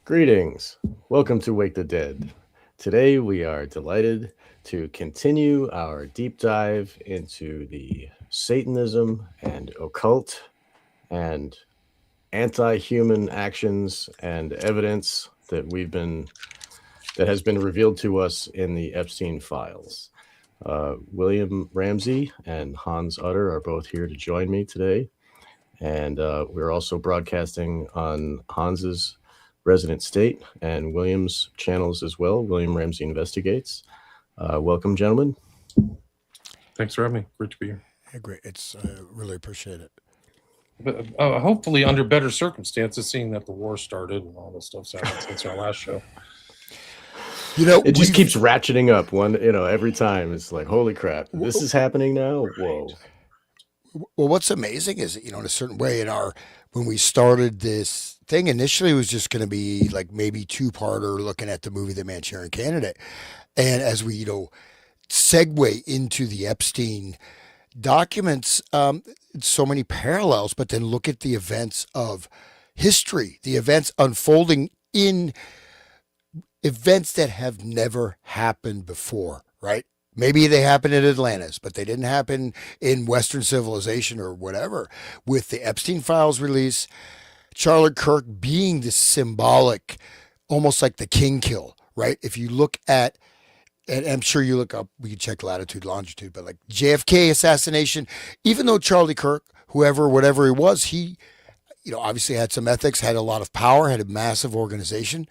Greetings. Welcome to Wake the Dead. Today we are delighted to continue our deep dive into the Satanism and occult and anti-human actions and evidence that has been revealed to us in the Epstein files. William Ramsey and Hans Utter are both here to join me today. And we're also broadcasting on Hans's resident state and William's channels as well. William Ramsey Investigates. Welcome, gentlemen. Thanks for having me. Great to be here. Hey, great. It's really appreciate it. But hopefully under better circumstances, seeing that the war started and all this stuff's happened since our last show. It just keeps ratcheting up every time. It's like, holy crap, this is happening now. Whoa. Well, what's amazing is, in a certain way, when we started this thing, initially it was just going to be like maybe two-parter looking at the movie The Manchurian Candidate. And as we, segue into the Epstein documents, so many parallels, but then look at the events of history, the events unfolding in events that have never happened before, right? Maybe they happened in Atlantis, but they didn't happen in Western civilization or whatever. With the Epstein files release, Charlie Kirk being this symbolic, almost like the king kill, right? If you look at, and I'm sure you look up, we can check latitude, longitude, but like JFK assassination, even though Charlie Kirk, whoever, whatever he was, he, obviously had some ethics, had a lot of power, had a massive organization,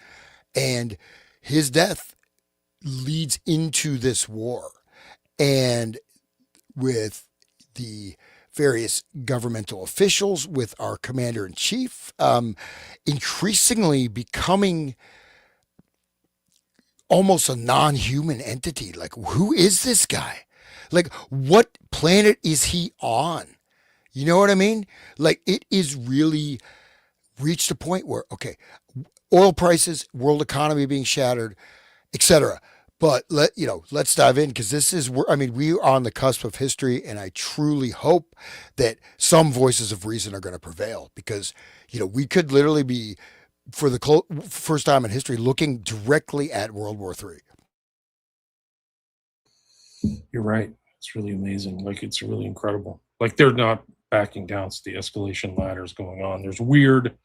and his death leads into this war. And with the various governmental officials, with our commander in chief, increasingly becoming almost a non-human entity. Like, who is this guy? Like, what planet is he on? You know what I mean? Like, it is really reached a point where, okay, oil prices, world economy being shattered, etc. But let's dive in, because we are on the cusp of history, and I truly hope that some voices of reason are going to prevail, because we could literally be, for the first time in history, looking directly at World War III. You're right. It's really amazing. Like, it's really incredible. Like, they're not backing down. So the escalation ladder is going on. There's weird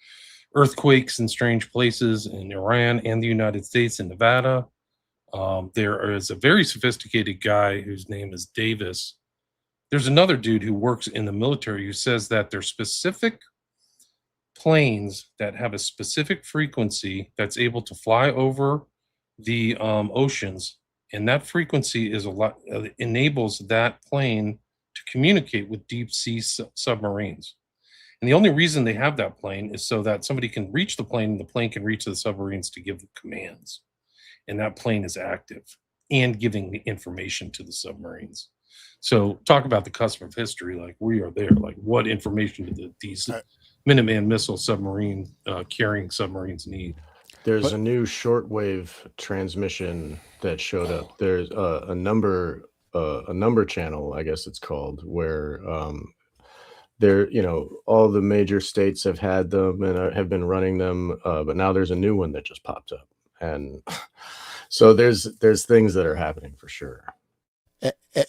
earthquakes in strange places in Iran and the United States and Nevada. There is a very sophisticated guy whose name is Davis. There's another dude who works in the military who says that there's specific planes that have a specific frequency that's able to fly over the oceans, and that frequency is enables that plane to communicate with deep sea submarines. And the only reason they have that plane is so that somebody can reach the plane and the plane can reach the submarines to give commands. And that plane is active and giving the information to the submarines. So talk about the cusp of history. Like, we are there. Like, what information do these Minuteman missile submarine carrying submarines need? There's a new shortwave transmission that showed up. There's a number channel, I guess it's called, where all the major states have had them and have been running them, but now there's a new one that just popped up. And so there's things that are happening for sure.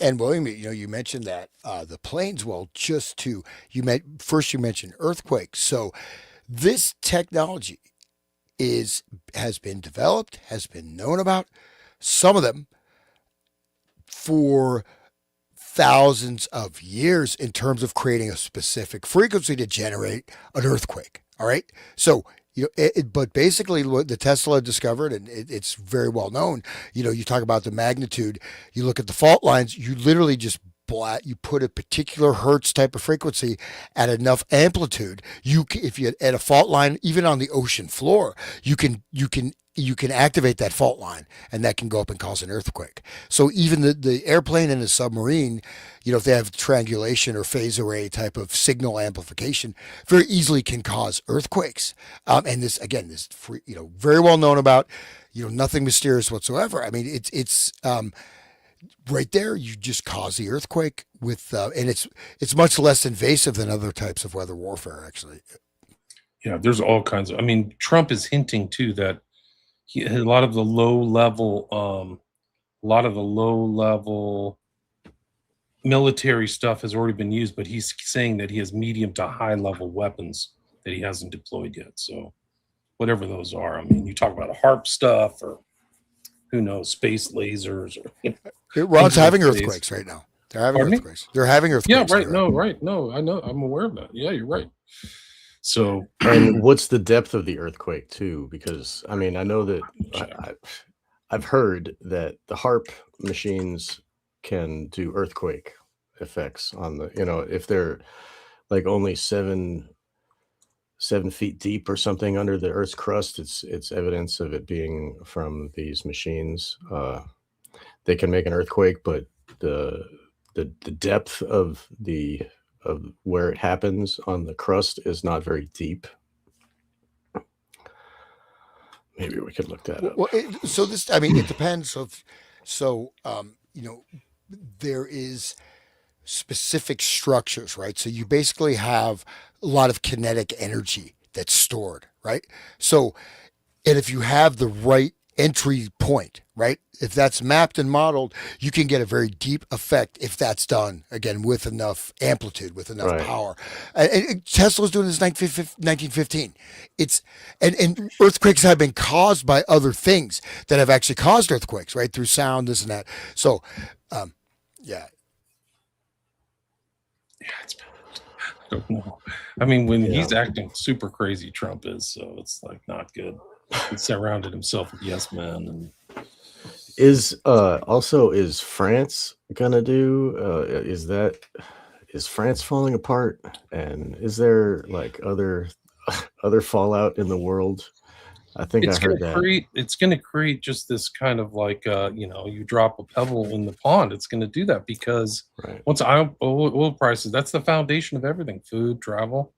And William, you mentioned that the planes. Well, you mentioned earthquakes. So this technology has been developed, has been known about, some of them for thousands of years, in terms of creating a specific frequency to generate an earthquake. All right, so but basically what the Tesla discovered, and it's very well known, you talk about the magnitude, you look at the fault lines, you literally just you put a particular hertz type of frequency at enough amplitude, if you at a fault line, even on the ocean floor, you can activate that fault line, and that can go up and cause an earthquake. So even the airplane and the submarine, if they have triangulation or phase array type of signal amplification, very easily can cause earthquakes. And this, again, very well known about, nothing mysterious whatsoever. I mean, it's right there. You just cause the earthquake with, and it's much less invasive than other types of weather warfare, actually. Yeah, there's all kinds of. I mean, Trump is hinting too that a lot of the a lot of the low level military stuff has already been used, but he's saying that he has medium to high level weapons that he hasn't deployed yet. So whatever those are, I mean, you talk about HARP stuff or who knows, space lasers or Iran's things in having space. earthquakes right now. They're having Pardon me? earthquakes. They're having Yeah, earthquakes. right. No, right. No, I know. I'm aware of that. Yeah, you're right. So, And what's the depth of the earthquake too? Because I mean, I know that I've heard that the HARP machines can do earthquake effects on the, if they're like only 7 feet deep or something under the Earth's crust. It's evidence of it being from these machines. They can make an earthquake, but the the depth of where it happens on the crust is not very deep. Maybe we could look that up. Well, so this, I mean, it depends. You know, there is specific structures, right? So you basically have a lot of kinetic energy that's stored, right? So, and if you have the right entry point, right? If that's mapped and modeled, you can get a very deep effect if that's done again with enough amplitude, with enough Right. power. And Tesla's doing this 1915. It's and earthquakes have been caused by other things that have actually caused earthquakes, right? Through sound, this and that. So, um, yeah, yeah, I don't know. I mean, when Yeah. he's acting super crazy, Trump is, so it's like not good. He surrounded himself with yes men, and Is France gonna do is France falling apart? And is there like other fallout in the world? I think I heard that. it's gonna create just this kind of like you drop a pebble in the pond. It's gonna do that because Right. once oil prices, that's the foundation of everything, food, travel.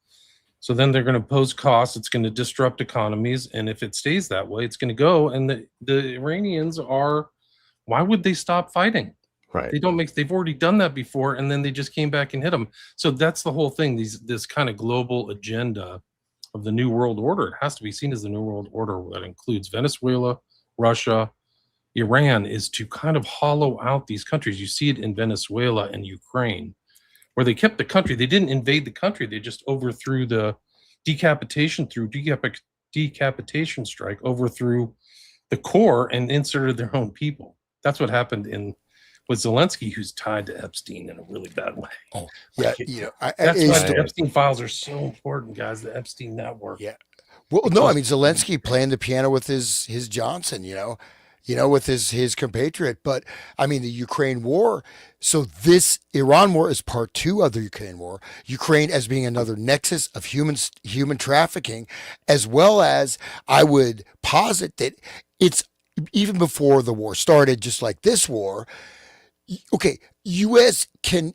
So then they're going to pose costs. It's going to disrupt economies, and if it stays that way, it's going to go. And the Iranians are. Why would they stop fighting? Right. They don't make. They've already done that before, and then they just came back and hit them. So that's the whole thing. This kind of global agenda of the new world order. It has to be seen as the new world order that includes Venezuela, Russia, Iran, is to kind of hollow out these countries. You see it in Venezuela and Ukraine where they kept the country. They didn't invade the country. They just overthrew the decapitation strike, overthrew the core and inserted their own people. That's what happened with Zelensky, who's tied to Epstein in a really bad way. oh yeah, That's why it's the Epstein files are so important, guys. The Epstein network. yeah. Well, no, I mean Zelensky playing the piano with his Johnson, with his compatriot. But I mean the Ukraine war. So this Iran war is part two of the Ukraine war. Ukraine as being another nexus of human trafficking, as well as I would posit that it's even before the war started, just like this war. Okay, U.S. can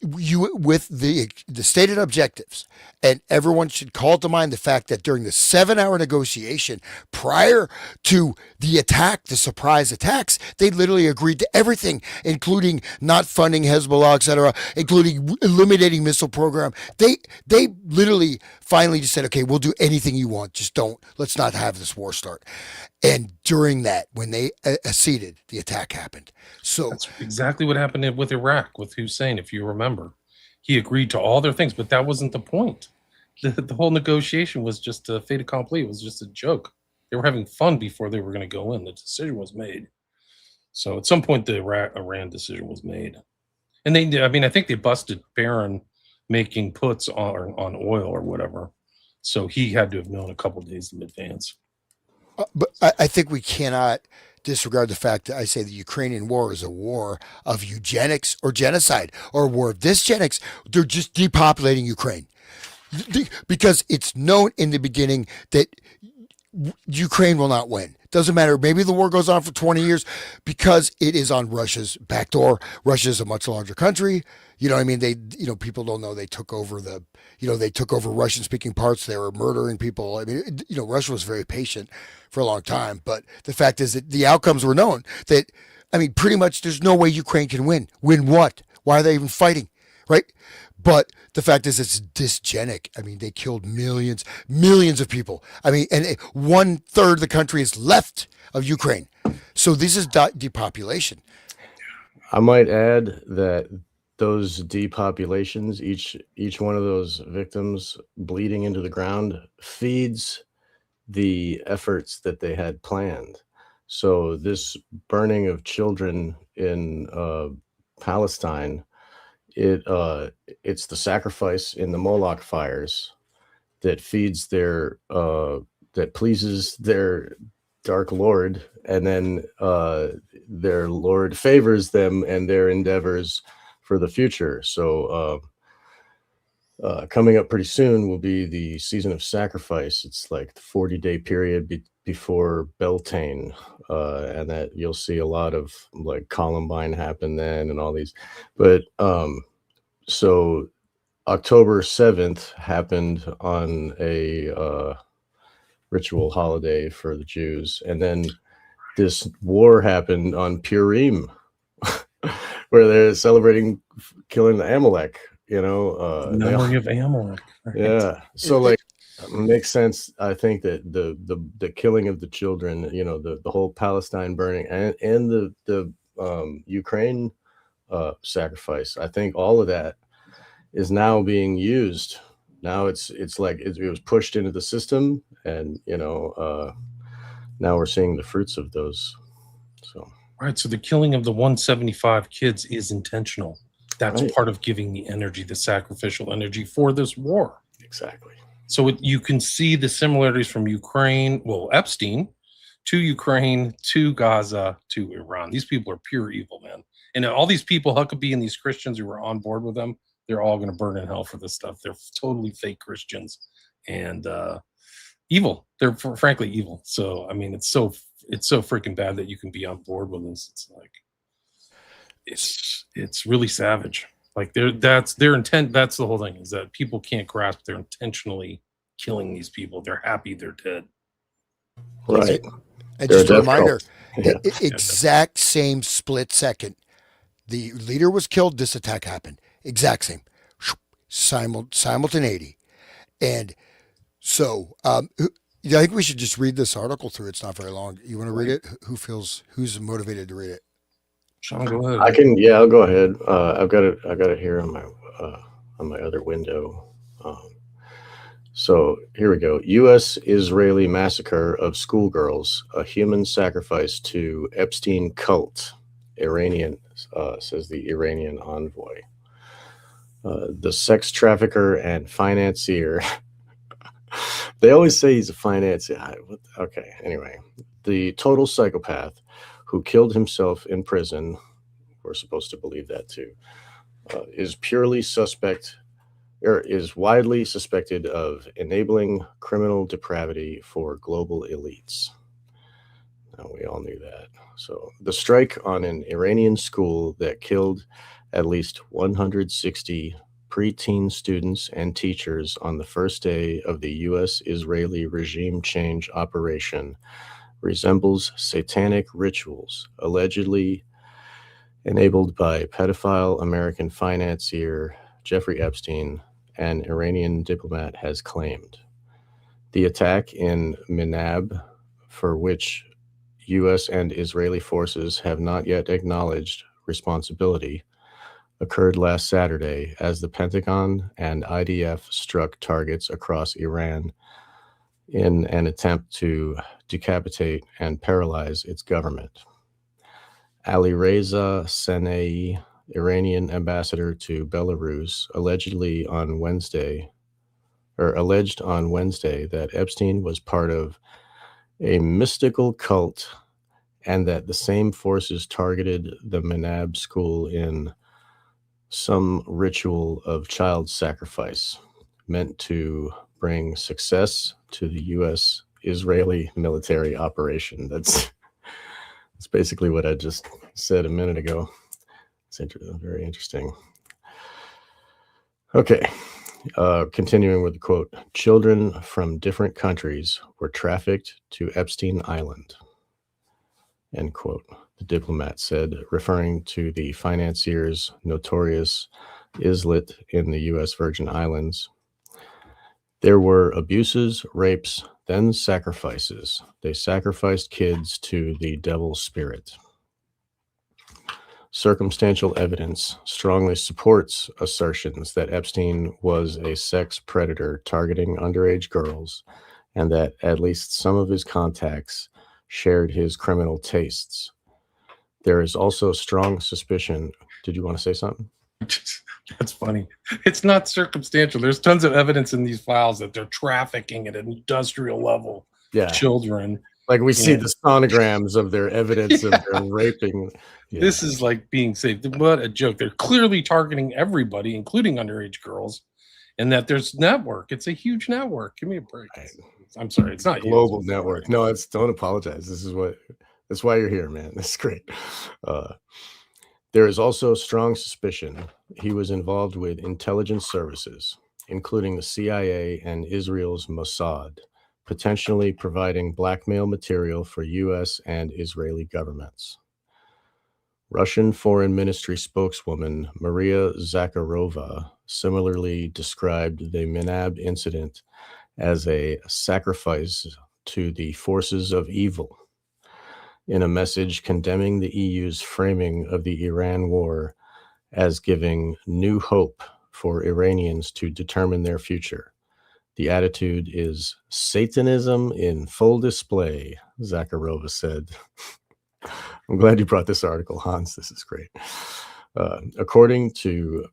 you with the stated objectives, and everyone should call to mind the fact that during the 7 hour negotiation prior to the attack, the surprise attacks, they literally agreed to everything, including not funding Hezbollah, etc., including eliminating missile program. They literally finally just said, okay, we'll do anything you want, just don't let's not have this war start. And during that, when they acceded, the attack happened. So That's exactly what happened with Iraq with Hussein, if you remember. He agreed to all their things, but that wasn't the point. The whole negotiation was just a fait accompli. It was just a joke. They were having fun before they were going to go in. The decision was made. So at some point, the Iran decision was made. And I think they busted Barron making puts on oil or whatever. So he had to have known a couple of days in advance. But I think we cannot disregard the fact that I say the Ukrainian war is a war of eugenics or genocide or a war of dysgenics. They're just depopulating Ukraine because it's known in the beginning that Ukraine will not win. Doesn't matter. Maybe the war goes on for 20 years because it is on Russia's back door. Russia is a much larger country. You know what I mean? People don't know they took over they took over Russian speaking parts. They were murdering people. I mean, Russia was very patient for a long time. But the fact is that the outcomes were known that, I mean, pretty much there's no way Ukraine can win. Win what? Why are they even fighting? Right? But the fact is, it's dysgenic. I mean, they killed millions of people. I mean, and 1/3 of the country is left of Ukraine. So this is depopulation. I might add that those depopulations, each one of those victims bleeding into the ground, feeds the efforts that they had planned. So this burning of children in Palestine, it's the sacrifice in the Moloch fires that feeds their that pleases their dark lord, and then their lord favors them and their endeavors for the future. So coming up pretty soon will be the season of sacrifice. It's like the 40-day period before Beltane, and that you'll see a lot of like Columbine happen then and all these. But so October 7th happened on a ritual holiday for the Jews, and then this war happened on Purim, where they're celebrating killing the Amalek. Memory of Amalek. Right? Yeah. So like, it makes sense. I think that the killing of the children, the whole Palestine burning and the Ukraine sacrifice. I think all of that is now being used. Now it's like it was pushed into the system, and now we're seeing the fruits of those. So Right. So the killing of the 175 kids is intentional. That's right. part of giving the energy, the sacrificial energy for this war. Exactly. So you can see the similarities from Ukraine, well, Epstein, to Ukraine, to Gaza, to Iran. These people are pure evil, man. And all these people, Huckabee and these Christians who were on board with them, they're all going to burn in hell for this stuff. They're totally fake Christians and evil. They're frankly evil. So I mean, it's so freaking bad that you can be on board with this. It's like it's really savage. Like that's their intent. That's the whole thing, is that people can't grasp they're intentionally killing these people. They're happy they're dead. Right. And just a reminder, Yeah. exact same split second. The leader was killed. This attack happened. Exact same. Simultaneity. And so I think we should just read this article through. It's not very long. You want to read it? Who's motivated to read it? Sean, go ahead. I can. Yeah, I'll go ahead. I've got it here on my other window. So here we go. U.S. Israeli massacre of schoolgirls, a human sacrifice to Epstein cult. Iranian, says the Iranian envoy. The sex trafficker and financier. They always say he's a financier. Okay, anyway. The total psychopath who killed himself in prison, we're supposed to believe that too, is widely suspected of enabling criminal depravity for global elites. Now, we all knew that. So the strike on an Iranian school that killed at least 160 preteen students and teachers on the first day of the U.S.-Israeli regime change operation resembles satanic rituals allegedly enabled by pedophile American financier Jeffrey Epstein, an Iranian diplomat has claimed. The attack in Minab, for which U.S. and Israeli forces have not yet acknowledged responsibility, occurred last Saturday as the Pentagon and IDF struck targets across Iran in an attempt to decapitate and paralyze its government. Alireza Senei, Iranian ambassador to Belarus, alleged on Wednesday that Epstein was part of a mystical cult and that the same forces targeted the Minab school in some ritual of child sacrifice meant to bring success to the U.S. Israeli military operation. That's basically what I just said a minute ago. It's very interesting. Okay, continuing with the quote, children from different countries were trafficked to Epstein Island, end quote, the diplomat said, referring to the financier's notorious islet in the U.S. Virgin Islands. There were abuses, rapes, then sacrifices. They sacrificed kids to the devil's spirit. Circumstantial evidence strongly supports assertions that Epstein was a sex predator targeting underage girls, and that at least some of his contacts shared his criminal tastes. There is also strong suspicion. Did you want to say something? That's funny. It's not circumstantial. There's tons of evidence in these files that they're trafficking at an industrial level children. Like we see the sonograms of their evidence of their raping. Yeah. This is like being saved. What a joke. They're clearly targeting everybody, including underage girls, and that there's network. It's a huge network. Give me a break. Right. I'm sorry. It's not global network. No, don't apologize. That's why you're here, man. That's great. There is also strong suspicion he was involved with intelligence services, including the CIA and Israel's Mossad, potentially providing blackmail material for U.S. and Israeli governments. Russian Foreign Ministry spokeswoman Maria Zakharova similarly described the Minab incident as a sacrifice to the forces of evil, in a message condemning the EU's framing of the Iran war as giving new hope for Iranians to determine their future. The attitude is Satanism in full display, Zakharova said. I'm glad you brought this article, Hans. This is great. According to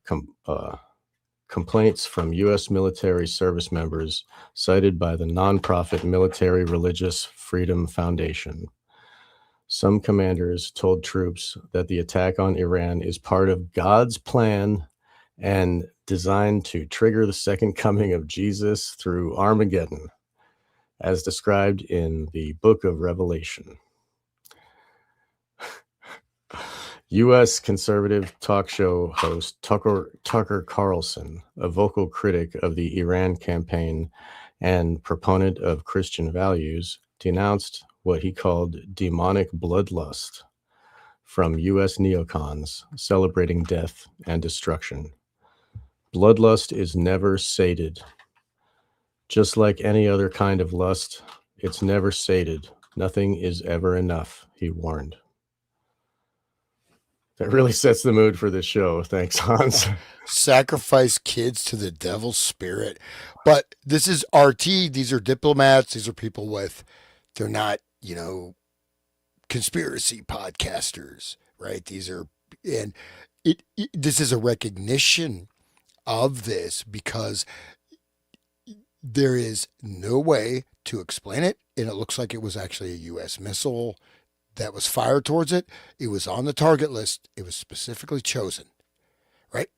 complaints from U.S. military service members cited by the nonprofit Military Religious Freedom Foundation, some commanders told troops that the attack on Iran is part of God's plan and designed to trigger the second coming of Jesus through Armageddon, as described in the Book of Revelation. U.S. conservative talk show host Tucker Carlson, a vocal critic of the Iran campaign and proponent of Christian values, denounced what he called demonic bloodlust from U.S. neocons celebrating death and destruction. Bloodlust is never sated. Just like any other kind of lust, it's never sated. Nothing is ever enough, he warned. That really sets the mood for this show. Thanks, Hans. Sacrifice kids to the devil's spirit. But this is RT. These are diplomats. These are people they're not, conspiracy podcasters, right? These are, and this is a recognition of this because there is no way to explain it. And it looks like it was actually a U.S. missile that was fired towards it. It was on the target list. It was specifically chosen, right?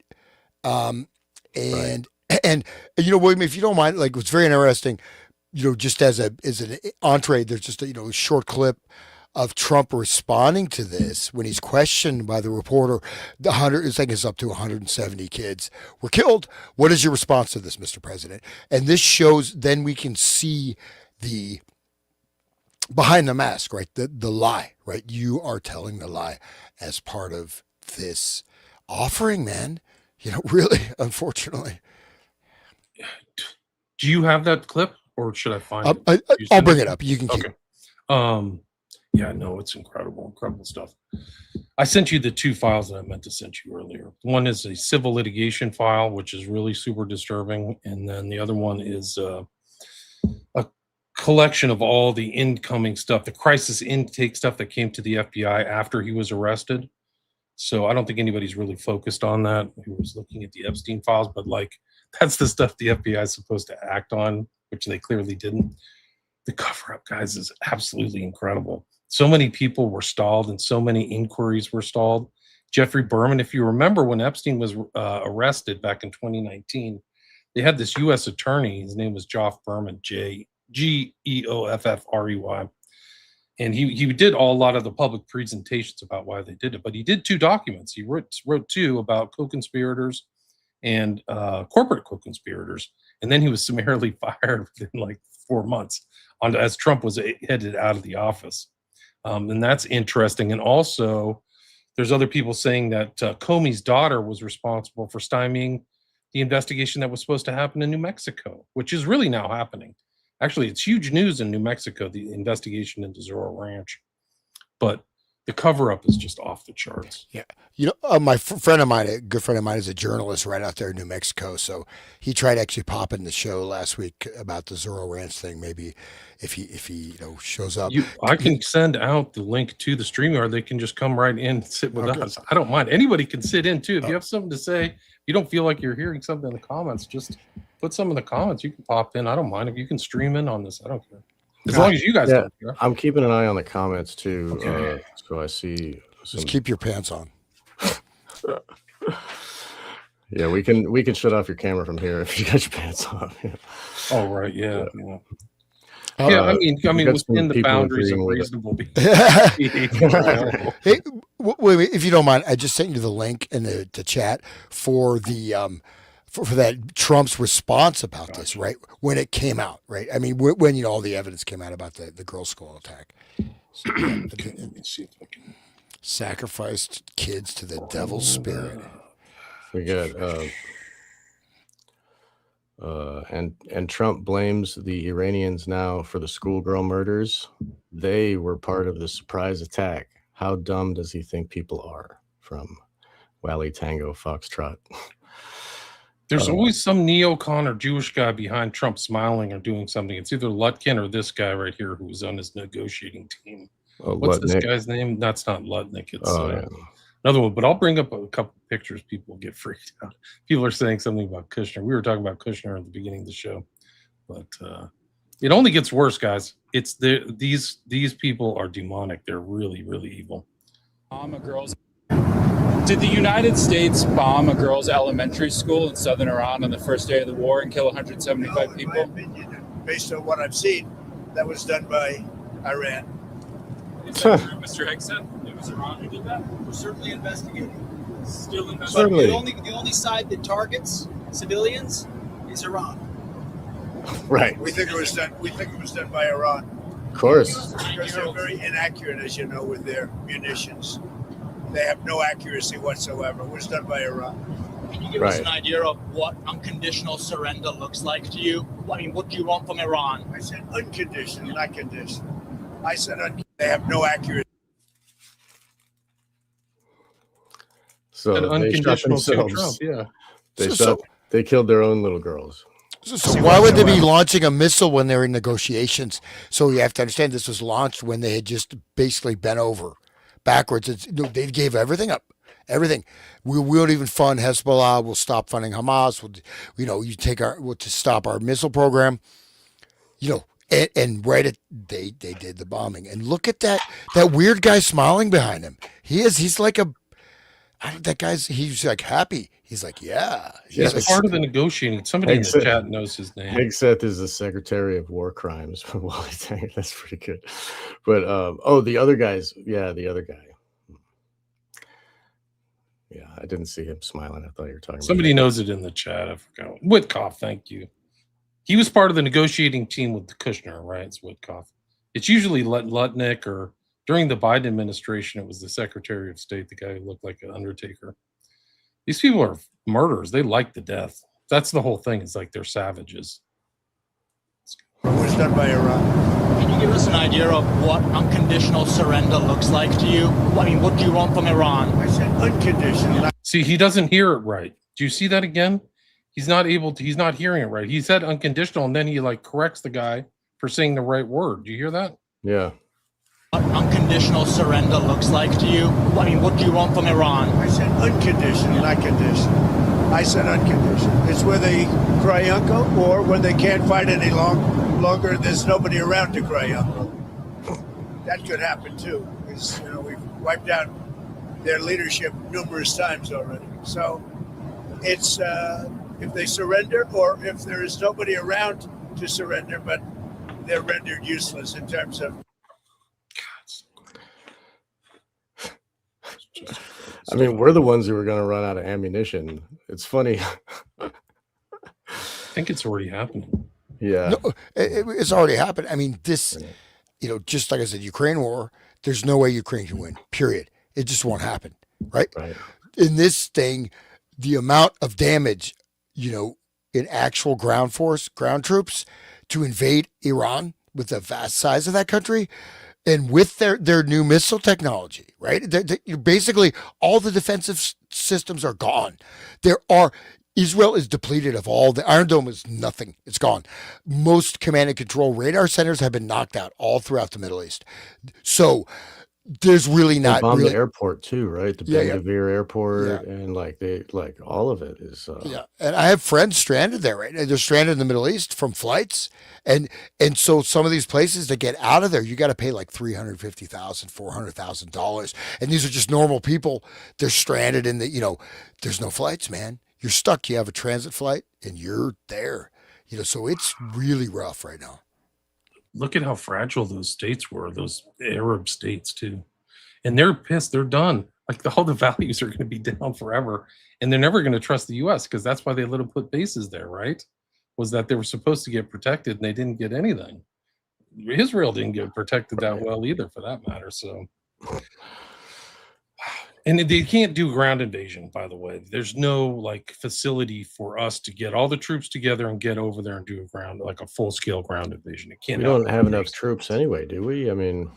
And William, if you don't mind, like, what's very interesting, just as an entree, there's just a short clip of Trump responding to this when he's questioned by the reporter. It's up to 170 kids were killed. What is your response to this, Mr. President? And this shows. Then we can see the behind the mask, right? The lie, right? You are telling the lie as part of this offering, man. Really, unfortunately. Do you have that clip, or should I find it? I'll bring it up. You can keep. Okay. Yeah, no, it's incredible stuff. I sent you the two files that I meant to send you earlier. One is a civil litigation file, which is really super disturbing, and then the other one is a collection of all the incoming stuff, the crisis intake stuff that came to the FBI after he was arrested. So I don't think anybody's really focused on that who was looking at the Epstein files, but that's the stuff the FBI is supposed to act on, which they clearly didn't. The cover-up, guys, is absolutely incredible. So many people were stalled and so many inquiries were stalled. Jeffrey Berman, if you remember when Epstein was arrested back in 2019, they had this U.S. attorney. His name was Geoff Berman, Geoffrey. And he did a lot of the public presentations about why they did it. But he did two documents. He wrote two about co-conspirators and corporate co-conspirators. And then he was summarily fired within 4 months as Trump was headed out of the office. And that's interesting. And also There's other people saying that Comey's daughter was responsible for stymieing the investigation that was supposed to happen in New Mexico, which is really now happening. Actually, it's huge news in New Mexico, the investigation into Zorro Ranch. But the cover up is just off the charts. Yeah. My friend of mine, a good friend of mine, is a journalist right out there in New Mexico. So he tried actually popping the show last week about the Zorro Ranch thing. Maybe if he shows up. I can send out the link to the StreamYard. They can just come right in and sit with us. I don't mind. Anybody can sit in too. If you have something to say, if you don't feel like you're hearing something in the comments, just put some in the comments. You can pop in. I don't mind. If you can stream in on this, I don't care. As long as you guys don't care. I'm keeping an eye on the comments too. Okay. So I see. Just keep your pants on. Yeah, we can shut off your camera from here if you got your pants on. Oh right, yeah. I mean, within the boundaries of reasonable behavior. Hey, wait, if you don't mind, I just sent you the link in the chat for the for that Trump's response about this, right? When it came out, right? I mean, when all the evidence came out about the girls' school attack. So, let me see if I can sacrificed kids to the devil's spirit. We got and Trump blames the Iranians now for the schoolgirl murders. They were part of the surprise attack. How dumb does he think people are? From Wally Tango Foxtrot. There's always some neocon or Jewish guy behind Trump smiling or doing something. It's either Lutkin or this guy right here who's on his negotiating team. What's this guy's name? That's not Lutnick. It's another one. But I'll bring up a couple pictures. People get freaked out. People are saying something about Kushner. We were talking about Kushner at the beginning of the show. But it only gets worse, guys. It's these people are demonic. They're really, really evil. Did the United States bomb a girls' elementary school in southern Iran on the first day of the war and kill 175 people? In my opinion, based on what I've seen, that was done by Iran. Is that true, Mr. Higson? It was Iran who did that? We're certainly investigating. Still investigating. Certainly. The only side that targets civilians is Iran. Right. We think it was done. We think it was done by Iran. Of course. Because they're very inaccurate, as you know, with their munitions. They have no accuracy whatsoever. It was done by Iran. Can you give us an idea of what unconditional surrender looks like to you? I mean, what do you want from Iran? I said unconditional, not conditional. I said they have no accuracy. So unconditional they shot themselves. Trump, yeah. They killed their own little girls. So why would they be launching a missile when they're in negotiations? So you have to understand this was launched when they had just basically bent over backwards. They gave everything up. Everything. We won't even fund Hezbollah. We'll stop funding Hamas. We'll to stop our missile program. And right at they did the bombing. And look at that weird guy smiling behind him. He's like he's like happy. He's like, yeah. He's like, part of the negotiating. Somebody in the chat knows his name. Hegseth is the Secretary of War Crimes. Wally Tango. That's pretty good. But the other guys. Yeah, the other guy. Yeah, I didn't see him smiling. I thought you were talking. Somebody knows it in the chat. I forgot. Witkoff, thank you. He was part of the negotiating team with Kushner, right? It's Witkoff. It's usually Lutnick, or during the Biden administration, it was the Secretary of State, the guy who looked like an Undertaker. These people are murderers. They like the death. That's the whole thing. It's like they're savages. It was done by Iran. Can you give us an idea of what unconditional surrender looks like to you? I mean, what do you want from Iran? I said unconditional. See, he doesn't hear it right. Do you see that again? He's not hearing it right. He said unconditional, and then he corrects the guy for saying the right word. Do you hear that? Yeah. What unconditional surrender looks like to you? I mean, what do you want from Iran? I said unconditional, not conditional. I said unconditional. It's where they cry uncle, or when they can't fight any longer, there's nobody around to cry uncle. That could happen too, because we've wiped out their leadership numerous times already. So it's if they surrender, or if there is nobody around to surrender, but they're rendered useless in terms of. I mean, we're the ones who are going to run out of ammunition. It's funny. I think it's already happening. Yeah. No, it's already happened. I mean, this, just like I said, Ukraine war, there's no way Ukraine can win, period. It just won't happen. right? Right. In this thing, the amount of damage, in actual ground force, ground troops to invade Iran with the vast size of that country and with their new missile technology, right? Basically, all the defensive systems are gone. There are Israel is depleted of all the Iron Dome is nothing. It's gone. Most command and control radar centers have been knocked out all throughout the Middle East. So there's really They not bombed the really. airport too, right? The Yeah, Ben yeah, Gvir yeah. airport, and all of it is. Yeah, and I have friends stranded there. Right, they're stranded in the Middle East from flights, and so some of these places to get out of there, you got to pay like $350,000, $400,000, and these are just normal people. They're stranded in there's no flights, man. You're stuck. You have a transit flight, and you're there. So it's really rough right now. Look at how fragile those states were, those Arab states too. And they're pissed. They're done. Like all the values are going to be down forever, and they're never going to trust the U.S. because that's why they let them put bases there. Right? Was that they were supposed to get protected and they didn't get anything. Israel didn't get protected that well either, for that matter. So, and they can't do ground invasion. By the way, there's no like facility for us to get all the troops together and get over there and do a full scale ground invasion. It can't. We don't have enough troops anyway, do we? I mean,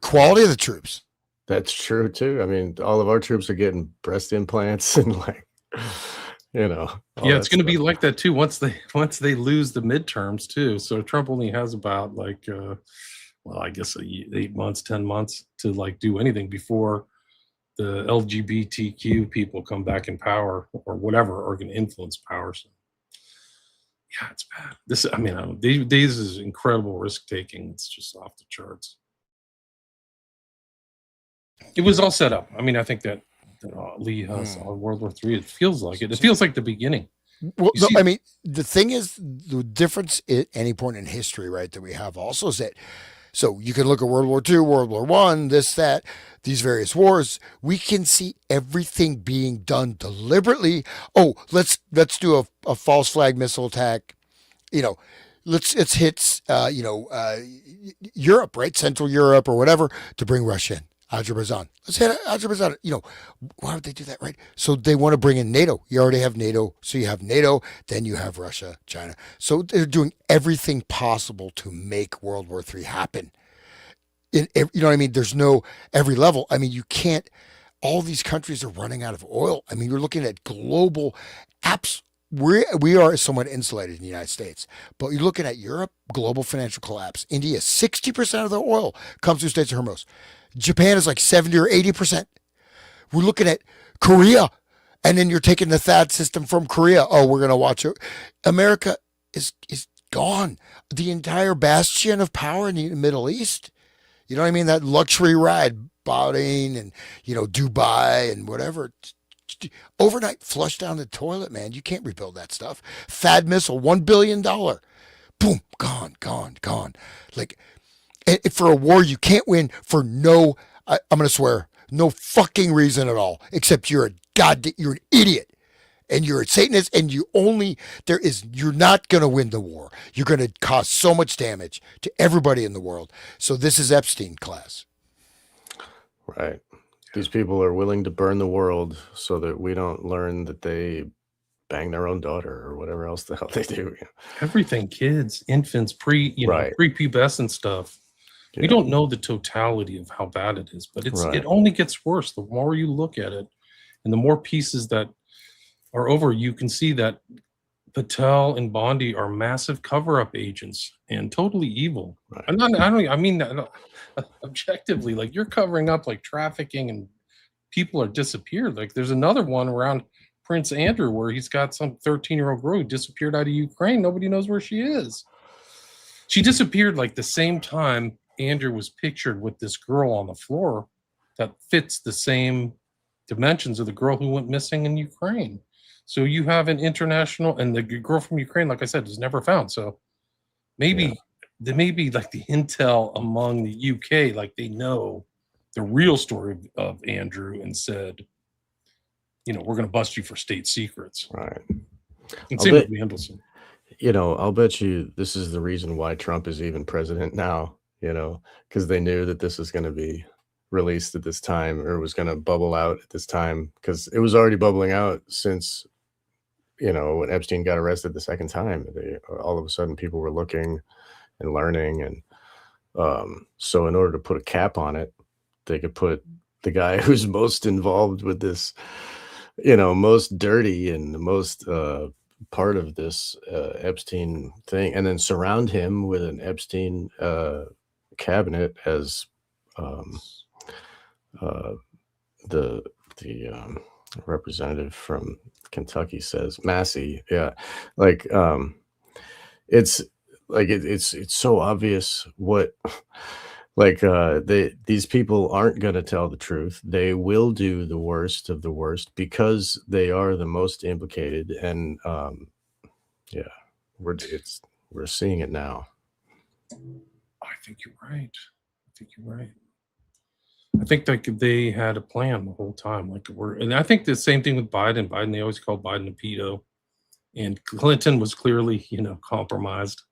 Quality of the troops. that's true too. I mean, all of our troops are getting breast implants and all Yeah, it's that going to be stuff. like that too once they lose the midterms too. So Trump only has about I guess 8 months, 10 months to like do anything before the LGBTQ people come back in power or whatever are going to influence power. So yeah, it's bad. These is incredible risk taking. It's just off the charts. It was all set up. I mean, I think that Lee has on World War III. It feels like it. It feels like the beginning. Well, You no, see- I mean, the thing is, the difference at any point in history, right, that we have also is that, so you can look at World War II, World War One, this, that, these various wars. We can see everything being done deliberately. Oh, let's do a false flag missile attack. Let's hit Europe, right, Central Europe or whatever, to bring Russia in. Azerbaijan. Let's hit Azerbaijan. Why would they do that, right? So they want to bring in NATO. You already have NATO. So you have NATO, then you have Russia, China. So they're doing everything possible to make World War III happen. You know what I mean? There's no every level. I mean, you can't. All these countries are running out of oil. I mean, you're looking at global apps. We are somewhat insulated in the United States, but you're looking at Europe, global financial collapse. India, 60% of their oil comes through States of Hormuz. Japan is like 70 or 80%. We're looking at Korea, and then you're taking the THAAD system from Korea. Oh, we're going to watch it. America is gone. The entire bastion of power in the Middle East. You know what I mean? That luxury ride, Bahrain and, Dubai and whatever. Overnight flush down the toilet, man. You can't rebuild that stuff. THAAD missile, $1 billion. Boom, gone, gone, gone. Like, for a war you can't win for no, I'm going to swear, no fucking reason at all, except you're an idiot and you're a Satanist and you're not going to win the war. You're going to cause so much damage to everybody in the world. So this is Epstein class. Right. These people are willing to burn the world so that we don't learn that they bang their own daughter or whatever else the hell they do. Everything, kids, infants, Right. prepubescent stuff. We Yeah. don't know the totality of how bad it is, but Right. it only gets worse the more you look at it, and the more pieces that are over. You can see that Patel and Bondi are massive cover-up agents and totally evil. Right. I mean that objectively. Like, you're covering up like trafficking and people are disappeared. Like, there's another one around Prince Andrew where he's got some 13-year-old girl who disappeared out of Ukraine. Nobody knows where she is. She disappeared like the same time Andrew was pictured with this girl on the floor that fits the same dimensions of the girl who went missing in Ukraine. So you have an international, and the girl from Ukraine, like I said, was never found. So maybe there may be like the intel among the UK, like they know the real story of Andrew and said, we're going to bust you for state secrets. Right. And same with Mendelsohn. I'll bet you this is the reason why Trump is even president now, because they knew that this is going to be released at this time, or was going to bubble out at this time, because it was already bubbling out since, when Epstein got arrested the second time. All of a sudden people were looking and learning, and so in order to put a cap on it, they could put the guy who's most involved with this, most dirty and the most part of this Epstein thing, and then surround him with an Epstein cabinet, as the representative from Kentucky says, Massey. Yeah, like it's it's so obvious what, like these people aren't going to tell the truth. They will do the worst of the worst because they are the most implicated, and yeah, we're seeing it now. I think you're right. I think they had a plan the whole time. And I think the same thing with Biden. They always called Biden a pedo, and Clinton was clearly, compromised.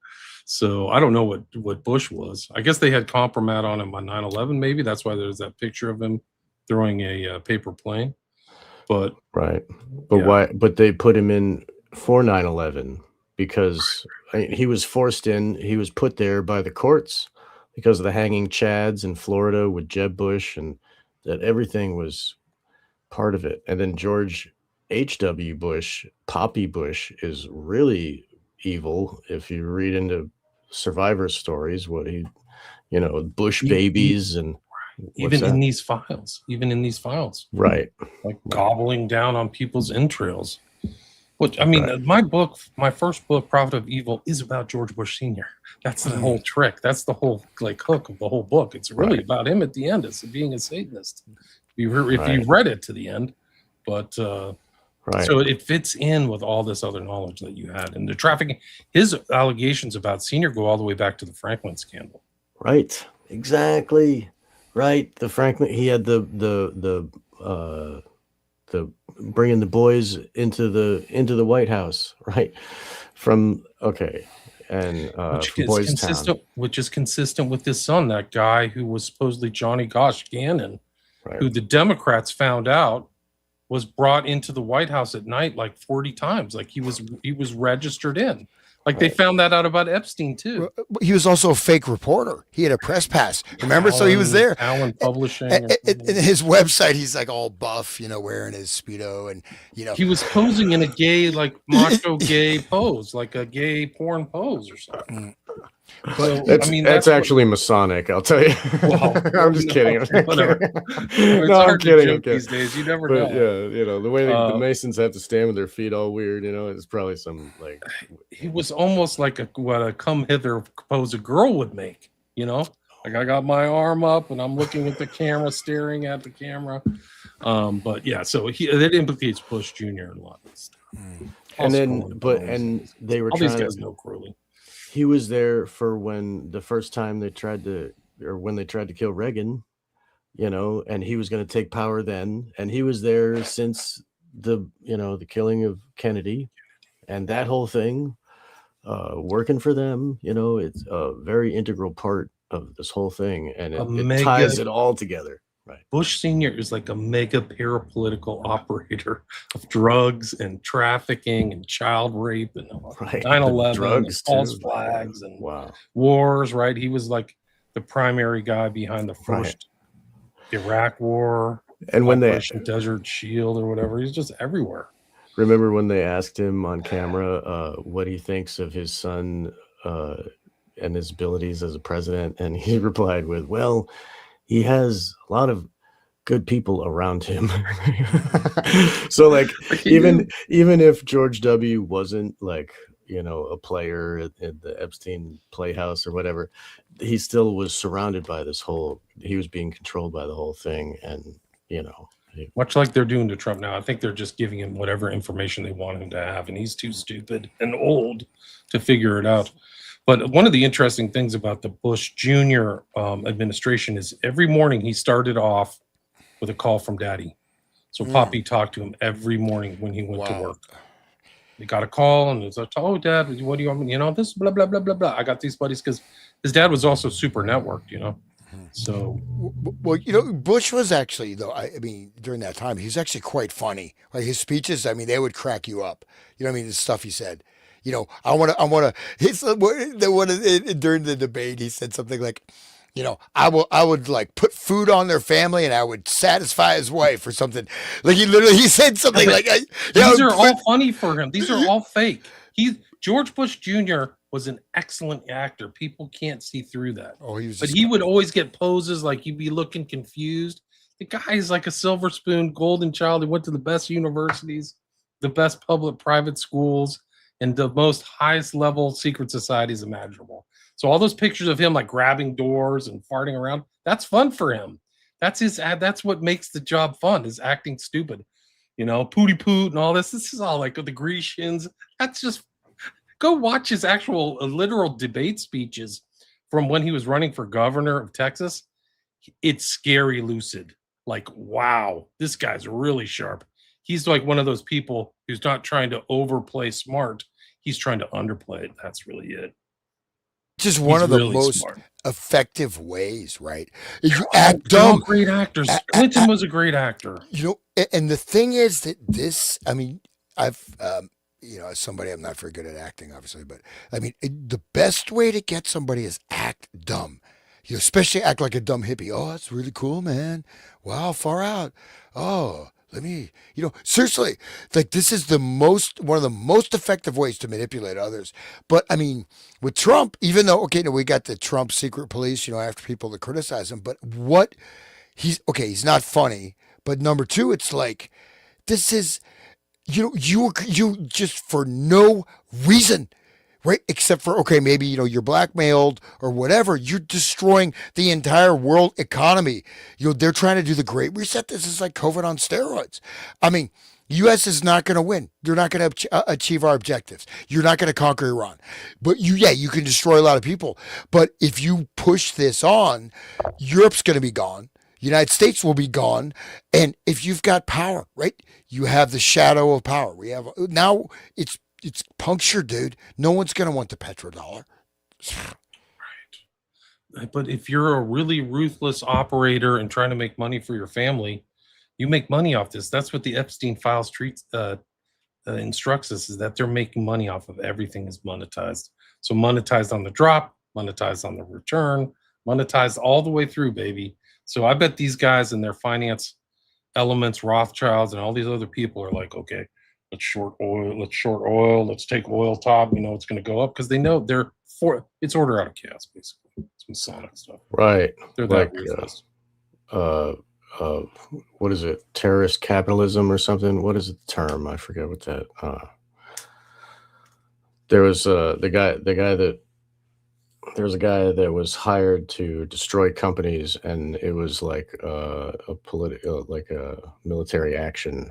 So I don't know what Bush was. I guess they had compromat on him on 9/11. Maybe that's why there's that picture of him throwing a paper plane. But right, but why? But they put him in for 9/11 because he was forced in. He was put there by the courts because of the hanging chads in Florida with Jeb Bush, and that everything was part of it. And then George H.W. Bush, Poppy Bush, is really evil. If you read into survivor stories, what he, Bush babies, and even in these files, right, like gobbling down on people's entrails. Which, I mean, right. My first book, Prophet of Evil, is about George Bush Sr. That's the whole trick. That's the whole hook of the whole book. It's really about him at the end. It's being a Satanist. If you read it to the end, but so it fits in with all this other knowledge that you had, and the trafficking. His allegations about Senior go all the way back to the Franklin scandal. Right. Exactly. Right. The Franklin. He had the bringing the boys into the White House, right? And which is consistent with his son, that guy who was supposedly Johnny Gosh Gannon, who the Democrats found out was brought into the White House at night like 40 times. Like he was registered in. Like they found that out about Epstein too. He was also a fake reporter. He had a press pass. Remember? So he was there. Allen Publishing. In his website, he's like all buff, wearing his Speedo, and he was posing in a gay, like macho gay pose, like a gay porn pose or something. But that's actually Masonic, I'll tell you. Well, I'm just kidding. Whatever. I'm kidding. These days, you never know. Yeah, the way the Masons have to stand with their feet all weird, it's probably some like. He was almost like what a come hither pose a girl would make, Like I got my arm up and I'm looking at the camera, staring at the camera. But yeah, so that implicates Bush Jr. in a lot of stuff. And they were all trying these guys know Crowley. He was there for when the first time they tried to kill Reagan, and he was going to take power then. And he was there since the killing of Kennedy and that whole thing, working for them. It's a very integral part of this whole thing, and it ties it all together. Right. Bush Sr. is like a mega parapolitical operator of drugs and trafficking and child rape and 9/11 and false flags and wars, right? He was like the primary guy behind the first Iraq war and when Desert Shield or whatever. He's just everywhere. Remember when they asked him on camera what he thinks of his son and his abilities as a president, and he replied with, "Well, he has a lot of good people around him." So like even if George W. wasn't like, a player at the Epstein Playhouse or whatever, he still was surrounded by he was being controlled by the whole thing. And, much like they're doing to Trump now, I think they're just giving him whatever information they want him to have. And he's too stupid and old to figure it out. But one of the interesting things about the Bush Jr. Administration is every morning he started off with a call from Daddy. So Poppy talked to him every morning when he went to work. He got a call and it's like, "Oh, Dad, what do you want me? This blah blah blah blah blah. I got these buddies," because his dad was also super networked, So Well, you know, Bush was actually though. I mean, during that time, he was actually quite funny. Like his speeches, I mean, they would crack you up. You know what I mean? The stuff he said. You know, I want to. His the one during the debate, he said something like, you know, I would like put food on their family, and I would satisfy his wife or something. Like he said something like, these are all funny for him. These are all fake. George Bush Jr. was an excellent actor. People can't see through that. Oh, but he would always get poses like you'd be looking confused. The guy is like a silver spoon, golden child. He went to the best universities, the best public private schools, and the most highest level secret societies imaginable. So all those pictures of him like grabbing doors and farting around, that's fun for him. That's what makes the job fun, is acting stupid. You know, pooty poot and all this. This is all like the Grecians. That's just, go watch his actual literal debate speeches from when he was running for governor of Texas. It's scary lucid. Like, wow, this guy's really sharp. He's like one of those people who's not trying to overplay smart. He's trying to underplay it. That's really it. Just one of the really most smart. effective ways, right? Is you act dumb. Great actors. Clinton was a great actor. You know, and the thing is that this, I mean, I've, you know, as somebody, I'm not very good at acting, obviously, but I mean, the best way to get somebody is act dumb. You know, especially act like a dumb hippie. Oh, that's really cool, man. Wow, far out. Oh, let me, you know, seriously, like this is one of the most effective ways to manipulate others. But I mean, with Trump, even though, okay, no, we got the Trump secret police, you know, after people to criticize him, but he's not funny. But number two, it's like, this is, you know, you just for no reason, right? Except for, okay, maybe, you know, you're blackmailed or whatever. You're destroying the entire world economy. You know, they're trying to do the Great Reset. This is like COVID on steroids. I mean, U.S. is not going to win. You're not going to achieve our objectives. You're not going to conquer Iran. But you can destroy a lot of people. But if you push this on, Europe's going to be gone. United States will be gone. And if you've got power, right? You have the shadow of power. We have now it's punctured, dude. No one's going to want the petrodollar. Right. But if you're a really ruthless operator and trying to make money for your family, you make money off this. That's what the Epstein files instructs us, is that they're making money off of everything is monetized. So monetized on the drop, monetized on the return, monetized all the way through, baby. So I bet these guys and their finance elements, Rothschilds and all these other people are like, okay, let's short oil, let's take oil top, you know, it's going to go up, because they know it's order out of chaos, basically. It's Masonic stuff. Right. They're like, that ruthless. What is it? Terrorist capitalism or something? What is the term? I forget what that, there was there was a guy that was hired to destroy companies, and it was like a military action.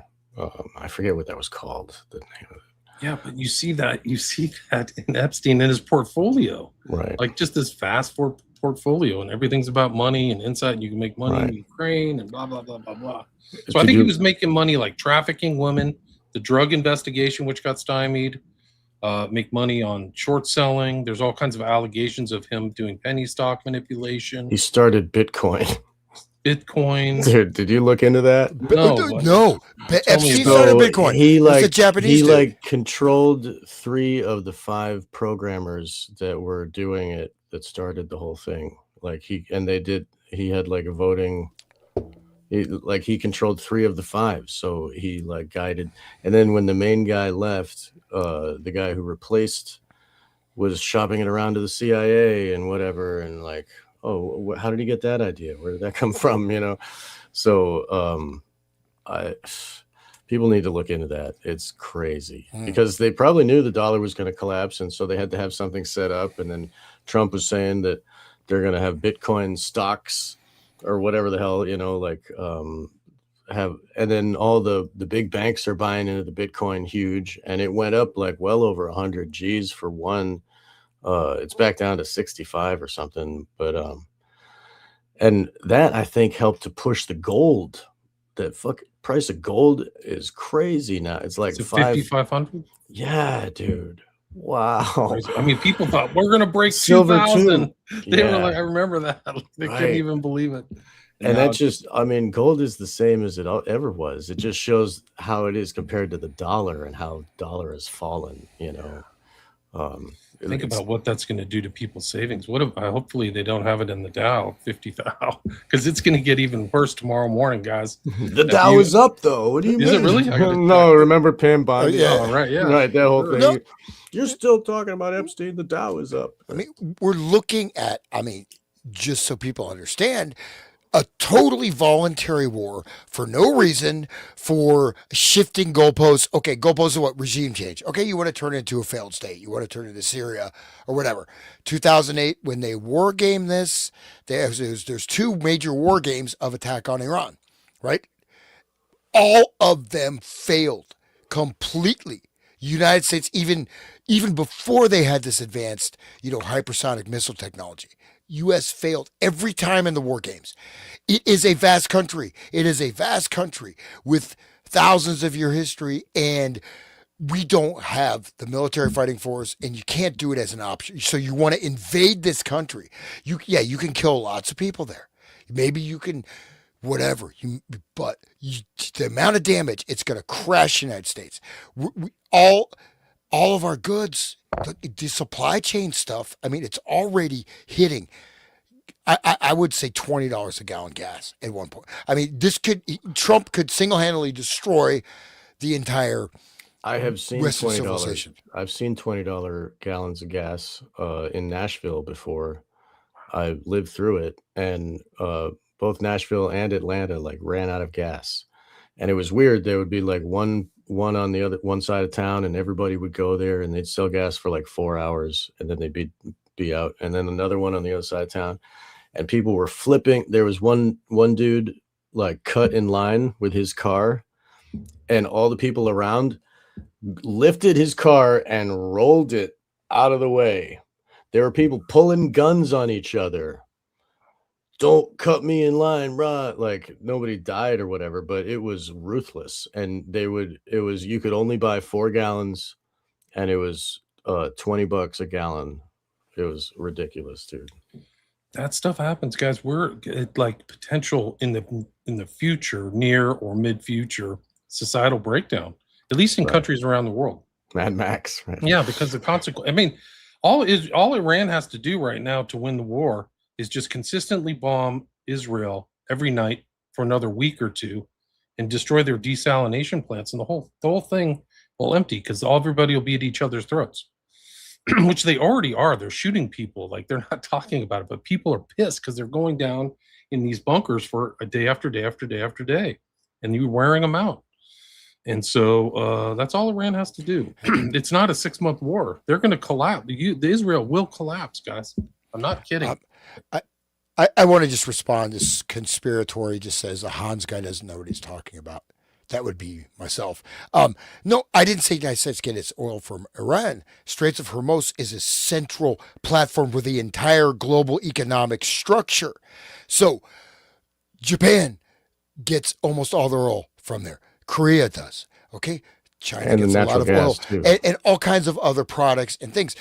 I forget what that was called. The name of it. Yeah, but you see that in Epstein in his portfolio, right? Like just this vast portfolio, and everything's about money and insight. And you can make money Right. in Ukraine and blah blah blah blah blah. So Did I think you- he was making money like trafficking women, the drug investigation, which got stymied. Make money on short selling. There's all kinds of allegations of him doing penny stock manipulation. He started Bitcoin. Bitcoin. Dude, did you look into that? No, No. Tell me Epstein about started So Bitcoin. He That's like a Japanese he dude. like controlled 3 of the 5 programmers that were doing it, that started the whole thing. Like he had like a voting. He controlled 3 of the 5, so he like guided. And then when the main guy left, the guy who replaced was shopping it around to the CIA and whatever, and like, oh, how did he get that idea? Where did that come from? You know, so people need to look into that. It's crazy because they probably knew the dollar was going to collapse, and so they had to have something set up. And then Trump was saying that they're going to have Bitcoin stocks or whatever the hell, you know, like and then all the big banks are buying into the Bitcoin huge, and it went up like well over 100 G's for one. It's back down to 65 or something, but and that I think helped to push the gold. The price of gold is crazy now. It's like Is it 5,500? Yeah, dude. Wow. Crazy. I mean, people thought we're going to break Silver 2,000. too. They were Yeah. like, I remember that. They couldn't Right. even believe it. And now that just, I mean, gold is the same as it ever was. It just shows how it is compared to the dollar and how dollar has fallen, you know. think It's, about what that's going to do to people's savings. What if, hopefully they don't have it in the Dow 50,000 because it's going to get even worse tomorrow morning, guys. the Dow is up though. What do you mean? Is it really? I gotta No, check. remember Pam Bondi? yeah. Oh, right, yeah, Right, that whole sure. thing. No. You're still talking about Epstein. The Dow is up. I mean, we're looking at, I mean, just so people understand, a totally voluntary war for no reason, for shifting goalposts. Okay, goalposts are what? Regime change. Okay, you want to turn it into a failed state. You want to turn it into Syria or whatever. 2008, when they war game this, there's two major war games of attack on Iran, right? All of them failed completely. United States, even before they had this advanced, hypersonic missile technology, U.S. failed every time in the war games. It is a vast country. It is a vast country with thousands of year history, and we don't have the military fighting force, and you can't do it as an option. So you want to invade this country. You can kill lots of people there. Maybe you can, whatever. But the amount of damage, it's going to crash the United States. All of our goods, the supply chain stuff. I mean, it's already hitting. I would say $20 a gallon gas at one point. I mean, Trump could single-handedly destroy the entire I have seen Western $20. civilization. I've seen $20 gallons of gas in Nashville before. I lived through it, and both Nashville and Atlanta like ran out of gas, and it was weird. There would be like one on the other one side of town, and everybody would go there, and they'd sell gas for like 4 hours, and then they'd be out, and then another one on the other side of town, and people were flipping. There was one dude like cut in line with his car, and all the people around lifted his car and rolled it out of the way. There were people pulling guns on each other. Don't cut me in line, right? Like nobody died or whatever, but it was ruthless. And you could only buy 4 gallons, and it was $20 a gallon. It was ridiculous, dude. That stuff happens, guys. We're at like potential in the future, near or mid future, societal breakdown, at least in Right. countries around the world. Mad Max. Right? Yeah, because the consequence. I mean, all Iran has to do right now to win the war is just consistently bomb Israel every night for another week or two, and destroy their desalination plants, and the whole thing will empty because everybody will be at each other's throats, which they already are. They're shooting people, like they're not talking about it, but people are pissed because they're going down in these bunkers for a day after day after day after day, and you're wearing them out. And so that's all Iran has to do. It's not a 6-month war. They're going to collapse. The Israel will collapse, guys. I'm not kidding. I want to just respond. This conspiratory just says the Hans guy doesn't know what he's talking about. That would be myself. No, I didn't say the United States get its oil from Iran. Straits of Hormuz is a central platform for the entire global economic structure. So Japan gets almost all their oil from there. Korea does. Okay. China And the gets a lot natural of oil gas, too. and all kinds of other products and things.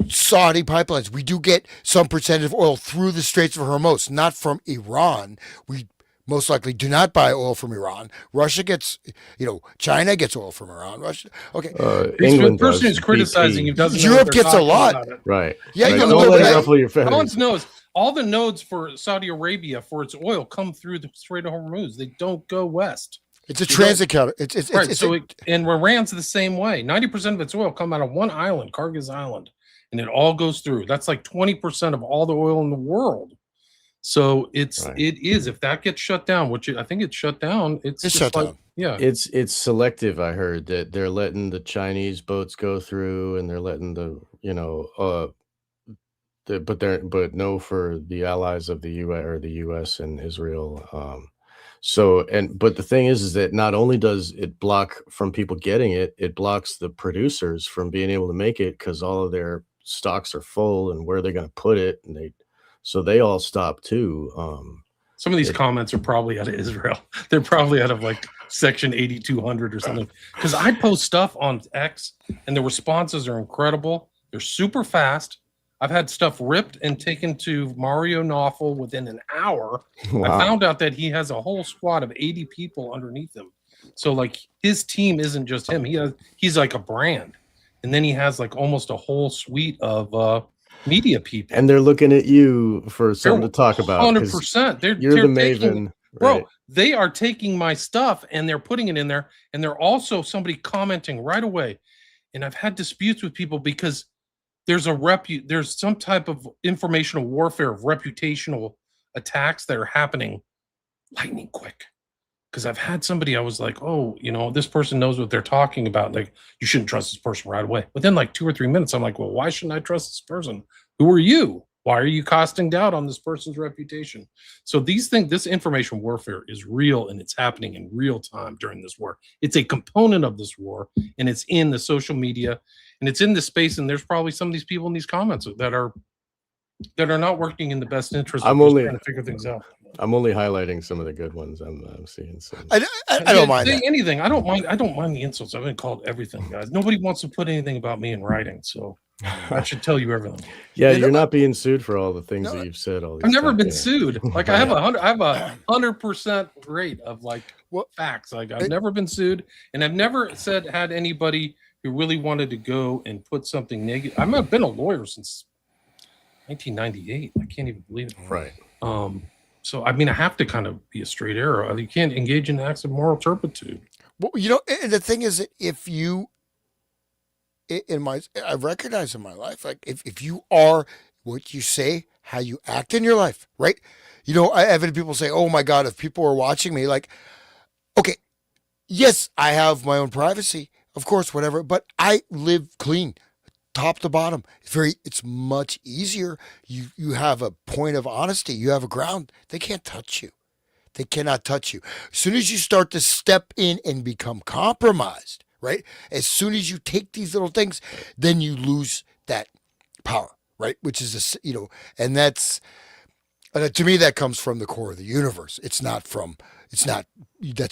Saudi pipelines, we do get some percentage of oil through the Straits of Hormuz, not from Iran. We most likely do not buy oil from Iran. Russia gets, China gets oil from Iran. Russia, okay. England The person does. who's criticizing BP. you doesn't know Europe what they're gets a talking lot. about it. Right. Yeah, Right. you Don't know, let it but ruffle your feathers. Collins knows all the nodes for Saudi Arabia for its oil come through the Strait of Hormuz. They don't go west. it's a transit counter. Right. And Iran's the same way. 90% of its oil come out of one island, Kyrgyz Island, and it all goes through. That's like 20% of all the oil in the world. So it is, if that gets shut down, which I think it's shut down, it's just shut like, down. yeah. It's selective. I heard that they're letting the Chinese boats go through, and they're letting but no for the allies of the U.S. or the U.S. and Israel. But the thing is that not only does it block from people getting it, it blocks the producers from being able to make it because all of their stocks are full, and where they're going to put it, and so they all stop too. Some of these comments are probably out of Israel. They're probably out of like section 8200 or something. Because I post stuff on X and the responses are incredible. They're super fast. I've had stuff ripped and taken to Mario Nawful within an hour. Wow. I found out that he has a whole squad of 80 people underneath him. So like his team isn't just him. He's like a brand. And then he has like almost a whole suite of media people. And they're looking at you for something to talk about. 100%. You're the maven. Bro, they are taking my stuff and they're putting it in there. And they're also somebody commenting right away. And I've had disputes with people because there's some type of informational warfare of reputational attacks that are happening lightning quick. Because I've had somebody, I was like, oh, this person knows what they're talking about. Like, you shouldn't trust this person right away. Within like 2 or 3 minutes, I'm like, well, why shouldn't I trust this person? Who are you? Why are you casting doubt on this person's reputation? So this information warfare is real and it's happening in real time during this war. It's a component of this war and it's in the social media and it's in the space. And there's probably some of these people in these comments that are not working in the best interest of trying to figure things out. I'm only highlighting some of the good ones I'm seeing. So. I don't mind anything. I don't mind the insults. I've been called everything, guys. Nobody wants to put anything about me in writing, so I should tell you everything. Yeah, you're not being sued for all the things that you've said. I've never been sued. Like I have a 100% rate of like facts. Like I've never been sued, and I've never had anybody who really wanted to go and put something negative. I've been a lawyer since 1998. I can't even believe it. Right. So, I mean, I have to kind of be a straight arrow. You can't engage in acts of moral turpitude. Well, the thing is that if you, I've recognized in my life, like if you are what you say, how you act in your life, right? I've had people say, oh my God, if people are watching me, like, okay, yes, I have my own privacy, of course, whatever, but I live clean. Top to bottom. It's much easier. You have a point of honesty. You have a ground. They can't touch you. They cannot touch you. As soon as you start to step in and become compromised, right? As soon as you take these little things, then you lose that power, right? Which is, and that's, to me, that comes from the core of the universe. That's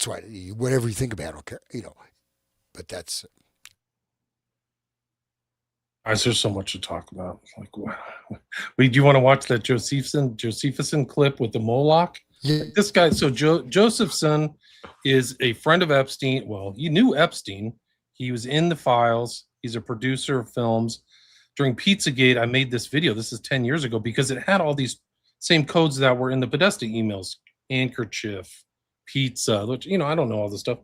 right. Whatever you think about, I don't care, but that's, there's so much to talk about. Like, wow. Do you want to watch that Josephson clip with the Moloch? Yeah. This guy, so Josephson is a friend of Epstein. Well, he knew Epstein. He was in the files. He's a producer of films. During Pizzagate, I made this video. This is 10 years ago because it had all these same codes that were in the Podesta emails. Handkerchief, pizza, which, I don't know all this stuff.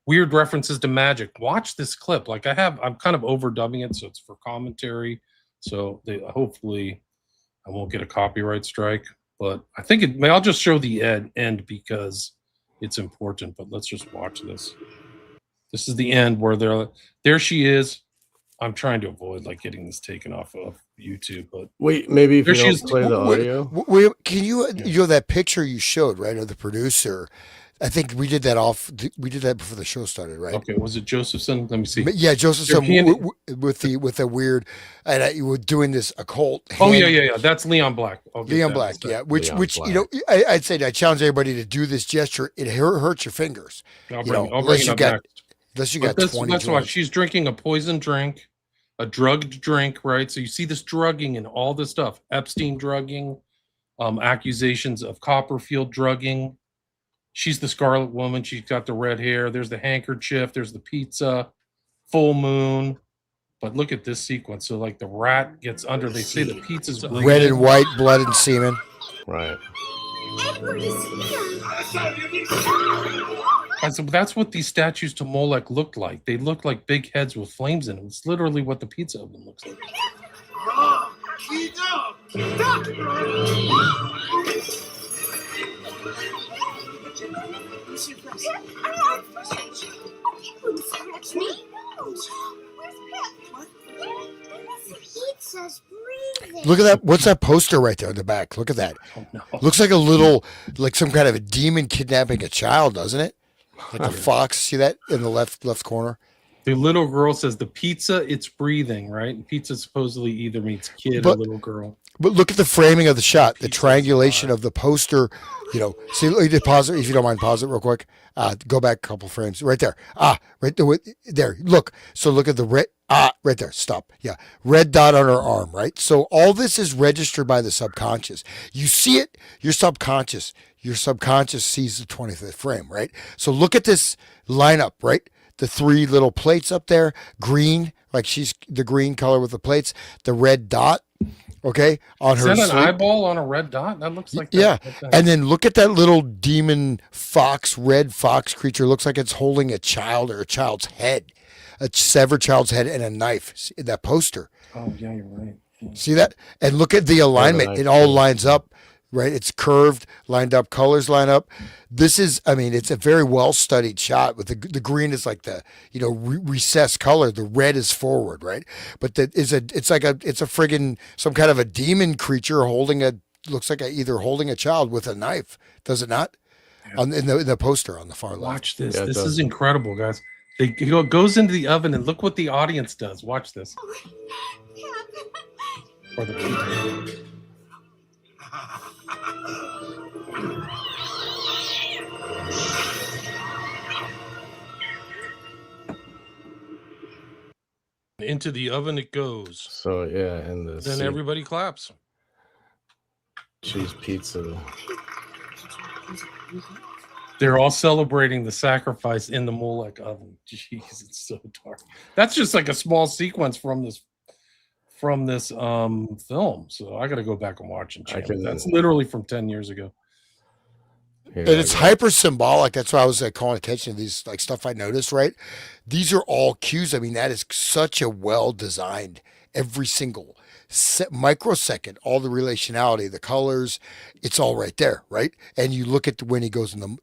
Weird references to magic. Watch this clip. Like I'm kind of overdubbing it, so it's for commentary. So hopefully I won't get a copyright strike. But I think I'll just show the end because it's important. But let's just watch this. This is the end where there she is. I'm trying to avoid like getting this taken off of YouTube. But wait, maybe if you don't play the audio. Can you that picture you showed, right, of the producer? I think we did that before the show started, right? Okay, was it Josephson? Let me see. Yeah, Josephson with the weird, and you were doing this occult. Oh yeah. That's Leon Black. Leon Black, yeah. Which I'd say I challenge everybody to do this gesture. It hurts your fingers. I'll bring it up next. Unless you got 20. That's why she's drinking a poison drink, a drugged drink, right? So you see this drugging and all this stuff. Epstein drugging, accusations of Copperfield drugging. She's the Scarlet Woman. She's got the red hair. There's the handkerchief. There's the pizza. Full moon. But look at this sequence. So like the rat gets under. They say the pizza's bleeding. Red and white, blood and semen. Right. Edward is here. And so that's what these statues to Molech looked like. They look like big heads with flames in them. It's literally what the pizza oven looks like. Look at that. What's that poster right there in the back? Look at that. Oh, no. Looks like like some kind of a demon kidnapping a child, doesn't it? Like a fox. See that in the left corner? The little girl says the pizza, it's breathing, right? And pizza supposedly either means kid or little girl. But look at the framing of the shot, the triangulation of the poster. You know, see, pause it if you don't mind. Pause it real quick. Go back a couple frames. Right there. Right there. There. Look. So look at the red. Right there. Stop. Yeah. Red dot on her arm. Right. So all this is registered by the subconscious. You see it. Your subconscious. Your subconscious sees the 25th frame. Right. So look at this lineup. Right. The three little plates up there. Green. Like she's the green color with the plates. The red dot. Okay, on Is her. that an eyeball on a red dot? That looks like that. Yeah, and then look at that little demon fox, red fox creature. Looks like it's holding a child or a child's head, a severed child's head, and a knife. In that poster. Oh yeah, you're right. Yeah. See that? And look at the alignment. It all lines up, right? It's curved, lined up, colors line up. This is, I mean, it's a very well studied shot. With the green is like the recessed color. The red is forward, right? But it's a friggin' some kind of a demon creature looks like either holding a child with a knife. Does it not? Yeah. In the poster on the far left. Watch this. Yeah, this is incredible, guys. It goes into the oven, and look what the audience does. Watch this. Or the into the oven it goes. So yeah, and then everybody claps. Cheese pizza. They're all celebrating the sacrifice in the Molech oven. Jeez, it's so dark. That's just like a small sequence from this film. So I got to go back and watch and check. That's literally from 10 years ago. And it's hyper symbolic. That's why I was calling attention to these like stuff I noticed, right? These are all cues. I mean, that is such a well designed, every single microsecond, all the relationality, the colors, it's all right there, right? And you look at when she goes in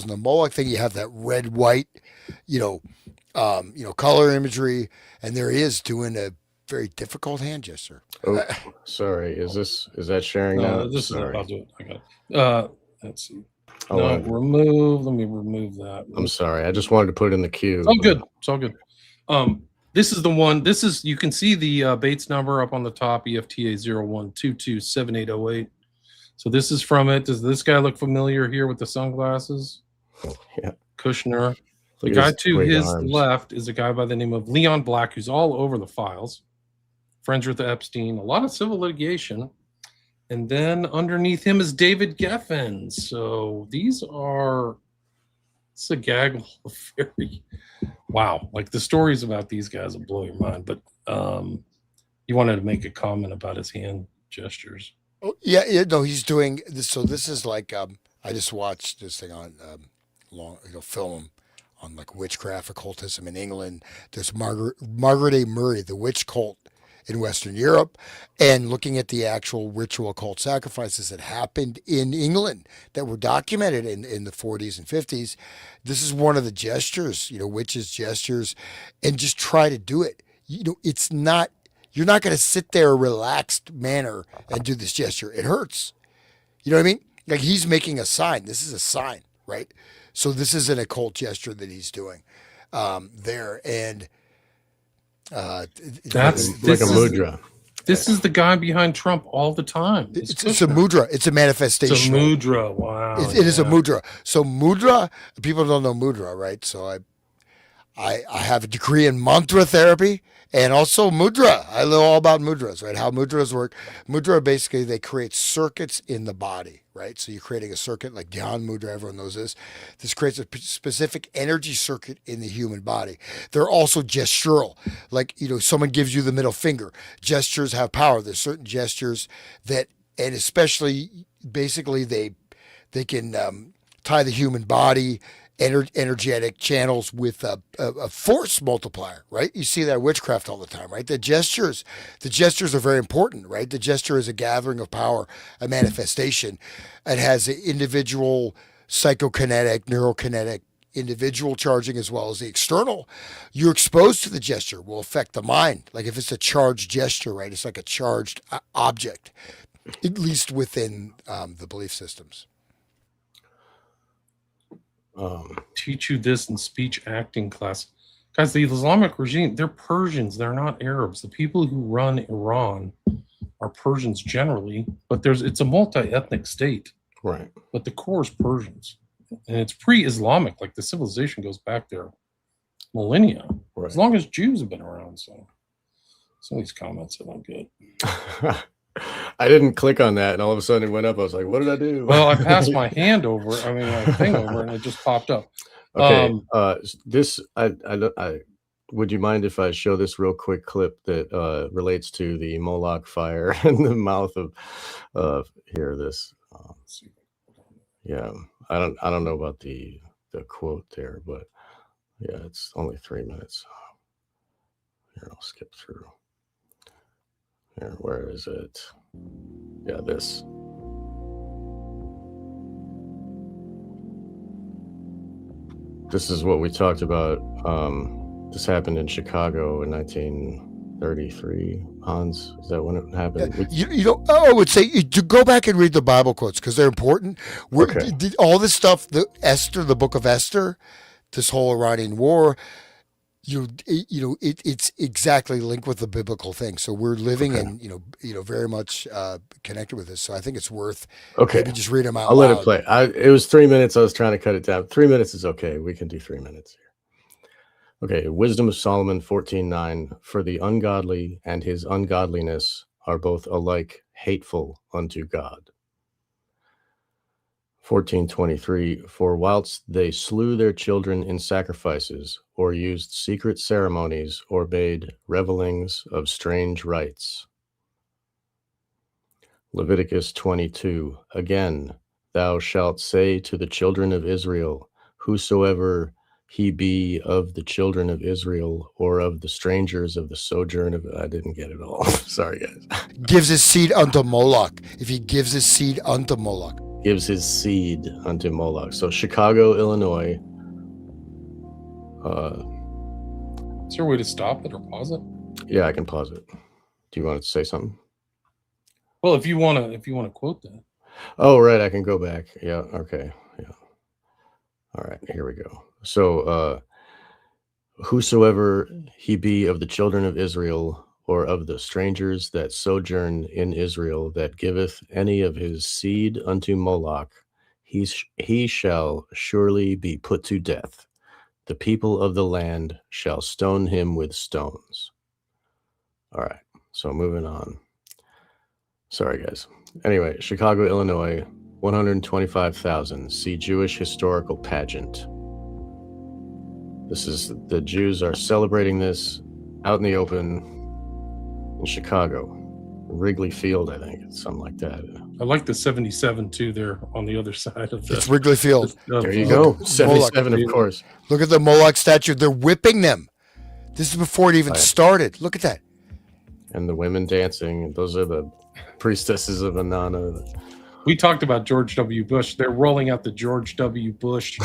the Moloch thing, you have that red, white, color imagery, and there he is doing a very difficult hand gesture. Oh, sorry. Is that sharing now? I'll do it. I got it. Let's see. Let me remove that. I'm sorry. I just wanted to put it in the queue. Oh, good. It's all good. This is the one. You can see the Bates number up on the top, EFTA 01227808. So this is from it. Does this guy look familiar here with the sunglasses? Yeah. Kushner. The guy to his left is a guy by the name of Leon Black, who's all over the files. Friends with Epstein, a lot of civil litigation. And then underneath him is David Geffen. So it's a gaggle of very, wow. Like the stories about these guys will blow your mind. But you wanted to make a comment about his hand gestures. Oh, yeah, no, he's doing this. So this is like, I just watched this thing on film on like witchcraft, occultism in England. There's Margaret A. Murray, the witch cult in Western Europe, and looking at the actual ritual occult sacrifices that happened in England that were documented in the 40s and 50s. This is one of the gestures, witches' gestures, and just try to do it. It's not, you're not going to sit there in a relaxed manner and do this gesture. It hurts. You know what I mean? Like he's making a sign. This is a sign, right? So this is an occult gesture that he's doing there. And that's like a mudra. This is the guy behind Trump all the time. It's a mudra. It's a manifestation. It's a mudra. Wow. It is a mudra. So mudra, people don't know mudra, right? So I have a degree in mantra therapy and also mudra. I know all about mudras, right? How mudras work. Mudra, basically, they create circuits in the body, right? So you're creating a circuit like Dhyan Mudra, everyone knows this. This creates a specific energy circuit in the human body. They're also gestural. Like, someone gives you the middle finger. Gestures have power. There's certain gestures that, and especially, basically, they can tie the human body, energetic channels with a force multiplier, right? You see that witchcraft all the time, right? The gestures are very important, right? The gesture is a gathering of power, a manifestation. It has an individual psychokinetic, neurokinetic, individual charging as well as the external. You're exposed to the gesture will affect the mind. Like if it's a charged gesture, right? It's like a charged object, at least within the belief systems. Teach you this in speech acting class. Guys, the Islamic regime, they're Persians. They're not Arabs. The people who run Iran are Persians generally, but it's a multi-ethnic state, Right. but the core is Persians. And it's pre-Islamic, like the civilization goes back there millennia, Right. as long as Jews have been around. So some of these comments are not good. I didn't click on that, and all of a sudden it went up. I was like, "What did I do?" Well, I passed my hand over, my thing over, and it just popped up. Okay. This I would you mind if I show this real quick clip that relates to the Moloch fire in the mouth of here? This. Yeah, I don't know about the quote there, but yeah, it's only 3 minutes. Here, I'll skip through. Here, where is it? Yeah, this. This is what we talked about. This happened in Chicago in 1933. Hans, is that when it happened? I would say to go back and read the Bible quotes because they're important. Okay. All this stuff, the book of Esther, this whole Iranian war, it's exactly linked with the biblical thing. So we're living and very much connected with this. So I think it's worth maybe just read them out I'll loud. let it play. It was 3 minutes. I was trying to cut it down. 3 minutes is okay. We can do 3 minutes here. Okay, Wisdom of Solomon 14:9. For the ungodly and his ungodliness are both alike hateful unto God. 14:23. For whilst they slew their children in sacrifices, or used secret ceremonies, or made revelings of strange rites. Leviticus 22. Again, thou shalt say to the children of Israel, whosoever he be of the children of Israel, or of the strangers of the sojourn of, I didn't get it all. Sorry, guys. Gives his seed unto Moloch. If he gives his seed unto Moloch. Gives his seed unto Moloch. So Chicago, Illinois. Is there a way to stop it or pause it? Yeah, I can pause it. Do you want to say something? Well, if you want to quote that. Oh, right. I can go back. Yeah. Okay. Yeah. All right. Here we go. So, whosoever he be of the children of Israel, or of the strangers that sojourn in Israel, that giveth any of his seed unto Moloch, he shall surely be put to death. The people of the land shall stone him with stones. All right. So moving on. Sorry, guys. Anyway, Chicago, Illinois, 125,000. See Jewish historical pageant. This is the Jews are celebrating this out in the open in Chicago, Wrigley Field, I think it's something like that. I like the 77 too. There on the other side of the. It's Wrigley Field. There you go. 77, Moloch. of course. Look at the Moloch statue. They're whipping them. This is before it even started. Look at that. And the women dancing. Those are the priestesses of Inanna. We talked about George W. Bush. They're rolling out the George W. Bush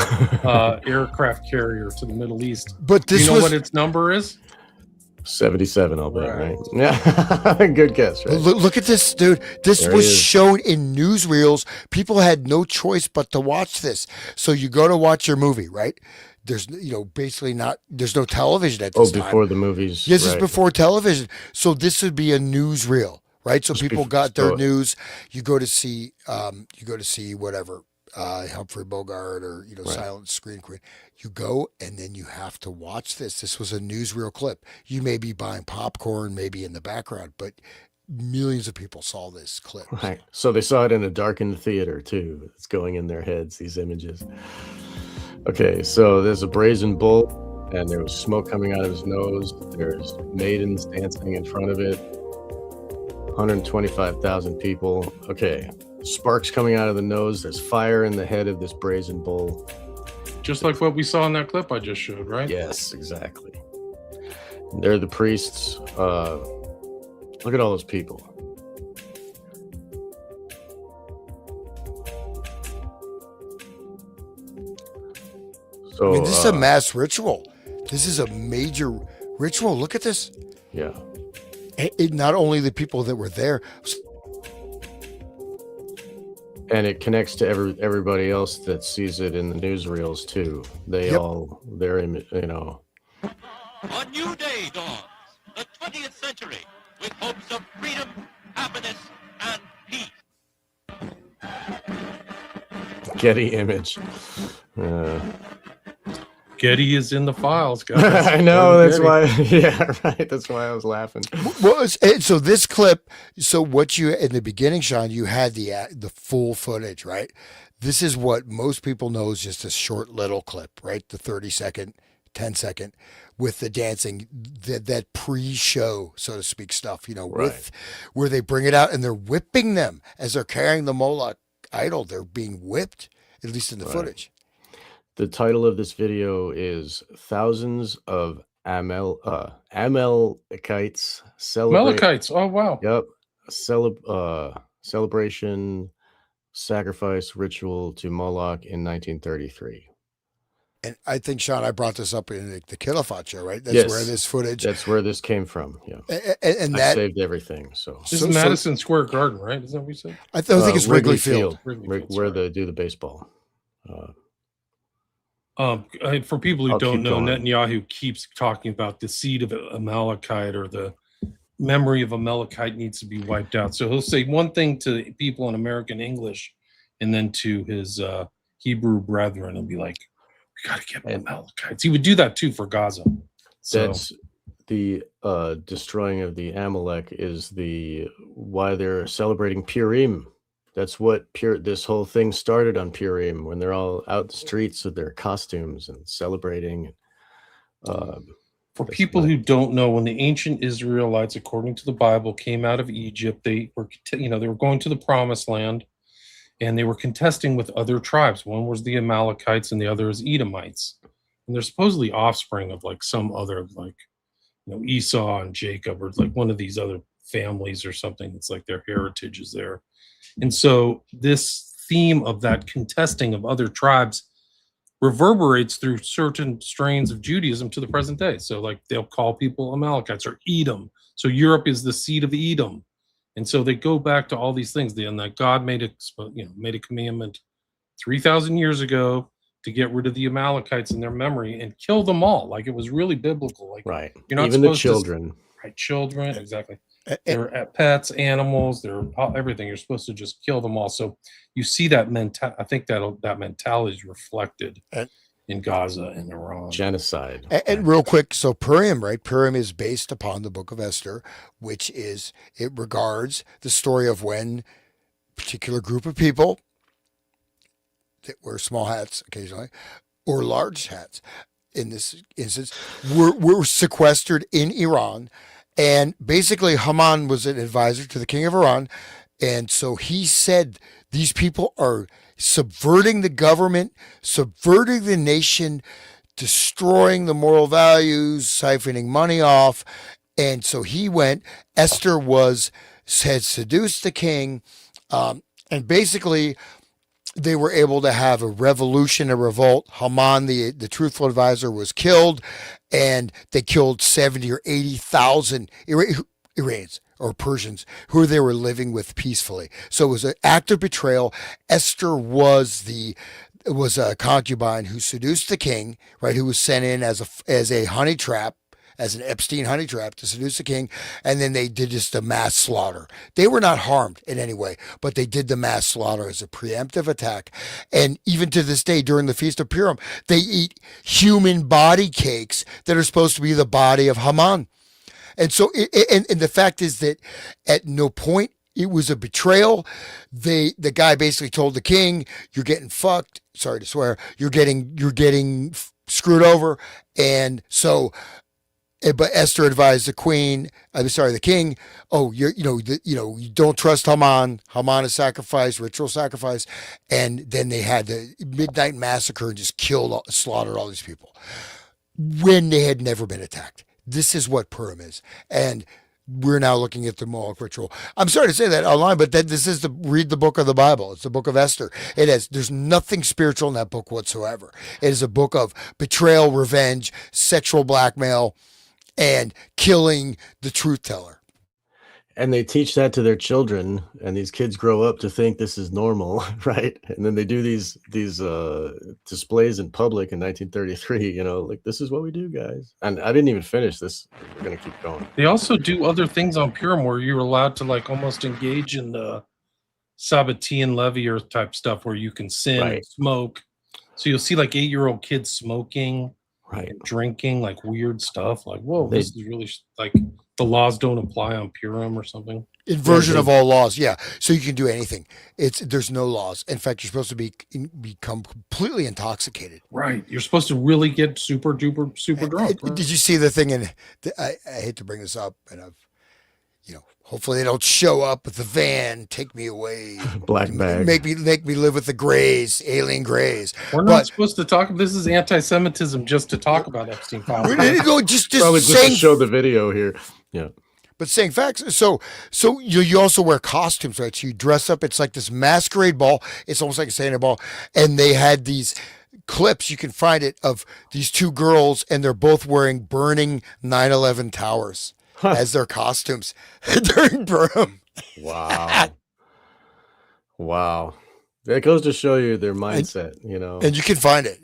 aircraft carrier to the Middle East. But this Do you know what its number is? 77, I'll bet, right? Yeah, good guess, right? Look at this, dude. This was shown in newsreels. People had no choice but to watch this. So you go to watch your movie, right? There's, basically there's no television at this time. Oh, before the movies. Yes, it's before television. So this would be a newsreel, right? So people got their news. You go to see whatever, Humphrey Bogart or, Silent Screen Queen. You go and then you have to watch this. This was a newsreel clip. You may be buying popcorn, maybe in the background, but millions of people saw this clip. Right. So they saw it in a darkened theater too. It's going in their heads, these images. Okay, so there's a brazen bull and there was smoke coming out of his nose. There's maidens dancing in front of it. 125,000 people. Okay. Sparks coming out of the nose. There's fire in the head of this brazen bull. Just like what we saw in that clip I just showed, right? Yes, exactly. And they're the priests. Look at all those people. So this is a mass ritual. This is a major ritual. Look at this. Yeah. It not only the people that were there. And it connects to everybody else that sees it in the newsreels too. They're in, A new day dawns, the 20th century, with hopes of freedom happiness, and peace. Getty image. Getty is in the files, guys. I know. That's Getty. why. Yeah, right. That's why I was laughing. Well, so this clip, so what you, in the beginning, Sean, you had the full footage, right? This is what most people know is just a short little clip, right? The 30-second, 10-second with the dancing, that pre-show, so to speak, stuff, you know, with where they bring it out and they're whipping them as they're carrying the Moloch idol. They're being whipped, at least in the footage. The title of this video is "Thousands of Amalekites Celebrate." Amalekites. Oh, wow. Yep. Celebration, sacrifice, ritual to Moloch in 1933. And I think, Sean, I brought this up in the Kilafat show, right? That's where this footage. That's where this came from. Yeah. And I that saved everything. So This is Madison Square Garden, right? Isn't that what you said? I think it's Wrigley Field. Where they do the baseball. For people who I'll don't keep know, going. Netanyahu keeps talking about the seed of Amalekite, or the memory of Amalekite needs to be wiped out. So he'll say one thing to people in American English, and then to his Hebrew brethren, and be like, "We got to get Amalekites." He would do that too for Gaza. So That's the destroying of the Amalek is why they're celebrating Purim. That's what this whole thing started on Purim, when they're all out the streets with their costumes and celebrating. for people who don't know, when the ancient Israelites, according to the Bible, came out of Egypt, they were going to the Promised Land, and they were contesting with other tribes. One was the Amalekites, and the other is Edomites, and they're supposedly offspring of like some other, like, Esau and Jacob, or like one of these other families or something. It's like their heritage is there. And so this theme of that contesting of other tribes reverberates through certain strains of Judaism to the present day. So like they'll call people Amalekites or Edom. So Europe is the seed of Edom. And so they go back to all these things. And that God made a commandment 3,000 years ago to get rid of the Amalekites in their memory and kill them all. Like it was really biblical. Like you're not even the supposed children. Children, exactly. They're pets, animals, they're everything. You're supposed to just kill them all. So you see that I think that mentality is reflected in Gaza and Iran. Genocide. And real quick, so Purim, right? Purim is based upon the book of Esther, which it regards the story of when a particular group of people that wear small hats occasionally, or large hats in this instance, were sequestered in Iran. And basically, Haman was an advisor to the king of Iran. And so he said, these people are subverting the government, subverting the nation, destroying the moral values, siphoning money off. And so he went. Esther had seduced the king. And basically, they were able to have a revolution, a revolt. Haman, the truthful advisor, was killed, and they killed 70 or 80,000 Iranians or Persians who they were living with peacefully. So it was an act of betrayal. Esther was a concubine who seduced the king, right? Who was sent in as a honey trap, as an Epstein honey trap to seduce the king. And then they did just a mass slaughter. They were not harmed in any way, but they did the mass slaughter as a preemptive attack. And even to this day, during the Feast of Purim, they eat human body cakes that are supposed to be the body of Haman. And so, and the fact is that at no point it was a betrayal. The guy basically told the king, "You're getting fucked." Sorry to swear. You're getting screwed over. And so, but Esther advised the king, "Oh, you don't trust Haman. Haman is sacrifice, ritual sacrifice." And then they had the midnight massacre and just slaughtered all these people when they had never been attacked. This is what Purim is. And we're now looking at the Moloch ritual. I'm sorry to say that online, but this is read the book of the Bible. It's the book of Esther. There's nothing spiritual in that book whatsoever. It is a book of betrayal, revenge, sexual blackmail, and killing the truth teller. And they teach that to their children, and these kids grow up to think this is normal, right? And then they do these displays in public in 1933. Like, this is what we do, guys. And I didn't even finish this. We're gonna keep going. They also do other things on Purim where you're allowed to like almost engage in the Sabbatean Levier type stuff where you can sin Right. and smoke. So you'll see like 8-year-old kids smoking Right. and drinking like weird stuff. Like, whoa, They- this is really like the laws don't apply on Purim or something. Inversion of all laws, yeah. So you can do anything. There's no laws. In fact, you're supposed to become completely intoxicated. Right. You're supposed to really get super drunk. Right? Did you see the thing in? I hate to bring this up, and hopefully they don't show up with the van, take me away, Black bag. make me live with the Greys, alien Greys. We're not supposed to talk. This is anti-Semitism just to talk about Epstein files. We need to go just Probably just to saying, show the video here. Yeah. but saying facts. So you also wear costumes, right? So you dress up. It's like this masquerade ball. It's almost like a Santa ball, and they had these clips, you can find it, of these two girls, and they're both wearing burning 9/11 towers as their costumes during Purim. Wow. Wow. That goes to show you their mindset, And you can find it.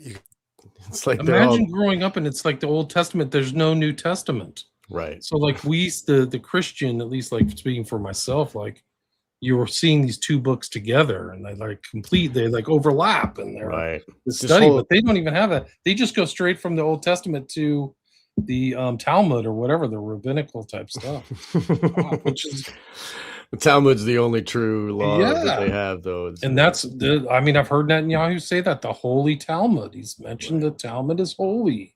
It's like they're all Imagine growing up and it's like the Old Testament. There's no New Testament. right. So like the Christian, at least like speaking for myself, like you were seeing these two books together and they like overlap and they're Right. the study, but they don't even have that. They just go straight from the Old Testament to the Talmud or whatever, the rabbinical type stuff. Which is The Talmud's the only true law that Yeah. they have, though. and I've heard Netanyahu say that the Holy Talmud. He's mentioned the Talmud is holy.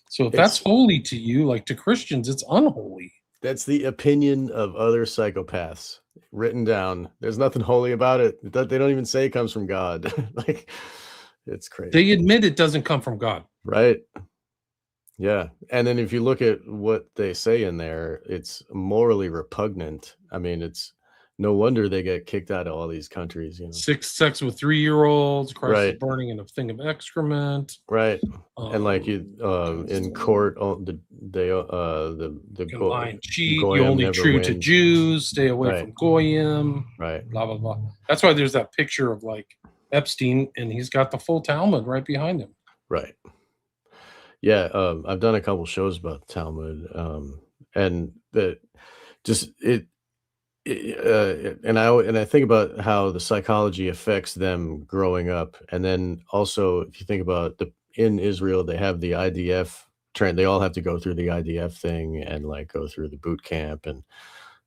So if that's holy to you, like to Christians, it's unholy. That's the opinion of other psychopaths written down. There's nothing holy about it. They don't even say it comes from God. Like, it's crazy. They admit it doesn't come from God. Right. Yeah. And then if you look at what they say in there, it's morally repugnant. I mean, it's no wonder they get kicked out of all these countries, Sex with 3-year-olds, Christ is Right. burning in a thing of excrement. Right. And like you in court, the You can lie and cheat. Goyim You only never true to win. Jews. Stay away Right. from Goyim. Right. Blah blah blah. That's why there's that picture of like Epstein, and he's got the full Talmud right behind him. Right. Yeah, I've done a couple shows about the Talmud, and that just and I think about how the psychology affects them growing up, and then also if you think about in Israel they have the IDF train. They all have to go through the IDF thing and like go through the boot camp, and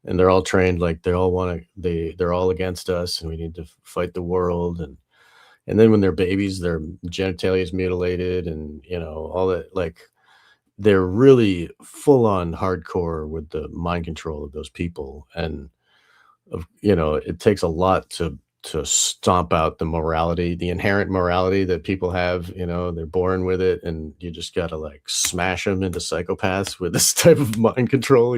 they're all trained like they all want to. They're all against us, and we need to fight the world, and then when they're babies, their genitalia is mutilated, and all that. Like, they're really full on hardcore with the mind control of those people, and it takes a lot to stomp out the morality, the inherent morality that people have. They're born with it, and you just gotta like smash them into psychopaths with this type of mind control.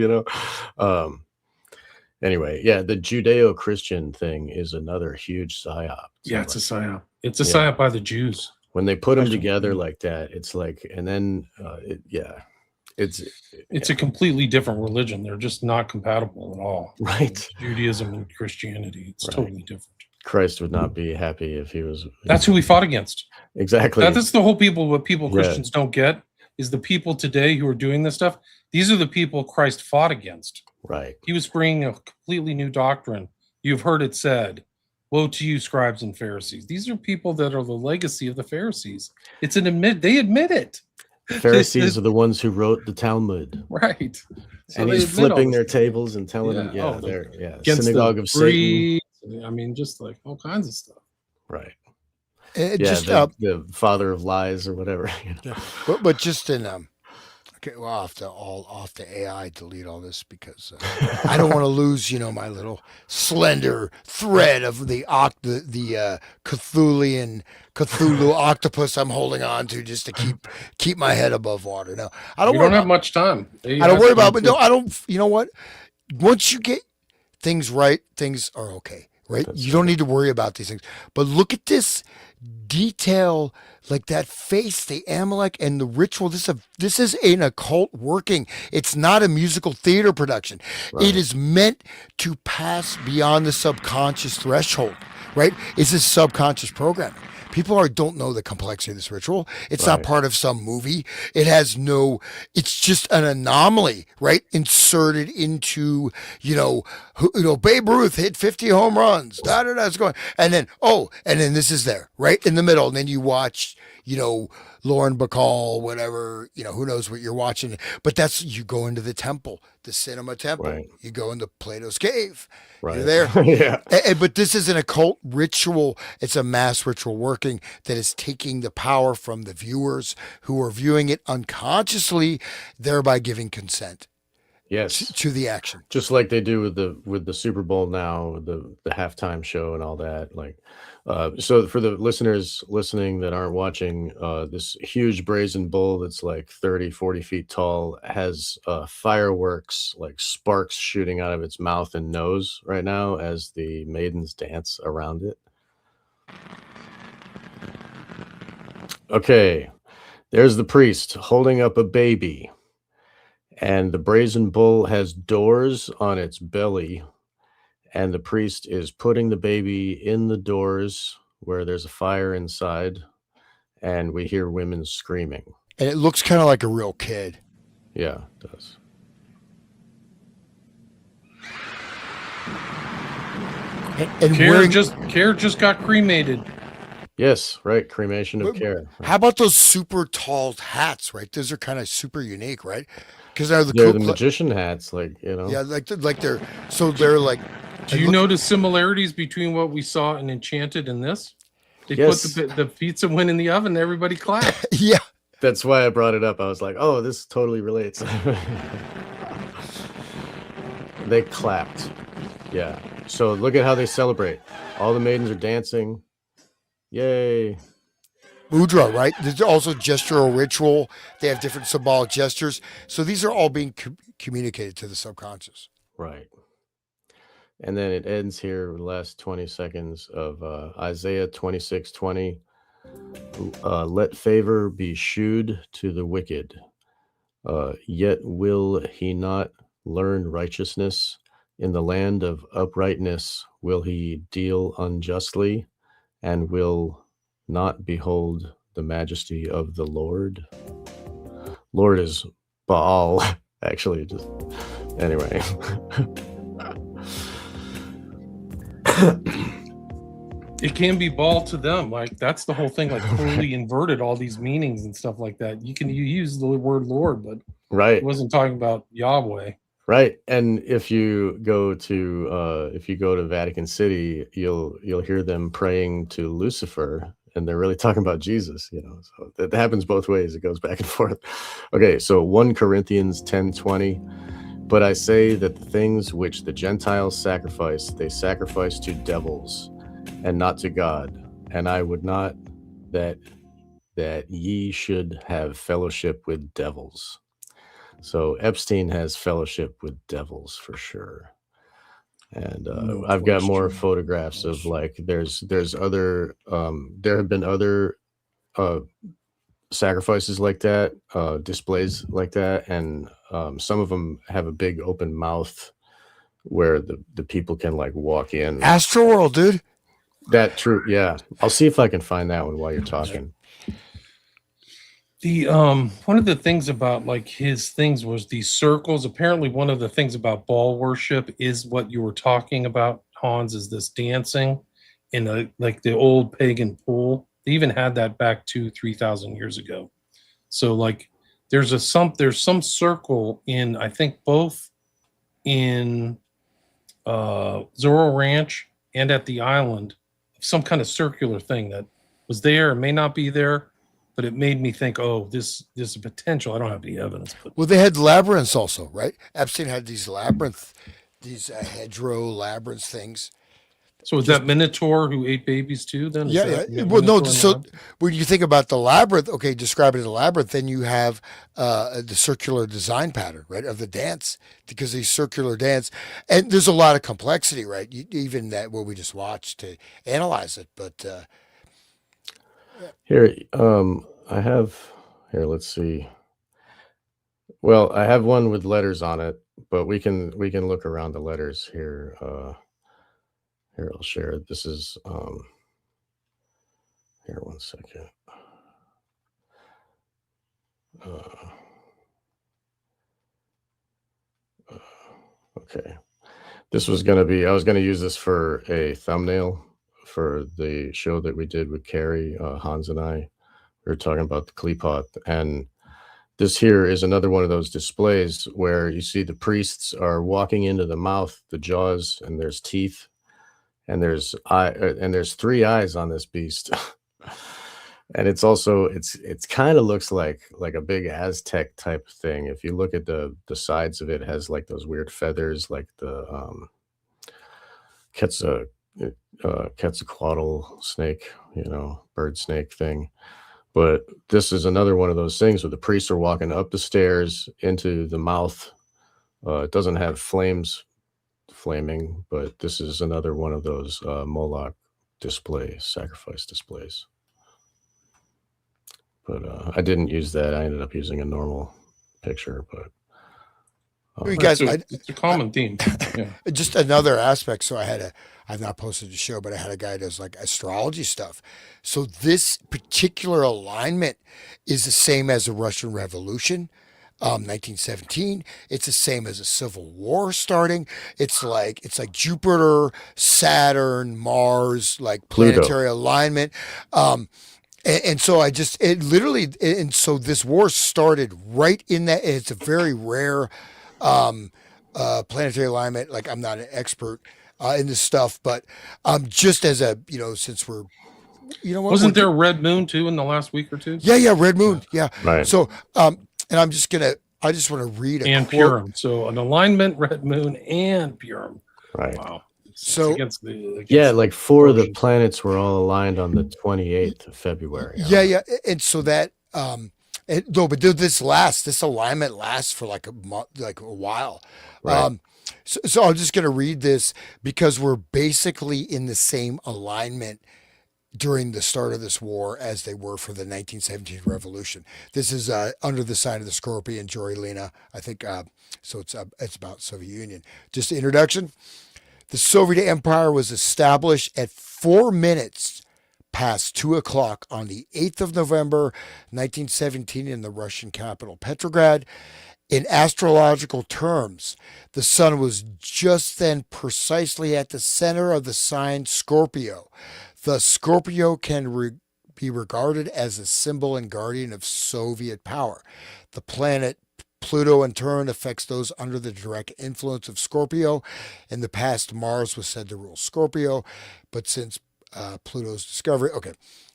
Anyway, yeah, the Judeo-Christian thing is another huge psyop. Yeah, it's a psyop. It's a psyop by the Jews. When they put them Especially- together like that, it's like, and then It's a completely different religion. They're just not compatible at all. right. Judaism and Christianity. It's Right. totally different. Christ would not be happy if he was. That's who we fought against. Exactly. That's the whole people. What people Yeah. Christians don't get is the people today who are doing this stuff. These are the people Christ fought against. Right. He was bringing a completely new doctrine. You've heard it said, "Woe to you, scribes and Pharisees." These are people that are the legacy of the Pharisees. They admit it. The Pharisees are the ones who wrote the Talmud, Right. So and they he's admit all flipping this their stuff. tables and telling them, Yeah. Oh, they're Against synagogue the of Satan. breed. I mean, just like all kinds of stuff. Right. It Yeah, just the father of lies or whatever. but just in okay, well, I'll off the AI delete all this because I don't want to lose my little slender thread of the Cthulhu octopus I'm holding on to just to keep my head above water. No, I don't. We worry don't have about, much time. I don't worry about. But no, I don't. You know what? Once you get things right, things are okay. right? That's You don't right. need to worry about these things. But look at this detail, like that face, the Amalek and the ritual. This is an occult working. It's not a musical theater production. It Right. is meant to pass beyond the subconscious threshold, right? It's this subconscious programming. People don't know the complexity of this ritual. It's not Right. part of some movie. It has no, it's just an anomaly, right? Inserted into, Babe Ruth hit 50 home runs. Da da da. It's going, and then this is there, right in the middle. And then you watch, Lauren Bacall, whatever, who knows what you're watching. But you go into the temple, the cinema temple. Right. You go into Plato's cave. You're Right. there. Yeah. But this is an occult ritual. It's a mass ritual working that is taking the power from the viewers who are viewing it unconsciously, thereby giving consent Yes. to the action. Just like they do with the Super Bowl now, the halftime show and all that. Like, so for the listeners listening that aren't watching, this huge brazen bull that's like 30, 40 feet tall has fireworks, like sparks shooting out of its mouth and nose right now as the maidens dance around it. Okay, there's the priest holding up a baby. And the brazen bull has doors on its belly, and the priest is putting the baby in the doors where there's a fire inside, and we hear women screaming. And it looks kind of like a real kid. Yeah, it does. And Care just got cremated. Yes, right. Cremation of care. How about those super tall hats, right? Those are kind of super unique, right? Because they're They're the magician hats, like, Yeah, they're like. Do you notice similarities between what we saw in Enchanted and this? They Yes. put the pizza went in the oven, everybody clapped. Yeah. That's why I brought it up. I was like, oh, this totally relates. They clapped. Yeah. So look at how they celebrate. All the maidens are dancing. Yay. Mudra, right? There's also gestural ritual. They have different symbolic gestures. So these are all being communicated to the subconscious. Right. And then it ends here with the last 20 seconds of Isaiah 26:20. Let favor be shewed to the wicked, yet will he not learn righteousness. In the land of uprightness will he deal unjustly, and will not behold the majesty of the Lord. Lord is Baal, actually. Just anyway. It can be ball to them. Like that's the whole thing, like totally inverted all these meanings and stuff like that. You use the word Lord, but Right. it wasn't talking about Yahweh. Right. And if you go to Vatican City, you'll hear them praying to Lucifer, and they're really talking about Jesus, So that happens both ways. It goes back and forth. Okay, so 1 Corinthians 10:20. But I say that the things which the Gentiles sacrifice, they sacrifice to devils, and not to God. And I would not that ye should have fellowship with devils. So Epstein has fellowship with devils for sure. And No I've got more question. photographs of like there's other there have been other sacrifices like that, displays like that, and some of them have a big open mouth where the people can like walk in. Astroworld, dude. That true, yeah. I'll see if I can find that one while you're talking. The one of the things about like his things was these circles. Apparently, one of the things about ball worship is what you were talking about, Hans, is this dancing in like the old pagan pool. They even had that back 2,000-3,000 years ago. So like there's some circle in, I think both in Zorro Ranch and at the island, some kind of circular thing that was there. It may not be there. But it made me think, this is a potential. I don't have any evidence. But Well, they had labyrinths also, right? Epstein had these hedgerow labyrinth things So is that Minotaur who ate babies too? Then Yeah. Well, no. So when you think about the labyrinth, okay, describe it as a labyrinth, then you have the circular design pattern, right, of the dance, because these circular dance, and there's a lot of complexity, right? Even that what we just watched to analyze it, but Here, I have here. Let's see. Well, I have one with letters on it, but we can look around the letters here. Here, I'll share it. This is here. One second. Okay. This was going to be, I was going to use this for a thumbnail for the show that we did with Carrie, Hans and I. We were talking about the Kleepot. And this here is another one of those displays where you see the priests are walking into the mouth, the jaws, and there's teeth. And there's three eyes on this beast. And it's also it's kind of looks like a big Aztec type thing. If you look at the sides of it, has like those weird feathers, like the Quetzalcoatl snake, bird snake thing. But this is another one of those things where the priests are walking up the stairs into the mouth. It doesn't have flaming, but this is another one of those Moloch displays, sacrifice displays. But I didn't use that. I ended up using a normal picture, but you guys, it's a common theme. Yeah. Just another aspect. So I've not posted the show, but I had a guy who does like astrology stuff. So this particular alignment is the same as the Russian Revolution, 1917. It's the same as a civil war starting. It's like Jupiter, Saturn, Mars, like planetary alignment. And so so this war started right in that. And it's a very rare planetary alignment. Like, I'm not an expert in this stuff, but just as a, since we're, wasn't there a red moon too in the last week or two? Yeah, red moon. Yeah. Right. So, and I just want to read a quote. Purim. So an alignment, red moon, and Purim. Right. Wow. So against like four of the planets were all aligned on the 28th of February. Yeah. And so that, but this alignment lasts for like a month, like a while. Right. So I'm just going to read this because we're basically in the same alignment during the start of this war as they were for the 1917 revolution. This is under the sign of the Scorpion, Jory Lena, I think. So it's about Soviet Union. Just the introduction. The Soviet Empire was established at 4 minutes past 2 o'clock on the 8th of November, 1917 in the Russian capital, Petrograd. In astrological terms, the sun was just then precisely at the center of the sign Scorpio. Thus, Scorpio can be regarded as a symbol and guardian of Soviet power. The planet Pluto, in turn, affects those under the direct influence of Scorpio. In the past, Mars was said to rule Scorpio, but since Pluto's discovery,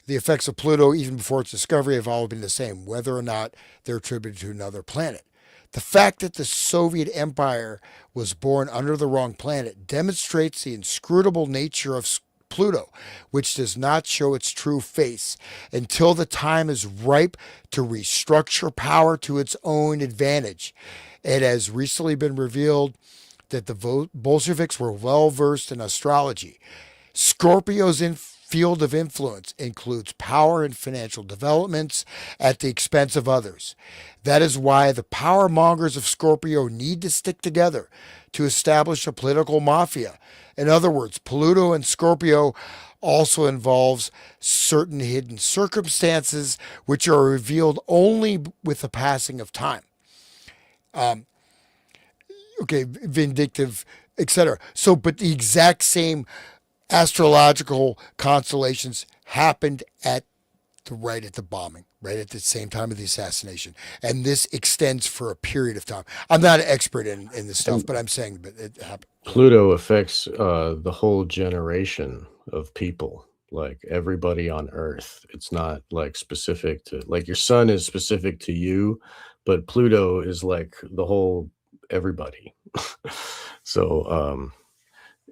the effects of Pluto, even before its discovery, have all been the same, whether or not they're attributed to another planet. The fact that the Soviet Empire was born under the wrong planet demonstrates the inscrutable nature of Pluto, which does not show its true face until the time is ripe to restructure power to its own advantage. It has recently been revealed that the Bolsheviks were well versed in astrology. Scorpio's field of influence includes power and financial developments at the expense of others. That is why the power mongers of Scorpio need to stick together to establish a political mafia. In other words, Pluto and Scorpio also involves certain hidden circumstances which are revealed only with the passing of time. Vindictive, etc. So, but the exact same astrological constellations happened at the bombing, right at the same time of the assassination. And this extends for a period of time. I'm not an expert in this stuff, but I'm saying that it happened. Pluto affects the whole generation of people, like everybody on Earth. It's not like specific to, like, your sun is specific to you, but Pluto is like the whole everybody. So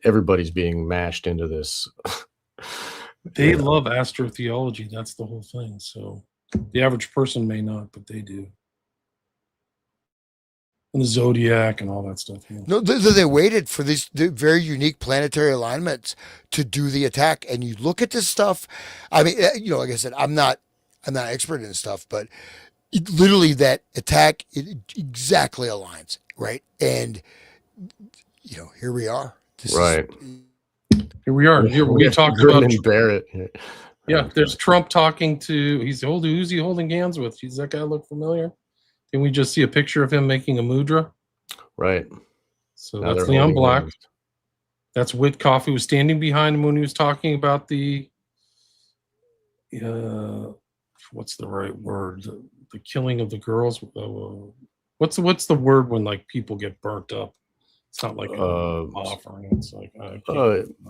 everybody's being mashed into this. They love astrotheology. That's the whole thing. So the average person may not, but they do. And the zodiac and all that stuff. Yeah. No, they waited for these very unique planetary alignments to do the attack. And you look at this stuff. I mean, like I said, I'm not expert in this stuff, but literally that attack, it exactly aligns, right? And here we are. Right. Here we are. Here we talk about Barrett. Yeah, there's Trump talking to. Who's he holding hands with? Does that guy look familiar? Can we just see a picture of him making a mudra? Right. So now that's Leon Black. Hands. That's Witkoff, who was standing behind him when he was talking about the. What's the right word? The killing of the girls. What's the word when like people get burnt up? It's not like an offering. It's like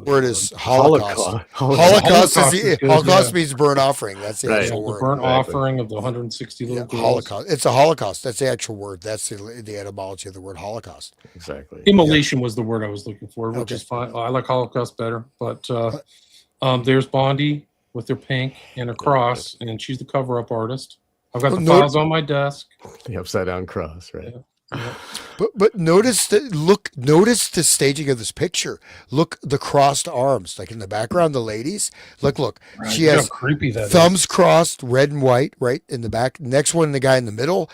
word is Holocaust. Holocaust means burnt offering. That's the actual word. The burnt offering of the 160 little girls. Holocaust. It's a Holocaust. That's the actual word. That's the etymology of the word Holocaust. Exactly. Immolation was the word I was looking for, which is fine. I like Holocaust better. But there's Bondi with her pink and her cross, and she's the cover-up artist. I've got the files on my desk. The upside down cross, right? Yeah. But notice the staging of this picture. Look, the crossed arms, like in the background, the ladies. Look. Right. She has creepy that thumbs crossed, red and white, right in the back. Next one, the guy in the middle.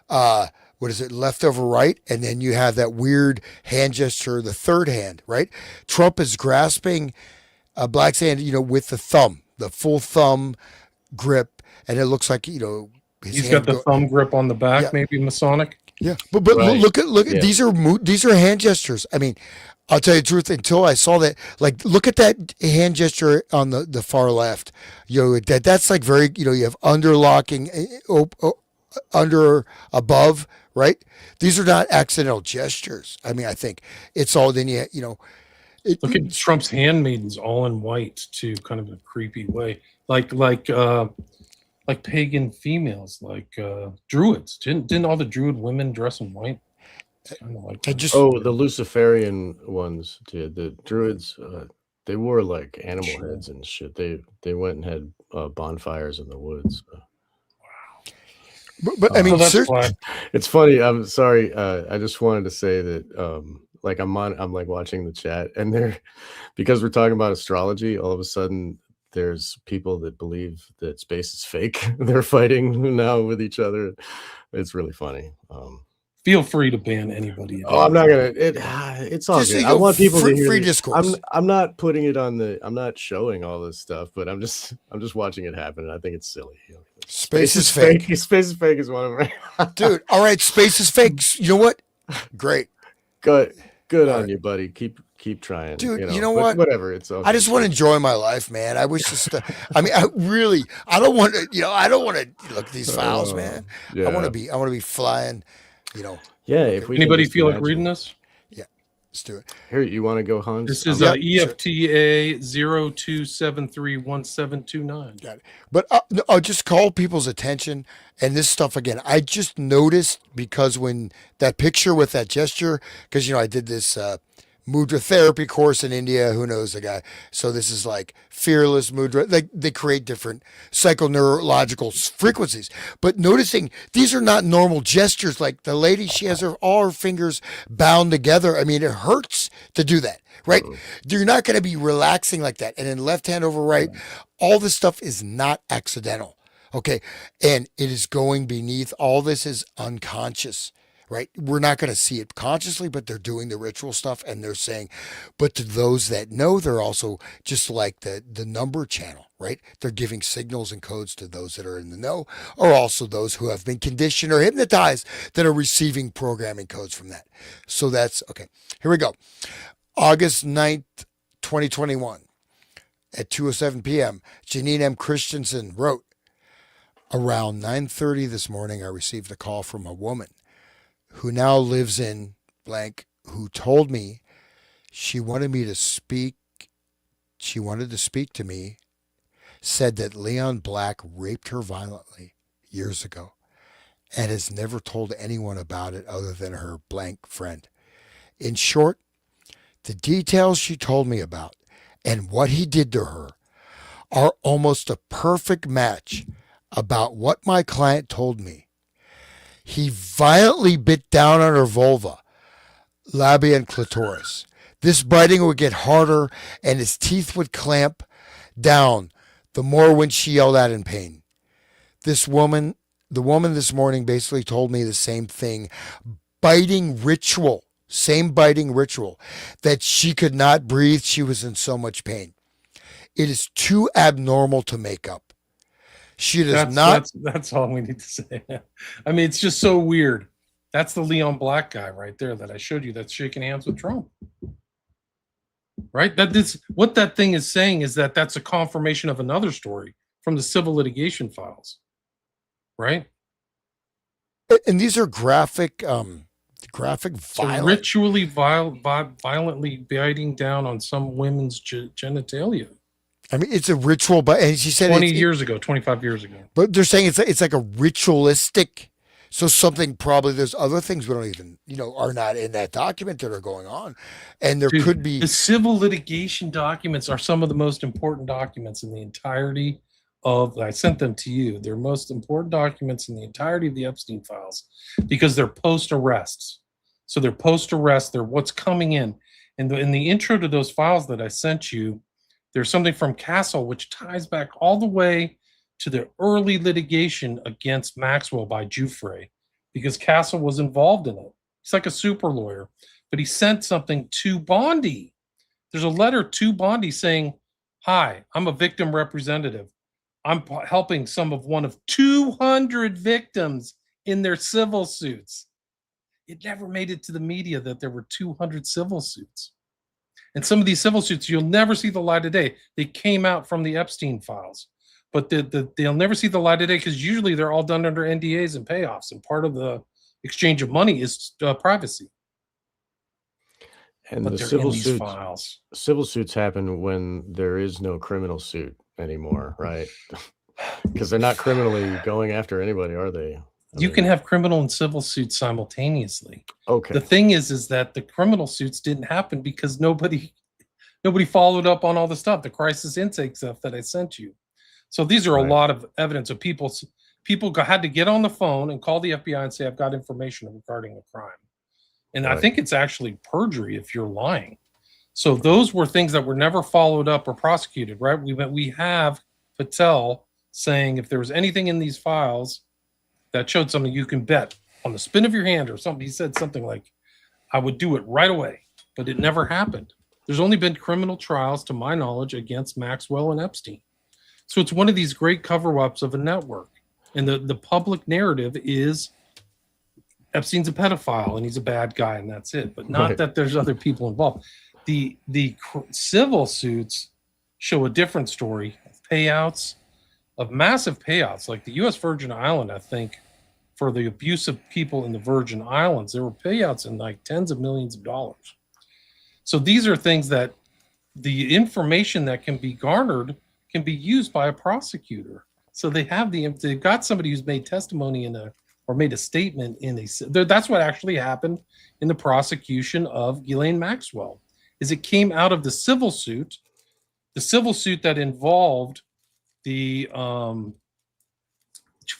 What is it? Left over right, and then you have that weird hand gesture, the third hand, right? Trump is grasping Black's hand, with the thumb, the full thumb grip, and it looks like he's got the thumb grip on the back, maybe Masonic. Yeah, but right. look at these are hand gestures. I mean, I'll tell you the truth. Until I saw that, like, look at that hand gesture on the far left. That's like very you have underlocking, under, above, right? These are not accidental gestures. I mean, I think it's all then look at Trump's handmaidens all in white too, kind of a creepy way, like pagan females, like druids. Didn't all the druid women dress in white? Kind of like the Luciferian ones did. The druids, they wore like animal heads and shit. They went and had bonfires in the woods. Wow. But I mean, it's funny. I'm sorry. I just wanted to say that I'm like watching the chat, and because we're talking about astrology, all of a sudden there's people that believe that space is fake. They're fighting now with each other. It's really funny. Feel free to ban anybody. I'm not gonna. It's all good. I want people to hear free discourse. I'm not putting it on I'm not showing all this stuff, but I'm just watching it happen, and I think it's silly. Space is fake. Space is fake is one of my dude. All right, space is fake. You know what? Great. Good on you, buddy. Keep trying, dude. You know what? Whatever. It's okay. I just want to enjoy my life, man. I wish just. I mean, I don't want to. I don't want to look at these files, man. Yeah. I want to be flying. Yeah. If anybody feel like reading this? Yeah, let's do it. Here, you want to go, Hans? This is EFTA 02731729. Got it. But I'll just call people's attention, and this stuff again. I just noticed because when that picture with that gesture, because I did this mudra therapy course in India. Who knows the guy? So this is like fearless mudra. They create different psychoneurological frequencies. But noticing these are not normal gestures. Like the lady, she has all her fingers bound together. I mean, it hurts to do that, right? You're not going to be relaxing like that. And then left hand over right. All this stuff is not accidental. Okay. And it is going beneath. All this is unconscious. Right? We're not going to see it consciously, but they're doing the ritual stuff and they're saying, but to those that know, they're also just like the number channel, right? They're giving signals and codes to those that are in the know, or also those who have been conditioned or hypnotized that are receiving programming codes from that. So that's okay. Here we go. August 9th, 2021 at 2:07 p.m. Janine M. Christensen wrote, around 9:30 this morning, I received a call from a woman who now lives in blank, who told me she wanted to speak to me, said that Leon Black raped her violently years ago and has never told anyone about it other than her blank friend. In short, The details she told me about and what he did to her are almost a perfect match about what my client told me. He violently bit down on her vulva, labia, and clitoris. This biting would get harder and his teeth would clamp down the more when she yelled out in pain. The woman this morning basically told me the same thing. Same biting ritual, that she could not breathe. She was in so much pain. It is too abnormal to make up. She does not. That's all we need to say. I mean, it's just so weird. That's the Leon Black guy right there that I showed you that's shaking hands with Trump. Right? What that thing is saying is that that's a confirmation of another story from the civil litigation files. Right? And these are graphic So ritually violently biting down on some women's genitalia. I mean, it's a ritual, but and she said 25 years ago. But they're saying it's like a ritualistic. So something probably there's other things we don't even are not in that document that are going on, and there could be the civil litigation documents are some of the most important documents in the entirety of. I sent them to you. They're most important documents in the entirety of the Epstein files because they're post arrests. So they're post arrest. They're what's coming in, and in the intro to those files that I sent you. There's something from Castle which ties back all the way to the early litigation against Maxwell by Giuffre, because Castle was involved in it. He's like a super lawyer, but he sent something to Bondi. There's a letter to Bondi saying, "Hi, I'm a victim representative. I'm helping some of one of 200 victims in their civil suits." It never made it to the media that there were 200 civil suits. And some of these civil suits, you'll never see the light of day. They came out from the Epstein files, but they'll never see the light of day because usually they're all done under NDAs and payoffs. And part of the exchange of money is privacy. And but the civil suits happen when there is no criminal suit anymore, right? Because they're not criminally going after anybody, are they? You can have criminal and civil suits simultaneously. Okay. The thing is that the criminal suits didn't happen because nobody followed up on all the stuff, the crisis intake stuff that I sent you. So these are a lot of evidence of people had to get on the phone and call the FBI and say, "I've got information regarding a crime." And I think it's actually perjury if you're lying. So those were things that were never followed up or prosecuted, right? We have Patel saying if there was anything in these files that showed something, you can bet on the spin of your hand or something. He said something like, "I would do it right away," but it never happened. There's only been criminal trials, to my knowledge, against Maxwell and Epstein. So it's one of these great cover-ups of a network. And the public narrative is Epstein's a pedophile and he's a bad guy and that's it. But not that there's other people involved. The civil suits show a different story of payouts, of massive payouts. Like the U.S. Virgin Island, I think, for the abuse of people in the Virgin Islands, there were payouts in like tens of millions of dollars. So these are things that the information that can be garnered can be used by a prosecutor. So they've got somebody who's made testimony or made a statement that's what actually happened in the prosecution of Ghislaine Maxwell, is it came out of the civil suit that involved the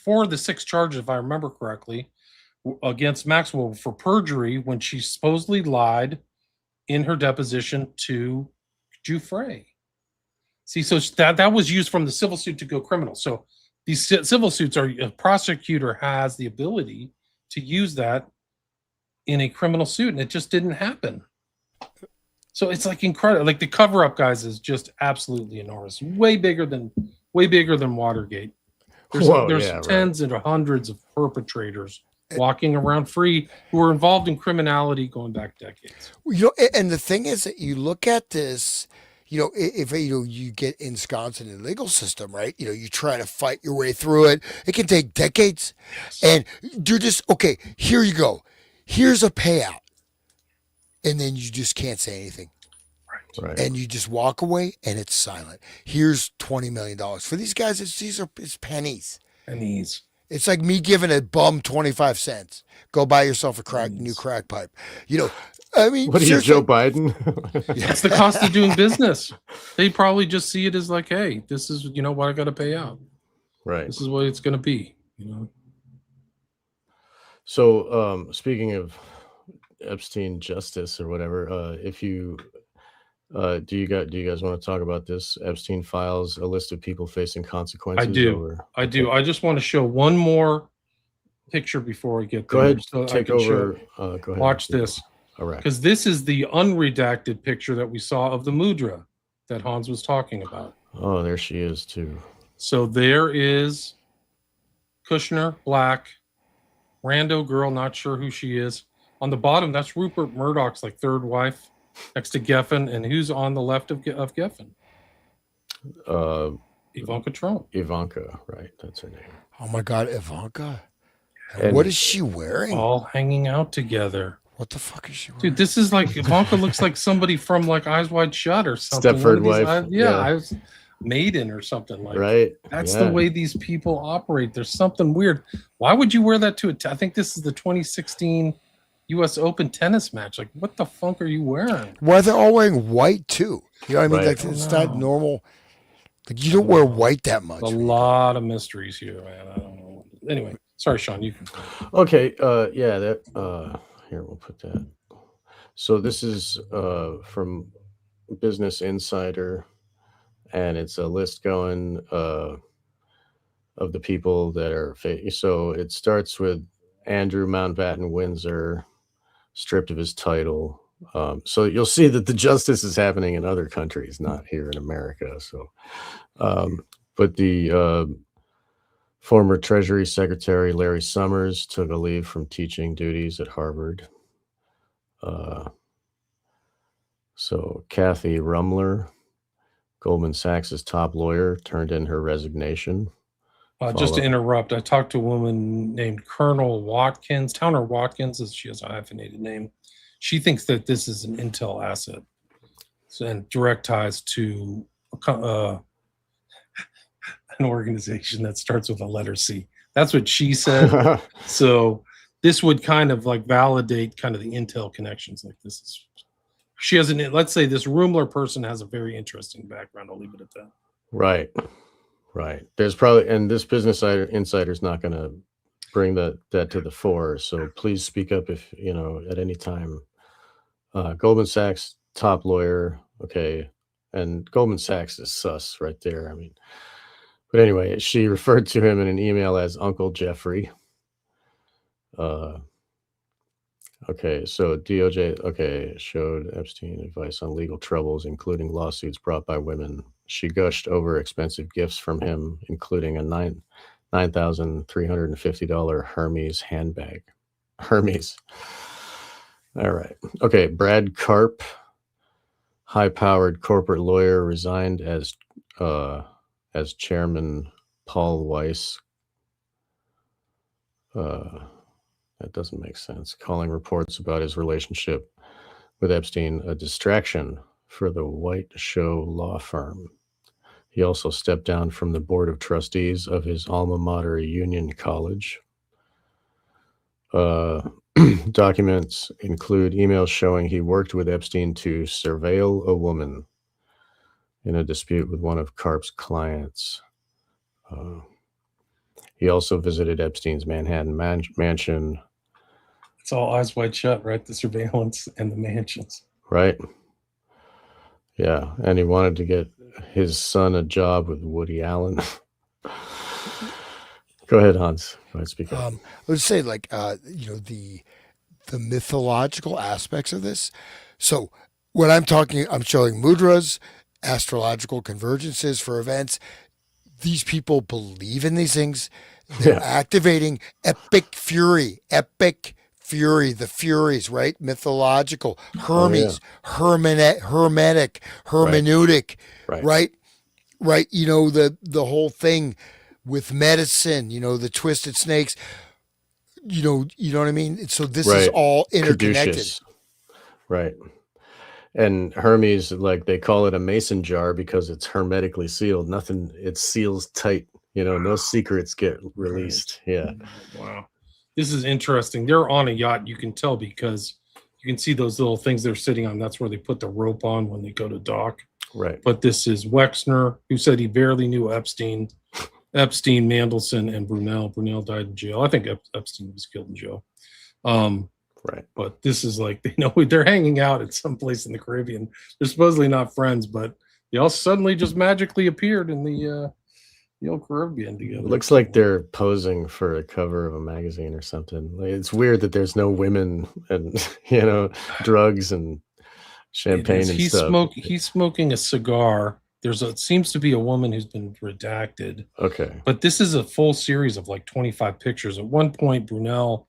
4 of the 6 charges, if I remember correctly, against Maxwell for perjury when she supposedly lied in her deposition to Giuffre. See, so that was used from the civil suit to go criminal. So these civil suits a prosecutor has the ability to use that in a criminal suit, and it just didn't happen. So it's like incredible. Like the cover-up, guys, is just absolutely enormous. Way bigger than Watergate. There's tens and hundreds of perpetrators walking around free who are involved in criminality going back decades. And the thing is that you look at this, if you get ensconced in the legal system, right? You try to fight your way through it. It can take decades. Yes. And you're just, okay, here you go. Here's a payout. And then you just can't say anything. Right. And you just walk away and it's silent. Here's $20 million. For these guys, it's pennies. Pennies. It's like me giving a bum 25 cents. Go buy yourself a new crack pipe. I mean, What are you, Joe seriously. Biden? It's the cost of doing business. They probably just see it as like, hey, this is what I got to pay out. Right. This is what it's going to be. So, speaking of Epstein justice or whatever, if you do you guys want to talk about this Epstein files, a list of people facing consequences? I do. Over, I do. I just want to show one more picture before we get Go there. ahead, so I take can over. show. Go ahead. Watch this. All right. Because this is the unredacted picture that we saw of the mudra that Hans was talking about. Oh, there she is too. So there is Kushner, black, rando girl, not sure who she is. On the bottom, that's Rupert Murdoch's like third wife, next to Geffen, and who's on the left of Geffen? Ivanka Trump. Ivanka, right? That's her name. Oh my God, Ivanka. And what is she wearing? All hanging out together. What the fuck is she wearing? Dude, this is like Ivanka looks like somebody from like Eyes Wide Shut or something. Stepford Wife. I was Maiden or something like right. that. That's the way these people operate. There's something weird. Why would you wear that to I think this is the 2016 U.S. Open tennis match. Like, what the fuck are you wearing? Why they're all wearing white too? You know what I mean? Right. Like it's not normal. Like you don't wear white that much. A lot of mysteries here, man. I don't know. Anyway, sorry, Sean. You can. Okay. Yeah. That. Here, we'll put that. So this is from Business Insider, and it's a list going of the people that are. So it starts with Andrew Mountbatten Windsor, stripped of his title. So you'll see that the justice is happening in other countries, not here in America. So, but the former Treasury Secretary Larry Summers took a leave from teaching duties at Harvard. So Kathy Rumler, Goldman Sachs' top lawyer, turned in her resignation. Just to interrupt, I talked to a woman named Colonel Watkins, Towner Watkins, as she has a hyphenated name. She thinks that this is an intel asset and direct ties to an organization that starts with a letter C. That's what she said. So this would kind of like validate kind of the intel connections. Like this is, she has an, let's say this Rumler person has a very interesting background. I'll leave it at that. Right. Right. There's probably, and this Business Insider is not going to bring that to the fore. So please speak up if, at any time. Goldman Sachs, top lawyer. Okay. And Goldman Sachs is sus right there. I mean, but anyway, she referred to him in an email as Uncle Jeffrey. Okay, so DOJ, showed Epstein advice on legal troubles, including lawsuits brought by women. She gushed over expensive gifts from him, including a $9,350 Hermes handbag. Hermes. All right. Okay, Brad Karp, high-powered corporate lawyer, resigned as chairman Paul Weiss. That doesn't make sense. Calling reports about his relationship with Epstein a distraction for the White Show law firm. He also stepped down from the board of trustees of his alma mater, Union College. Documents include emails showing he worked with Epstein to surveil a woman in a dispute with one of Karp's clients. He also visited Epstein's Manhattan mansion. It's all Eyes Wide Shut, right? The surveillance and the mansions. Right. Yeah. And he wanted to get his son a job with Woody Allen. Go ahead, Hans. Go ahead, speak up. I would say the mythological aspects of this. So when I'm showing mudras, astrological convergences for events. These people believe in these things. They're activating epic fury, the Furies, right? Mythological, Hermes, hermetic, hermeneutic, right? The whole thing with medicine, the twisted snakes, you know what I mean? So this is all interconnected. Caduceus. Right. And Hermes, like they call it a mason jar because it's hermetically sealed. Nothing, it seals tight. No secrets get released. Yeah. Wow. This is interesting. They're on a yacht. You can tell because You can see those little things they're sitting on. That's where they put the rope on when they go to dock. Right. But this is Wexner, who said he barely knew Epstein, Mandelson, and Brunel. Brunel died in jail. I think Epstein was killed in jail. Right. But this is like, they're hanging out at some place in the Caribbean. They're supposedly not friends, but they all suddenly just magically appeared in the old Caribbean together. Looks like they're posing for a cover of a magazine or something. Like, it's weird that there's no women and drugs and champagne and stuff. He's smoking a cigar. It seems to be a woman who's been redacted. Okay. But this is a full series of like 25 pictures. At one point, Brunel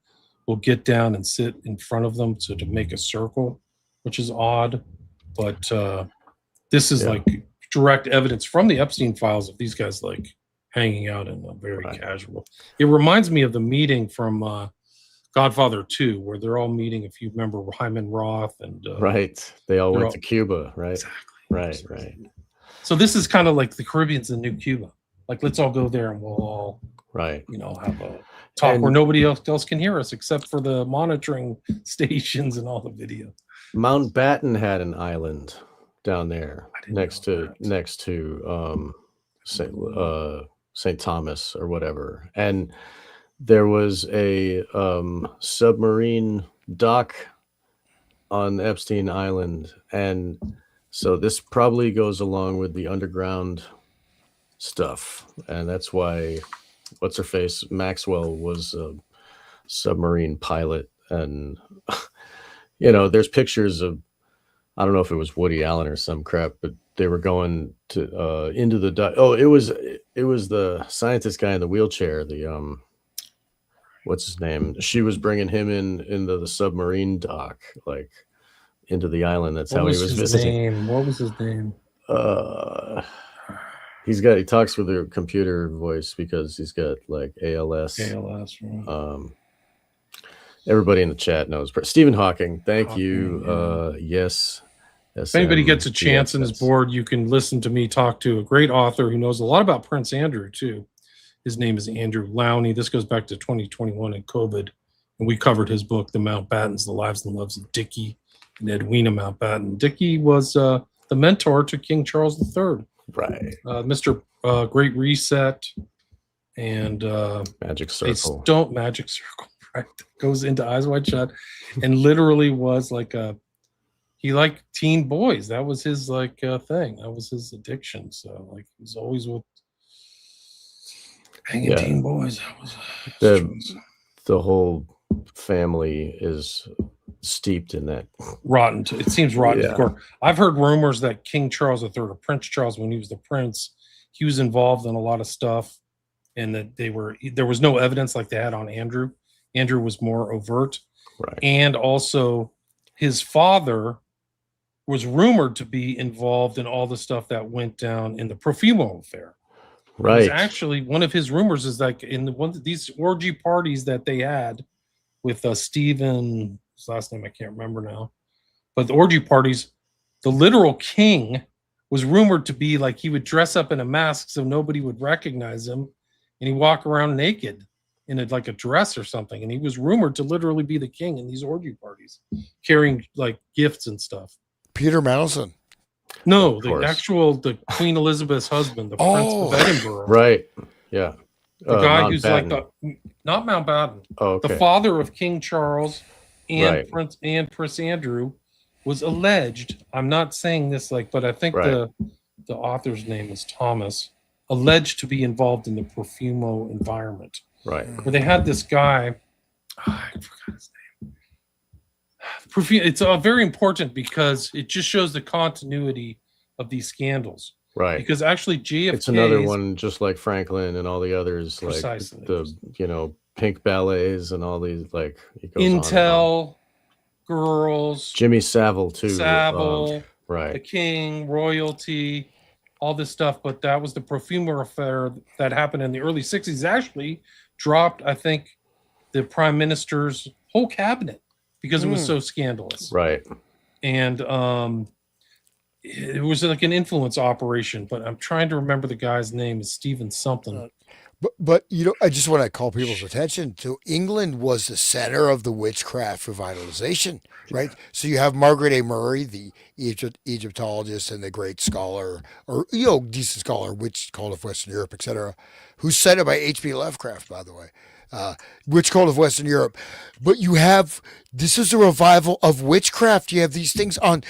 will get down and sit in front of them to make a circle, which is odd. But this is like direct evidence from the Epstein files of these guys like hanging out in a very casual. It reminds me of the meeting from Godfather 2, where they're all meeting. If you remember Hyman Roth and right, they all went to Cuba, right? Exactly. Right. So this is kind of like the Caribbean's the new Cuba. Like, let's all go there and we'll all have a talk where nobody else can hear us except for the monitoring stations and all the video. Mountbatten had an island down there next to St. Thomas or whatever, and there was a submarine dock on Epstein Island, and so this probably goes along with the underground stuff, and that's why what's her face Maxwell was a submarine pilot. And there's pictures of, I don't know if it was Woody Allen or some crap, but they were going to into the dock. Oh, it was the scientist guy in the wheelchair, the what's his name? She was bringing him into the submarine dock, like into the island. That's how he was visiting. What was his name? He talks with a computer voice because he's got like ALS. Right. Everybody in the chat knows. Stephen Hawking, thank you. Yes. If anybody gets a chance and is bored, you can listen to me talk to a great author who knows a lot about Prince Andrew too. His name is Andrew Lowney. This goes back to 2021 and COVID, and we covered his book, The Mountbattens, The Lives and Loves of Dickie and Edwina Mountbatten. Dickie was the mentor to King Charles III. Right. Mr. Great Reset and Magic Circle. Magic Circle, right? Goes into Eyes Wide Shut, and literally was like he liked teen boys. That was his thing. That was his addiction. So like he was always with hanging teen boys. That was the whole family is steeped in that rotten. It seems rotten to the core. I've heard rumors that King Charles III, or Prince Charles, when he was the prince, he was involved in a lot of stuff, and that there was no evidence like they had on Andrew. Andrew was more overt, right? And also his father was rumored to be involved in all the stuff that went down in the Profumo affair. Right. Actually, one of his rumors is like in one of these orgy parties that they had with Stephen, his last name I can't remember now, but the orgy parties, the literal king was rumored to be like he would dress up in a mask so nobody would recognize him, and he'd walk around naked in a dress or something, and he was rumored to literally be the king in these orgy parties, carrying like gifts and stuff. Peter Mandelson. No, the Queen Elizabeth's husband, the Prince of Edinburgh. Right. Yeah. The guy who's like not Mountbatten. Oh, okay. The father of King Charles and Prince Andrew was alleged. I'm not saying this but I think the author's name is Thomas, alleged to be involved in the Profumo environment. Right. Where they had this guy, I forgot his name. It's very important because it just shows the continuity of these scandals. Right. Because actually JFK, it's another one just like Franklin and all the others, precisely. Like the pink ballets and all these, like it goes Intel girls, Jimmy Savile too. The king, royalty, all this stuff. But that was the Profumo affair that happened in the early 60s. Actually dropped, I think, the prime minister's whole cabinet because it was so scandalous. Right. And it was like an influence operation, but I'm trying to remember the guy's name is Stephen something. But I just want to call people's attention to England was the center of the witchcraft revitalization, right? So you have Margaret A. Murray, the Egyptologist and the great scholar, or decent scholar, Witch Cult of Western Europe, etc., who's cited by H.P. Lovecraft, by the way. Witch Cult of Western Europe. But you have this is a revival of witchcraft. You have these things on,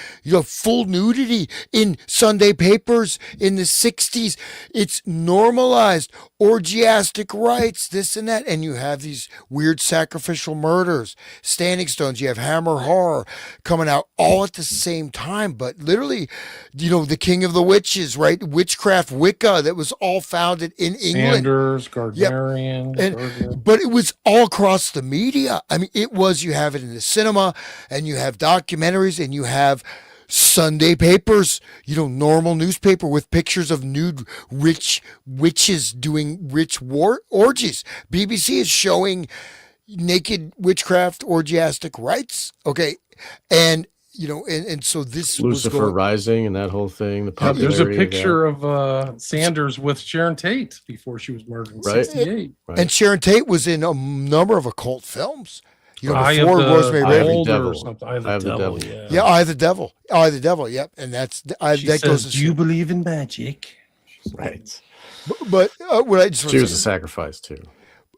full nudity in Sunday papers in the 60s. It's normalized orgiastic rites, this and that. And you have these weird sacrificial murders, standing stones. You have Hammer Horror coming out all at the same time. But literally, the King of the Witches, right? Witchcraft, Wicca, that was all founded in England. Sanders, Gardnerian, But it was all across the media. I mean, you have it in the cinema, and you have documentaries, and you have Sunday papers, normal newspaper with pictures of nude rich witches doing orgies. BBC is showing naked witchcraft orgiastic rites. Okay. And, and so this Lucifer Rising and that whole thing. The there's a popularity picture of Sanders with Sharon Tate before she was murdered in '68. Right. And Sharon Tate was in a number of occult films. Before Rosemary Raven. or something. Eye of the Devil. Yeah, Eye of the Devil. Eye of the Devil. Yep, and that goes. Do you believe in magic? Right. But what I just she was a sacrifice too.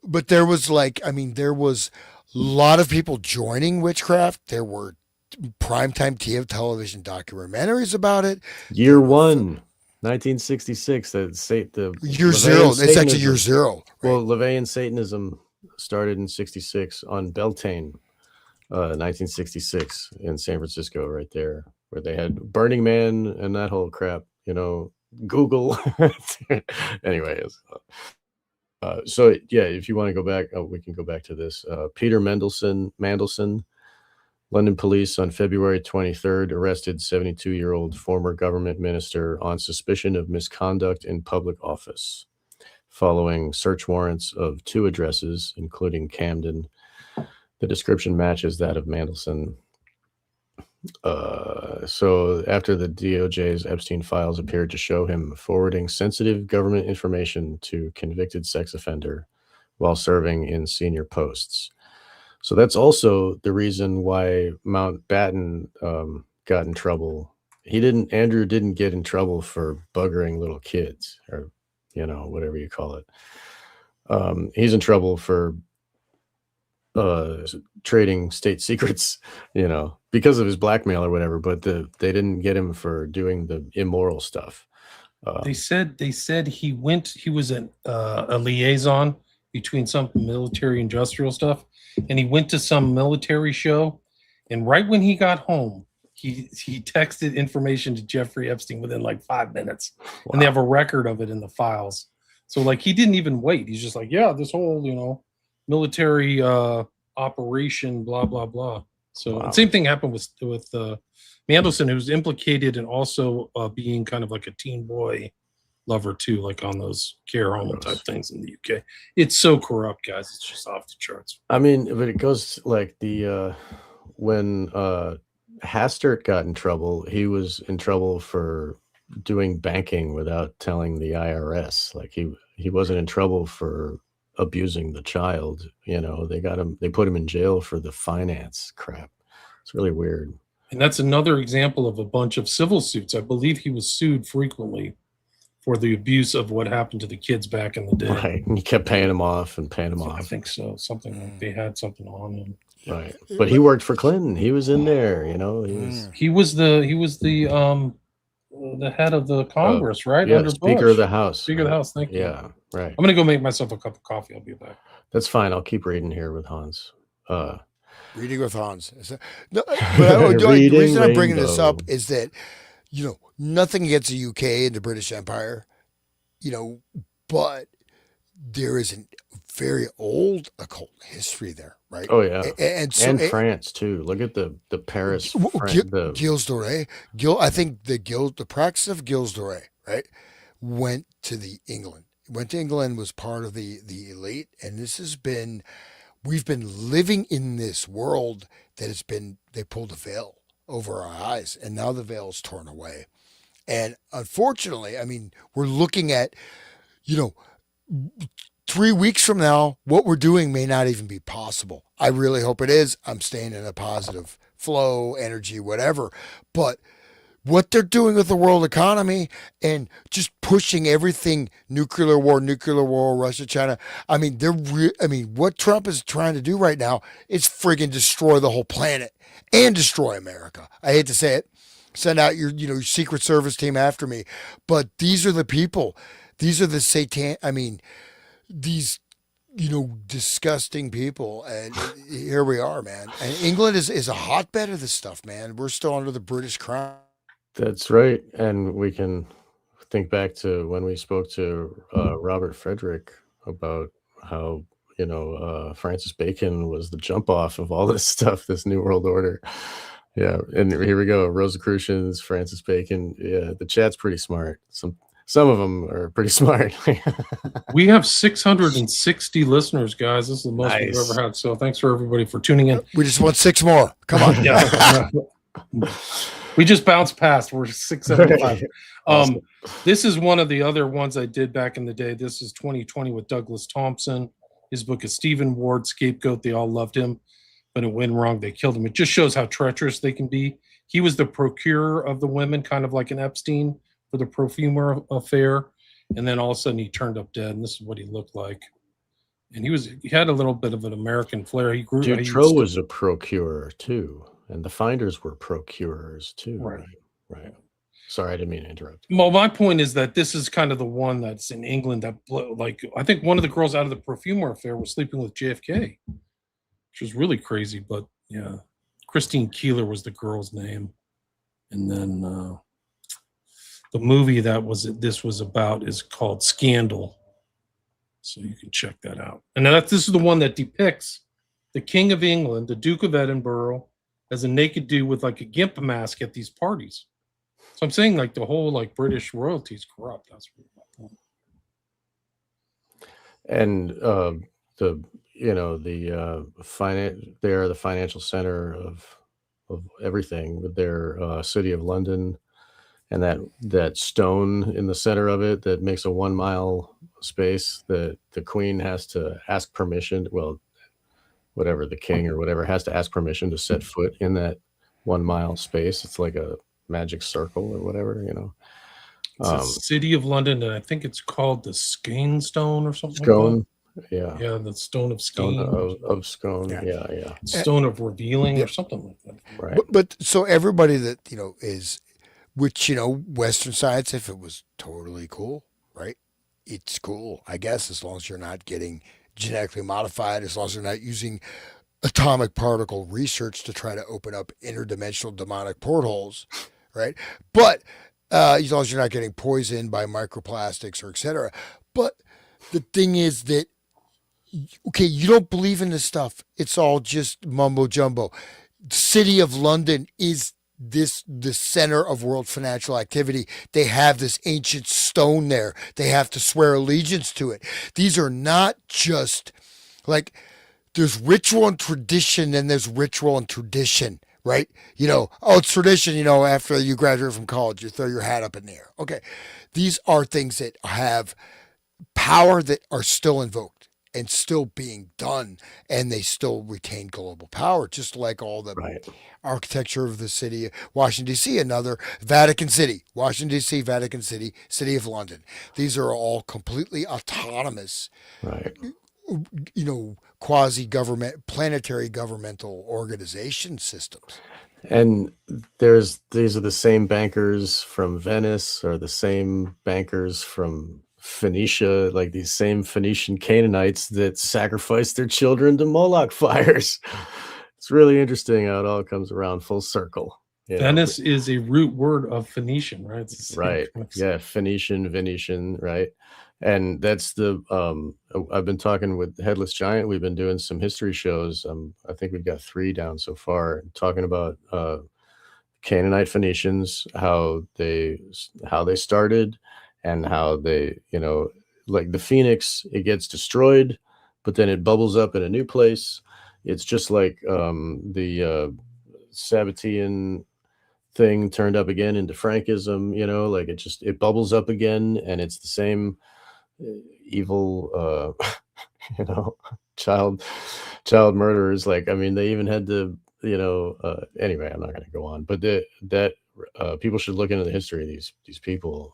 But there was there was a lot of people joining witchcraft. There were primetime television documentaries about it. Year one. 1966. The year zero. It's actually year zero. Right? Well, LaVeyan Satanism started in 66 on Beltane, 1966 in San Francisco, right there, where they had Burning Man and that whole crap, Google. Anyways, so yeah, if you want to go back, we can go back to this. Peter Mandelson, London police on February 23rd arrested 72-year-old former government minister on suspicion of misconduct in public office, following search warrants of 2 addresses, including Camden. The description matches that of Mandelson. So after the DOJ's Epstein files appeared to show him forwarding sensitive government information to convicted sex offender while serving in senior posts. So that's also the reason why Mountbatten got in trouble. Andrew didn't get in trouble for buggering little kids or whatever you call it. He's in trouble for trading state secrets, because of his blackmail or whatever, but they didn't get him for doing the immoral stuff. They said he was a liaison between some military industrial stuff, and he went to some military show, and right when he got home, he texted information to Jeffrey Epstein within like 5 minutes. Wow. And they have a record of it in the files. So he didn't even wait. He's just like, yeah, this whole, military operation, blah, blah, blah. So wow. Same thing happened with Mandelson, who's implicated in also being kind of like a teen boy lover too, like on those care home type things in the UK. It's so corrupt, guys. It's just off the charts. I mean, but it goes like when Hastert got in trouble, he was in trouble for doing banking without telling the IRS. Like he wasn't in trouble for abusing the child. They put him in jail for the finance crap. It's really weird. And that's another example of a bunch of civil suits. I believe he was sued frequently for the abuse of what happened to the kids back in the day. Right. And he kept paying them off and paying them off. I think so. Something like they had something on him. Right. But he worked for Clinton. He was in there, he was the head of the Congress, right? Yeah, Under Speaker Bush. of the House. Speaker of the House, thank you. Yeah, right. I'm gonna go make myself a cup of coffee. I'll be back. That's fine. I'll keep reading here with Hans. Reading with Hans. No, but the reason I'm bringing this up is that, nothing against the UK and the British Empire, but there is a very old occult history there, right? Oh yeah, and France too. Look at the Paris. Gilles de Rais. I think the practice of Gilles de Rais, right, went to England. Was part of the elite, and we've been living in this world that they pulled a veil over our eyes, and now the veil is torn away. And unfortunately, I mean, we're looking at, 3 weeks from now, what we're doing may not even be possible. I really hope it is. I'm staying in a positive flow, energy, whatever. But what they're doing with the world economy and just pushing everything nuclear war, Russia, China. I mean, what Trump is trying to do right now is friggin' destroy the whole planet and destroy America. I hate to say it. Send out your Secret Service team after me, but these are the people. These are the satan. I mean, these disgusting people, and here we are, man. And England is a hotbed of this stuff, man. We're still under the British crown. That's right. And we can think back to when we spoke to Robert Frederick about how, Francis Bacon was the jump off of all this stuff, this New World Order. Yeah. And here we go. Rosicrucians, Francis Bacon. Yeah. The chat's pretty smart. Some of them are pretty smart. We have 660 listeners, guys. This is the most Nice. we've ever had. So thanks for everybody for tuning in. We just want 6 more. Come on. Yeah. We just bounced past. We're 675. Awesome. This is one of the other ones I did back in the day. This is 2020 with Douglas Thompson. His book is Stephen Ward, Scapegoat. They all loved him, but it went wrong. They killed him. It just shows how treacherous they can be. He was the procurer of the women, kind of like an Epstein for the perfumer affair. And then all of a sudden he turned up dead, and this is what he looked like. And he had a little bit of an American flair. He grew. Dutroux was a procurer too, and the finders were procurers too. Right. Sorry, I didn't mean to interrupt. Well, my point is that this is kind of the one that's in England that, like, I think one of the girls out of the perfumer affair was sleeping with JFK, which was really crazy. But yeah, Christine Keeler was the girl's name, and then the movie this was about is called Scandal, so you can check that out. And this is the one that depicts the King of England, the Duke of Edinburgh, as a naked dude with like a gimp mask at these parties. So I'm saying like the whole like British royalty is corrupt. That's really my point. And they are the financial center of everything with their city of London, and that stone in the center of it that makes a 1 mile space that the Queen has to ask permission. Well, whatever, the king or whatever has to ask permission to set foot in that 1 mile space. It's like a magic circle or whatever, It's the city of London, and I think it's called the Skene Stone or something. Scone. Like that. Yeah, the Stone of Skene. Of Scone. Yeah. Yeah. Stone of Revealing or something like that. Right. But so everybody that is, which Western science, if it was totally cool, right? It's cool, I guess, as long as you're not getting genetically modified, as long as you're not using atomic particle research to try to open up interdimensional demonic portholes, right? But as long as you're not getting poisoned by microplastics or etc. But the thing is that, okay, you don't believe in this stuff. It's all just mumbo jumbo. City of London is the center of world financial activity. They have this ancient stone there. They have to swear allegiance to it. These are not just like, there's ritual and tradition, and there's ritual and tradition, right? It's tradition, after you graduate from college, you throw your hat up in the air. Okay. These are things that have power that are still invoked and still being done, and they still retain global power, just like all the architecture of the city, Washington, D.C., another Vatican City, Washington, D.C., Vatican City, City of London. These are all completely autonomous, quasi-government, planetary governmental organization systems. And these are the same bankers from Venice, or the same bankers from Phoenicia, like these same Phoenician Canaanites that sacrificed their children to Moloch fires. It's really interesting how it all comes around full circle. Venice is a root word of Phoenician, right? Right. Yeah, Phoenician, Venetian, right? And that's I've been talking with Headless Giant. We've been doing some history shows. I think we've got 3 down so far, talking about Canaanite Phoenicians, how they started, and how they, like the phoenix, it gets destroyed, but then it bubbles up in a new place. It's just like the Sabbatean thing turned up again into Frankism, like it bubbles up again, and it's the same evil, you know, child murderers. Like, I mean, they even had to, anyway, I'm not going to go on, but that people should look into the history of these people.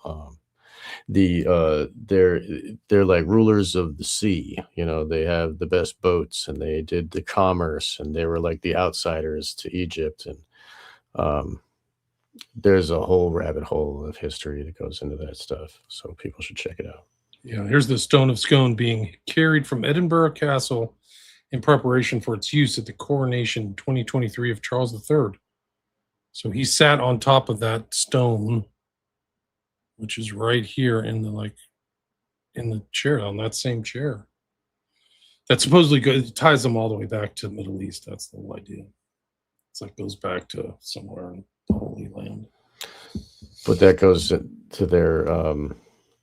They're like rulers of the sea. They have the best boats, and they did the commerce, and they were like the outsiders to Egypt. And um, there's a whole rabbit hole of history that goes into that stuff. So people should check it out. Yeah, here's the Stone of Scone being carried from Edinburgh Castle in preparation for its use at the coronation 2023 of Charles III. So he sat on top of that stone, which is right here in the chair, on that same chair. That supposedly ties them all the way back to the Middle East. That's the whole idea. It's like goes back to somewhere in the Holy Land. But that goes to their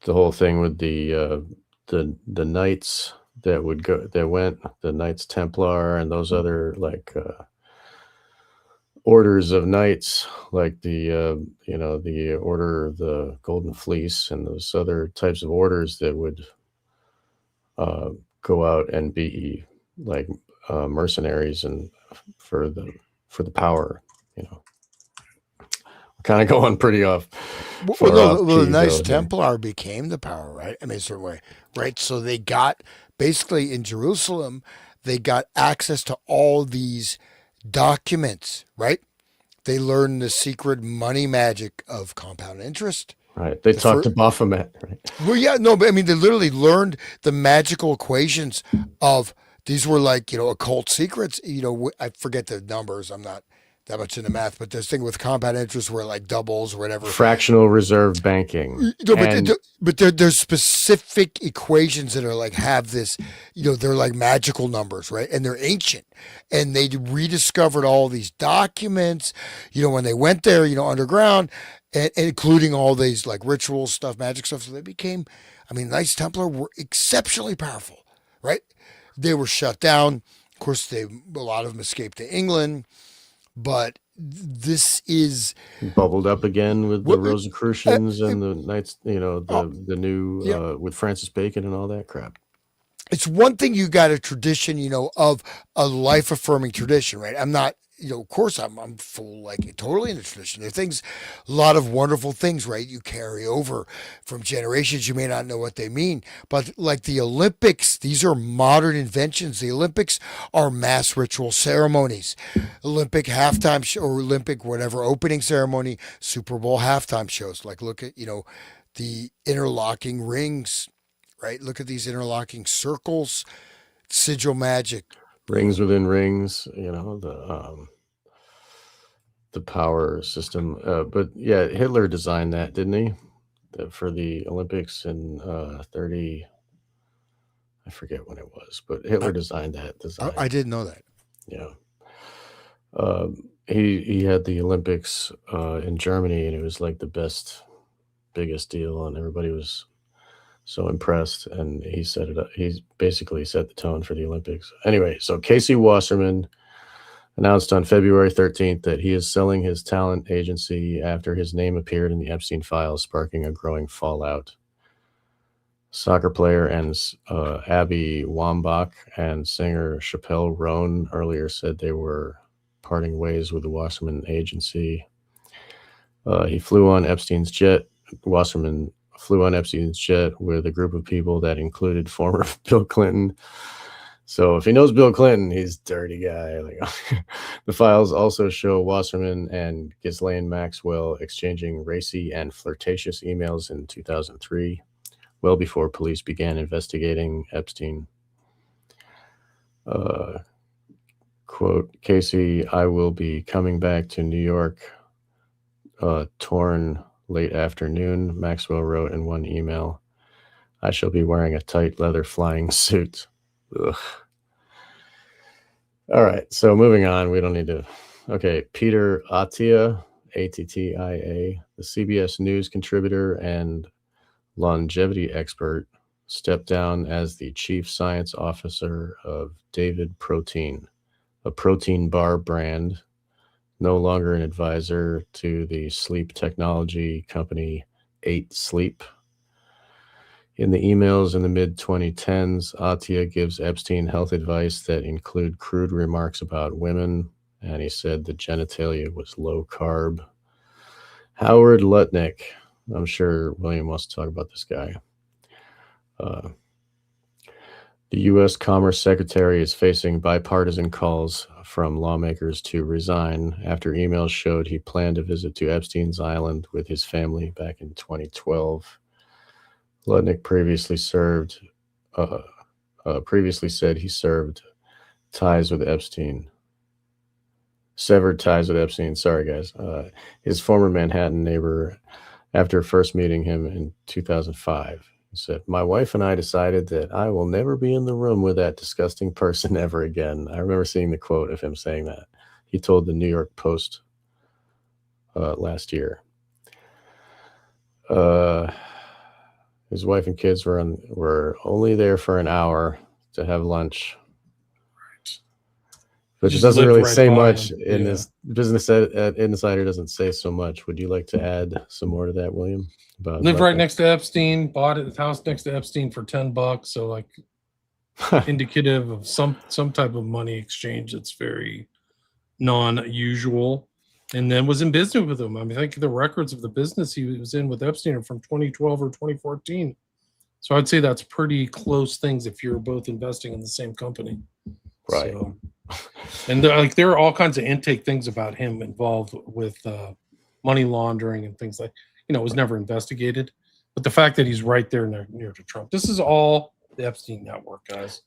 the whole thing with the knights the Knights Templar and those other like orders of knights, like the Order of the Golden Fleece and those other types of orders that would go out and be like mercenaries and for the power. Kind of going pretty off. The Knights Templar became the power, right? I mean, a certain way, right? So they got basically in Jerusalem, they got access to all these documents, right? They learned the secret money magic of compound interest. Right. They talked to Baphomet, right? Well, yeah, no, but I mean, they literally learned the magical equations of these were like, occult secrets. I forget the numbers. I'm not that much into math, but this thing with compound interest where it like doubles or whatever. Fractional reserve banking. But there's specific equations that are like have this, they're like magical numbers, right? And they're ancient. And they rediscovered all these documents, when they went there, underground, and including all these like ritual stuff, magic stuff. So they became, Knights Templar were exceptionally powerful, right? They were shut down. Of course, a lot of them escaped to England. But this is bubbled up again with the Rosicrucians and the Knights, the new with Francis Bacon and all that crap. It's one thing you got a tradition, of a life affirming tradition, right? I'm not, of course I'm full, like totally in the tradition. There are things, a lot of wonderful things, right? You carry over from generations. You may not know what they mean, but like the Olympics, these are modern inventions. The Olympics are mass ritual ceremonies. Olympic halftime show or Olympic whatever opening ceremony, Super Bowl halftime shows. Like look at, the interlocking rings, right? Look at these interlocking circles, sigil magic. Rings within rings, the power system. But yeah, Hitler designed that, didn't he? For the Olympics in 30. I forget when it was, but Hitler designed that design. I didn't know that. Yeah. He had the Olympics in Germany, and it was like the biggest deal, and everybody was so impressed, and he set it up. He basically set the tone for the Olympics. Anyway, so Casey Wasserman announced on February 13th that he is selling his talent agency after his name appeared in the Epstein files, sparking a growing fallout. Soccer player and Abby Wambach and singer Chappelle Roan earlier said they were parting ways with the Wasserman agency. He flew on Epstein's jet. Wasserman flew on Epstein's jet with a group of people that included former Bill Clinton. So if he knows Bill Clinton, he's a dirty guy. The files also show Wasserman and Ghislaine Maxwell exchanging racy and flirtatious emails in 2003, well before police began investigating Epstein. Quote, Casey, I will be coming back to New York, torn late afternoon, Maxwell wrote in one email. I shall be wearing a tight leather flying suit. Ugh. All right, so moving on. We don't need to. Okay, Peter Attia, Attia, the CBS News contributor and longevity expert, stepped down as the chief science officer of David Protein, a protein bar brand, no longer an advisor to the sleep technology company 8 Sleep. In the emails in the mid-2010s, Atia gives Epstein health advice that include crude remarks about women, and he said the genitalia was low carb. Howard Lutnick, I'm sure William wants to talk about this guy. The U.S. Commerce Secretary is facing bipartisan calls from lawmakers to resign after emails showed he planned a visit to Epstein's Island with his family back in 2012. Lutnick previously said he severed ties with Epstein. Sorry, guys. His former Manhattan neighbor, after first meeting him in 2005. He said, "My wife and I decided that I will never be in the room with that disgusting person ever again." I remember seeing the quote of him saying that. He told the New York Post last year. His wife and kids were only there for an hour to have lunch. Which Just doesn't lived really right say by much him. in Yeah. this business. Insider doesn't say so much. Would you like to add some more to that, William? Lived right next to Epstein, bought his house next to Epstein for $10. So like indicative of some type of money exchange that's very non-usual. And then was in business with him. I mean, I think the records of the business he was in with Epstein are from 2012 or 2014. So I'd say that's pretty close things if you're both investing in the same company. Right. So, and there are all kinds of intake things about him involved with money laundering and things like, it was never investigated. But the fact that he's right there near to Trump, this is all the Epstein network, guys.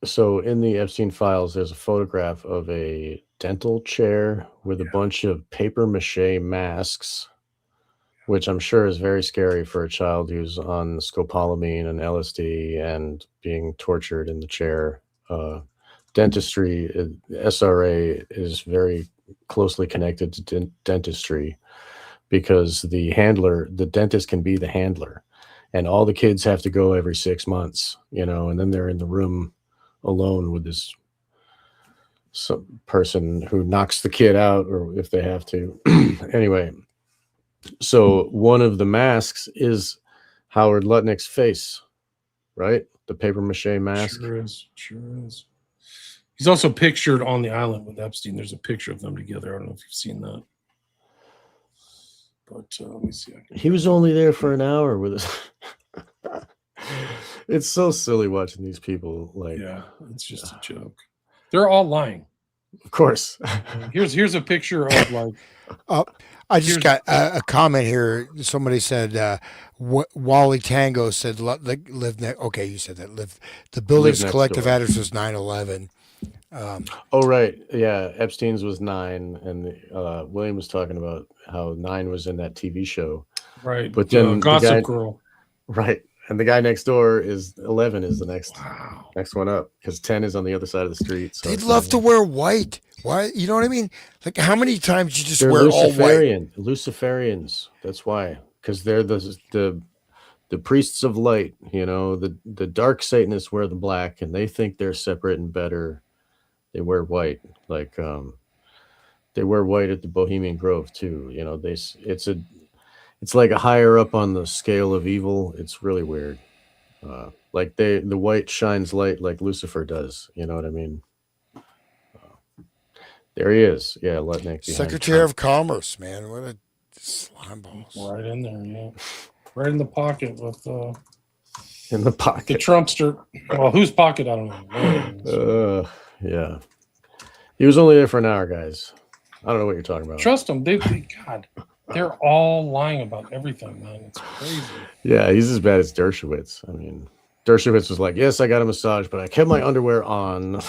So in the Epstein files, there's a photograph of a dental chair with a bunch of paper mache masks, which I'm sure is very scary for a child who's on scopolamine and LSD and being tortured in the chair. Dentistry, SRA is very closely connected to dentistry because the dentist can be the handler, and all the kids have to go every 6 months, and then they're in the room alone with this some person who knocks the kid out, or if they have to. Anyway, so one of the masks is Howard Lutnick's face, right? The paper mache mask. Sure is. He's also pictured on the island with Epstein. There's a picture of them together. I don't know if you've seen that. But let me see. He was only there for an hour with us. It's so silly watching these people. It's just a joke. They're all lying. Of course. Here's a picture of like. I just got a comment here. Somebody said Wally Tango said live next. Okay, you said that live. The building's collective address was 911. Oh right, yeah. Epstein's was 9, and William was talking about how 9 was in that TV show. Right, but then Gossip Girl. Right, and the guy next door is 11 is the next one up because 10 is on the other side of the street. So they'd love to wear white. Why? You know what I mean? Like how many times you just wear Luciferian, all white? Luciferians. That's why, because they're the priests of light. The dark Satanists wear the black, and they think they're separate and better. They wear white, like they wear white at the Bohemian Grove too. It's like a higher up on the scale of evil. It's really weird. Like the white shines light like Lucifer does. You know what I mean? There he is. Yeah, Lutnick. Secretary of Commerce, man. What a slime balls. Right in there, yeah. Right in the pocket with in the pocket. The Trumpster. Well, whose pocket? I don't know. Yeah. He was only there for an hour, guys. I don't know what you're talking about. Trust them. They're all lying about everything, man. It's crazy. Yeah, he's as bad as Dershowitz. I mean, Dershowitz was like, yes, I got a massage, but I kept my underwear on.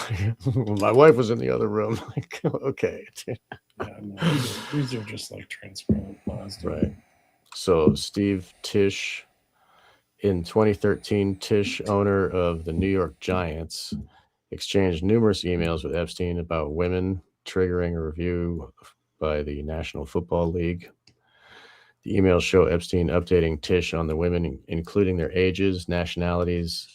My wife was in the other room. Like, okay. These are just like transparent lies. Right. So Steve Tisch, in 2013, Tisch, owner of the New York Giants, exchanged numerous emails with Epstein about women, triggering a review by the National Football League. The emails show Epstein updating Tisch on the women, including their ages, nationalities,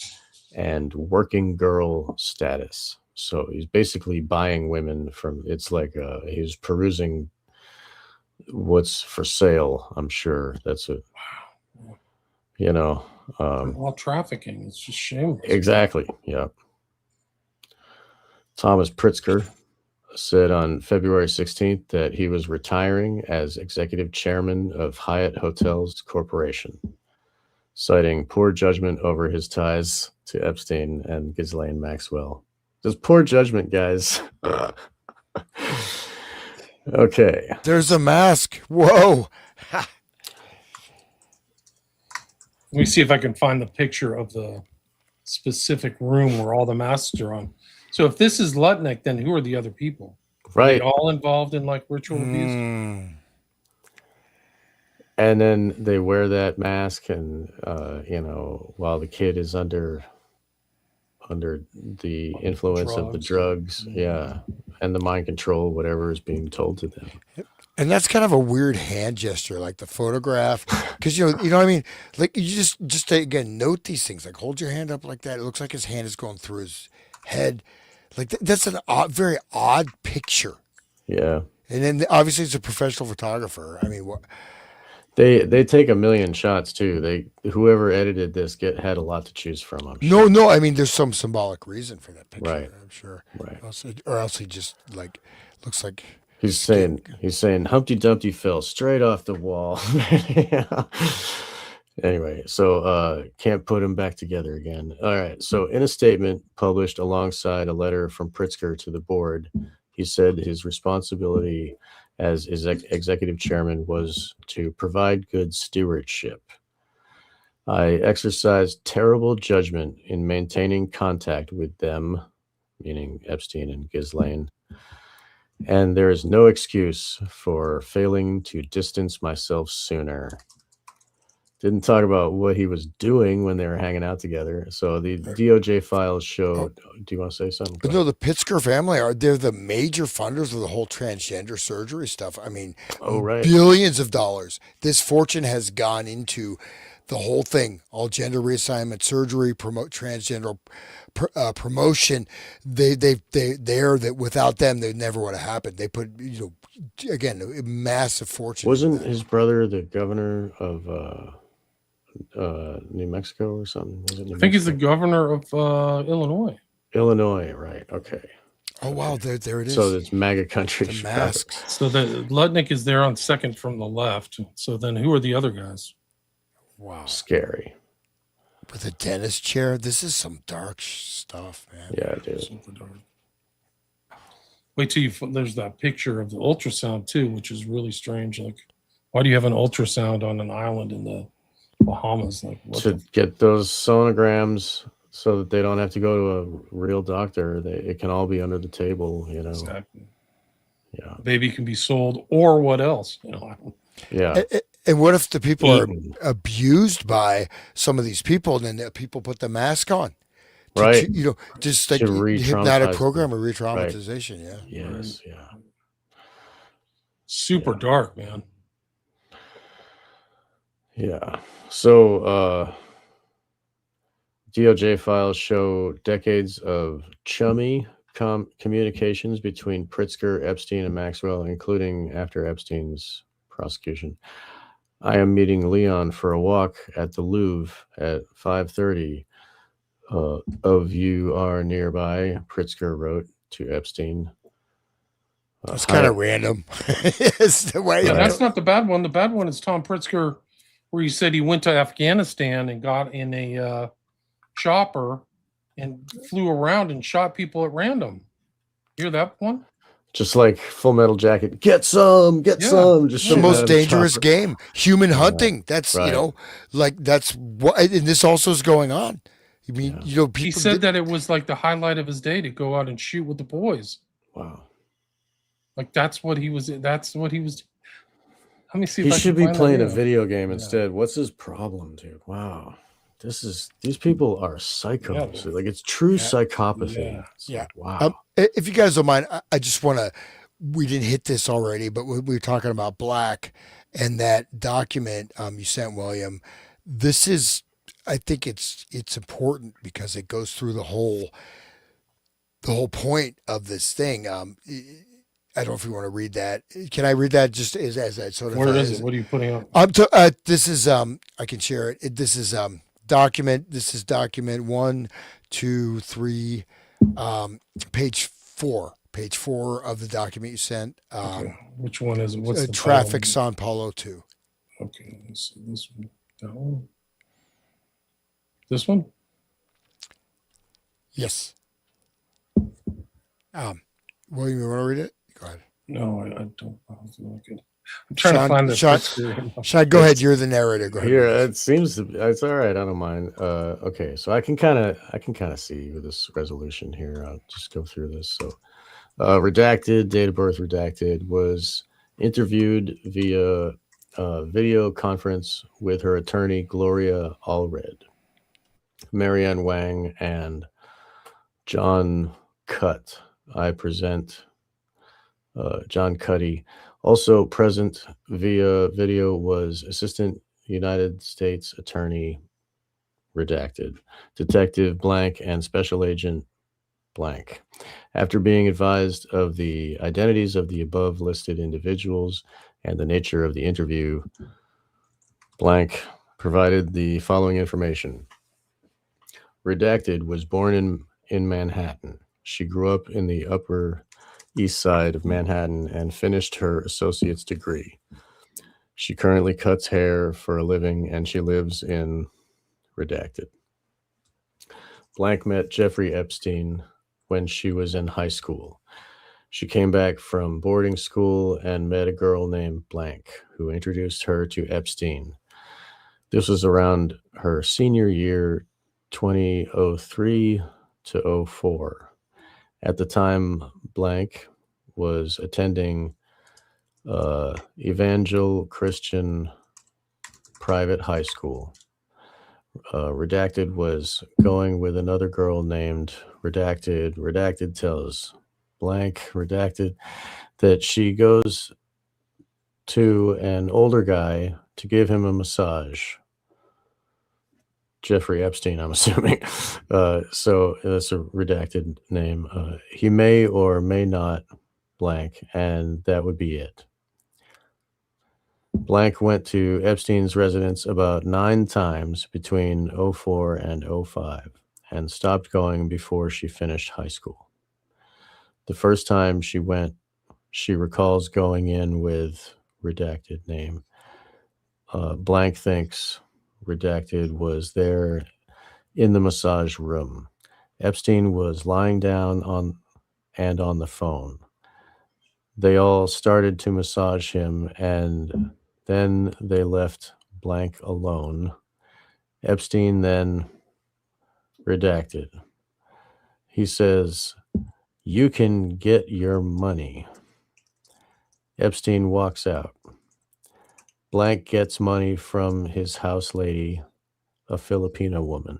and working girl status. So he's basically buying women from, it's like he's perusing what's for sale, I'm sure. That's it. Wow. you know. All trafficking. It's just shameless. Exactly. Yeah. Thomas Pritzker said on February 16th that he was retiring as executive chairman of Hyatt Hotels Corporation, citing poor judgment over his ties to Epstein and Ghislaine Maxwell. Just poor judgment, guys. Okay. There's a mask. Whoa. Let me see if I can find the picture of the specific room where all the masks are on. So if this is Lutnick, then who are the other people? Are Right. they all involved in like ritual abuse? And then they wear that mask, and while the kid is under the influence of the drugs, yeah, and the mind control, whatever is being told to them. And that's kind of a weird hand gesture, like the photograph, because you know what I mean. Like you just again note these things. Like hold your hand up like that. It looks like his hand is going through his head. Like that's an very odd picture. Yeah. And then obviously it's a professional photographer. I mean, what? They take a million shots too. Whoever edited this had a lot to choose from. I'm sure. No. I mean, there's some symbolic reason for that picture. Right. I'm sure. Right. Or else he just like looks like. He's saying Humpty Dumpty fell straight off the wall. Yeah. Anyway, so can't put him back together again. All right. So in a statement published alongside a letter from Pritzker to the board, he said his responsibility as executive chairman was to provide good stewardship. I exercised terrible judgment in maintaining contact with them, meaning Epstein and Ghislaine, and there is no excuse for failing to distance myself sooner. Didn't talk about what he was doing when they were hanging out together. So the DOJ files showed. Do you want to say something? But no, the Pritzker family they're the major funders of the whole transgender surgery stuff. I mean, billions of dollars. This fortune has gone into the whole thing, all gender reassignment surgery, transgender promotion. They're that without them, they never would have happened. They put, again, a massive fortune. Wasn't his brother the governor of New Mexico or something? Was it I think he's the governor of Illinois. Illinois, right? Okay. Oh wow, there it is. So it's MAGA country. The masks. So the Lutnick is there on second from the left. So then who are the other guys? Wow. Scary. With a dentist chair. This is some dark stuff, man. Yeah, dude. Super dark. Wait till there's that picture of the ultrasound too, which is really strange. Like, why do you have an ultrasound on an island in the Bahamas? Like, to get those sonograms so that they don't have to go to a real doctor. It can all be under the table, Exactly. Yeah. The baby can be sold, or what else? Yeah. And what if the people are abused by some of these people, and then the people put the mask on? Right. Just like hypnotic program or re-traumatization. Right. Yeah. Yes. Yeah. Super dark, man. Yeah. So DOJ files show decades of chummy communications between Pritzker, Epstein, and Maxwell, including after Epstein's prosecution. I am meeting Leon for a walk at the Louvre at 5:30. Of you are nearby, Pritzker wrote to Epstein. That's kind of random. It's the way. That's not the bad one. The bad one is Tom Pritzker, where he said he went to Afghanistan and got in a chopper and flew around and shot people at random. Hear that one? Just like Full Metal Jacket. Get some. Just the most dangerous game. Human hunting. That's, that's what, and this also is going on. I mean, people. He said that it was like the highlight of his day to go out and shoot with the boys. Wow. Like that's what he was. Let me see. He should be playing a video game instead. What's his problem, dude? Wow. These people are psychos. Like it's true psychopathy. Yeah. Wow. If you guys don't mind, I just want to. We didn't hit this already, but we were talking about Black and that document you sent, William. This is, I think it's important because it goes through the whole point of this thing. I don't know if you want to read that. Can I read that just as that sort of? Where is it? What are you putting up? This is I can share it. This is document. This is document 1, 2, 3, page 4. Page 4 of the document you sent. Okay. Which one is it? What's the Traffic title? Sao Paulo 2. Okay, let's see this one. That one. This one? Yes. William, you want to read it? Go ahead. No, I don't. I don't feel like it. I'm trying to find the picture. Sean, go ahead. You're the narrator. Go ahead. Here, it seems it's all right. I don't mind. Okay, so I can kind of see with this resolution here. I'll just go through this. So, redacted, date of birth redacted, was interviewed via video conference with her attorney Gloria Allred, Marianne Wang, and John Cutt. I present John Cuddy. Also present via video was Assistant United States Attorney redacted, Detective blank, and Special Agent blank. After being advised of the identities of the above listed individuals and the nature of the interview, blank provided the following information. Redacted was born in Manhattan. She grew up in the Upper East Side of Manhattan and finished her associate's degree. She currently cuts hair for a living and she lives in redacted. Blank met Jeffrey Epstein when she was in high school. She came back from boarding school and met a girl named Blank who introduced her to Epstein. This was around her senior year, 2003 to 04. At the time, Blank was attending Evangel Christian private high school. Redacted was going with another girl named Redacted. Redacted tells Blank, Redacted, that she goes to an older guy to give him a massage. Jeffrey Epstein, I'm assuming. So that's a redacted name. He may or may not blank, and that would be it. Blank went to Epstein's residence about 9 times between 04 and 05 and stopped going before she finished high school. The first time she went, she recalls going in with redacted name. Blank thinks redacted was there in the massage room. Epstein was lying down on the phone. They all started to massage him, and then they left Blank alone. Epstein then redacted. He says, "You can get your money." Epstein walks out. Blank gets money from his house lady, a Filipino woman.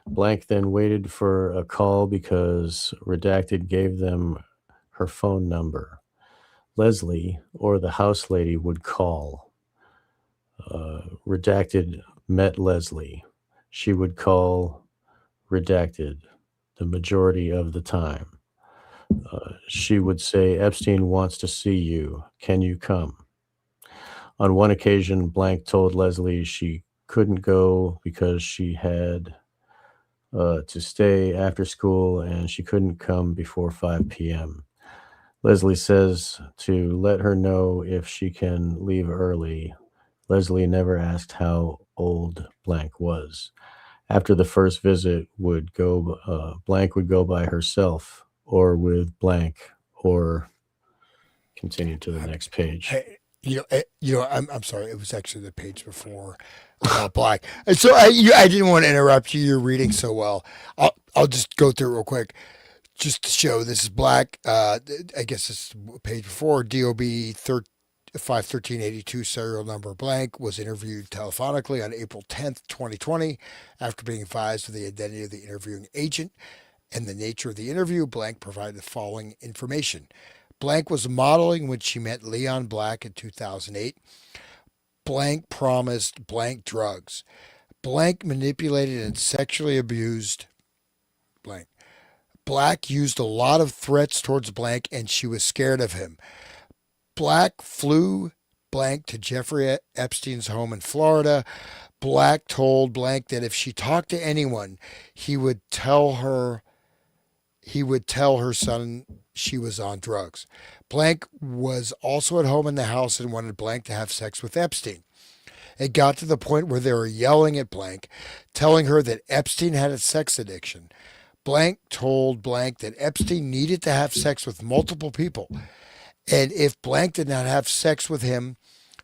Blank then waited for a call because redacted gave them her phone number. Leslie, or the house lady, would call. Redacted met Leslie. She would call redacted the majority of the time. She would say, "Epstein wants to see you. Can you come?" On one occasion, Blank told Leslie she couldn't go because she had to stay after school and she couldn't come before 5 p.m. Leslie says to let her know if she can leave early. Leslie never asked how old Blank was. After the first visit, Blank would go by herself or with Blank, or continue to the next page. Hey, I'm sorry. It was actually the page before about Black. And so I didn't want to interrupt you. You're reading so well. I'll just go through it real quick, just to show this is Black. I guess this is page before. DOB 51382 serial number Blank was interviewed telephonically on April 10th, 2020. After being advised of the identity of the interviewing agent and the nature of the interview, Blank provided the following information. Blank was modeling when she met Leon Black in 2008. Blank promised Blank drugs. Blank manipulated and sexually abused Blank. Black used a lot of threats towards Blank, and she was scared of him. Black flew Blank to Jeffrey Epstein's home in Florida. Black told Blank that if she talked to anyone, he would tell her son she was on drugs. Blank was also at home in the house and wanted Blank to have sex with Epstein. It got to the point where they were yelling at Blank, telling her that Epstein had a sex addiction. Blank told Blank that Epstein needed to have sex with multiple people. And if Blank did not have sex with him,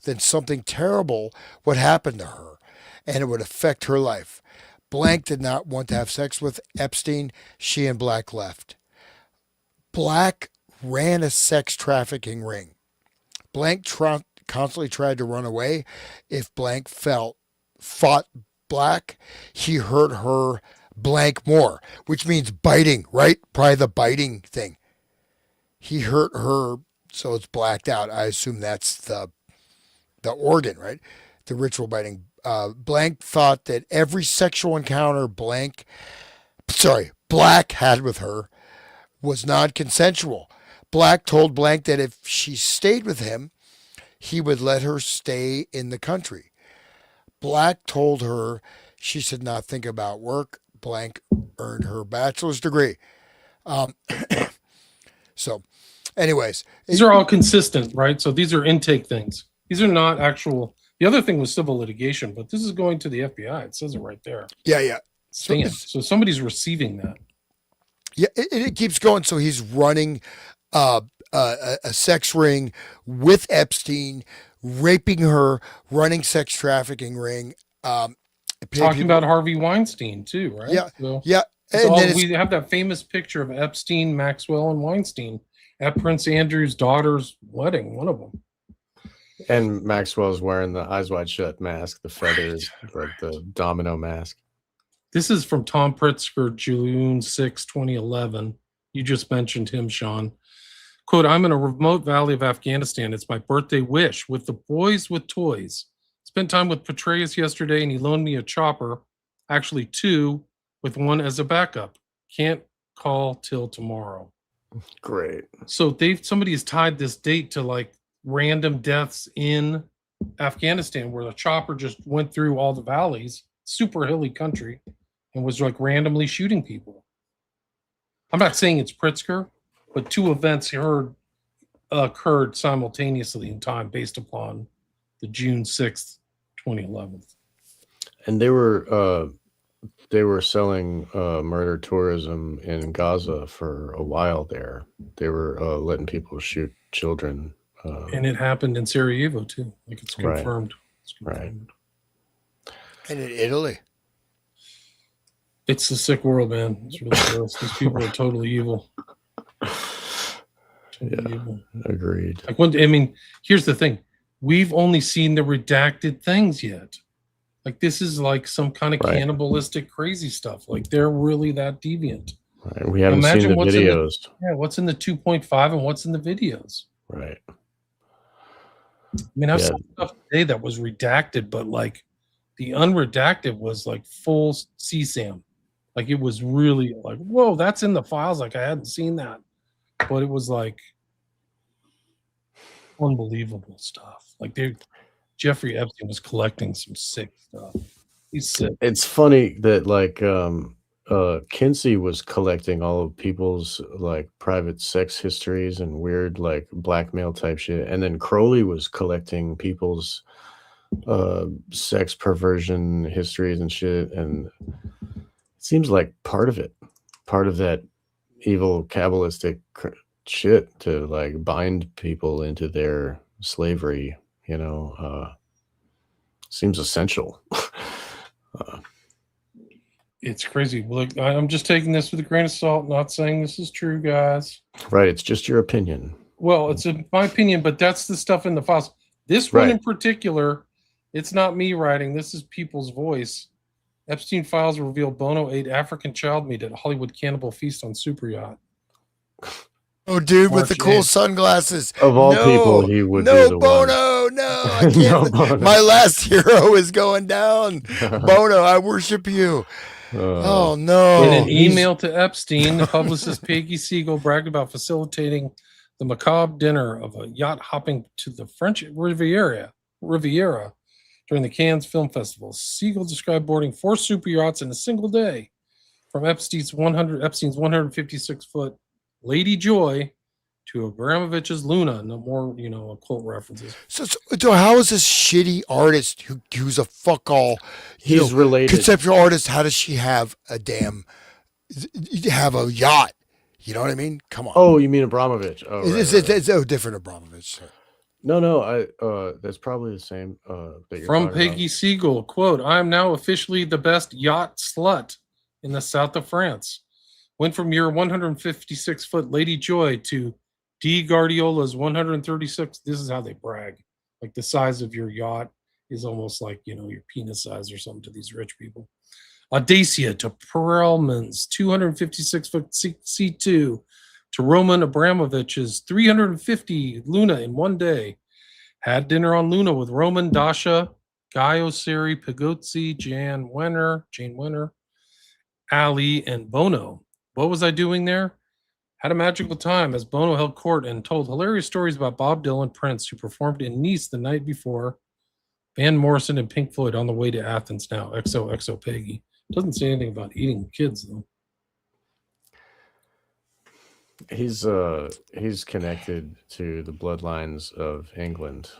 then something terrible would happen to her and it would affect her life. Blank did not want to have sex with Epstein. She and Black left. Black ran a sex trafficking ring. Blank constantly tried to run away. If Blank fought Black, he hurt her Blank more, which means biting, right? Probably the biting thing. He hurt her, so it's blacked out. I assume that's the organ, right? The ritual biting. Blank thought that every sexual encounter Black had with her was non-consensual. Black told Blank that if she stayed with him, he would let her stay in the country. Black told her she should not think about work. Blank earned her bachelor's degree. So, anyways. These are all consistent, right? So these are intake things. These are not actual. The other thing was civil litigation, but this is going to the FBI. It says it right there. Yeah. So somebody's receiving that. Yeah, it keeps going. So he's running a sex ring with Epstein, raping her, running sex trafficking ring. Talking about Harvey Weinstein too, right? Yeah, so yeah. We have that famous picture of Epstein, Maxwell, and Weinstein at Prince Andrew's daughter's wedding, one of them. And Maxwell's wearing the Eyes Wide Shut mask, the feathers, like the domino mask. This is from Tom Pritzker, June 6, 2011. You just mentioned him, Sean. Quote, I'm in a remote valley of Afghanistan. It's my birthday wish with the boys with toys. Spent time with Petraeus yesterday, and he loaned me a chopper, actually two, with one as a backup. Can't call till tomorrow. Great. So somebody has tied this date to like random deaths in Afghanistan, where the chopper just went through all the valleys, super hilly country, and was like randomly shooting people. I'm not saying it's Pritzker, but two events occurred simultaneously in time based upon the June 6th, 2011. And they were selling murder tourism in Gaza for a while there. They were letting people shoot children. And it happened in Sarajevo too. Like it's confirmed. Right. And in Italy. It's a sick world, man. It's really gross. These people are totally evil. Evil. Agreed. Like here's the thing. We've only seen the redacted things yet. Like this is like some kind of cannibalistic crazy stuff. Like they're really that deviant. Right. We haven't seen the videos. What's in the 2.5 and what's in the videos? Right. I mean, I've seen stuff today that was redacted, but like the unredacted was like full CSAM. Like it was really like, whoa, that's in the files. Like I hadn't seen that, but it was like unbelievable stuff. Like Jeffrey Epstein was collecting some sick stuff. He's sick. It's funny that like Kinsey was collecting all of people's like private sex histories and weird like blackmail type shit, and then Crowley was collecting people's sex perversion histories and shit, and it seems like part of that evil Kabbalistic shit to like bind people into their slavery, seems essential. It's crazy. Look, I'm just taking this with a grain of salt, not saying this is true, guys. Right. It's just your opinion. Well, it's my opinion, but that's the stuff in the files. This one in particular, it's not me writing. This is people's voice. Epstein files reveal Bono ate African child meat at Hollywood cannibal feast on super yacht. Oh, dude, with the cool sunglasses. Of all people, he would be the Bono, one. no, I can't. No, Bono. My last hero is going down. Bono, I worship you. Oh In no! an email to Epstein, the publicist Peggy Siegel bragged about facilitating the macabre dinner of a yacht hopping to the French Riviera during the Cannes Film Festival. Siegel described boarding 4 super yachts in a single day, from Epstein's 156-foot Lady Joy to Abramovich's Luna. No more, occult references. So how is this shitty artist who's a fuck all, He's related. conceptual artist? How does she have a yacht? You know what I mean? Come on. Oh, you mean Abramovich? Oh, It's different Abramovich. No, that's probably the same. That you're From talking Peggy Siegel, quote, "I am now officially the best yacht slut in the south of France. Went from your 156-foot Lady Joy to D. Guardiola's 136." This is how they brag. Like the size of your yacht is almost like, your penis size or something to these rich people. Audacia to Perelman's 256-foot C2 to Roman Abramovich's 350 Luna in one day. Had dinner on Luna with Roman, Dasha, Guy Osiri, Pigozzi, Jane Wenner, Ali, and Bono. What was I doing there? Had a magical time as Bono held court and told hilarious stories about Bob Dylan, Prince, who performed in Nice the night before, Van Morrison, and Pink Floyd on the way to Athens now. XOXO Peggy. Doesn't say anything about eating kids, though. He's connected to the bloodlines of England,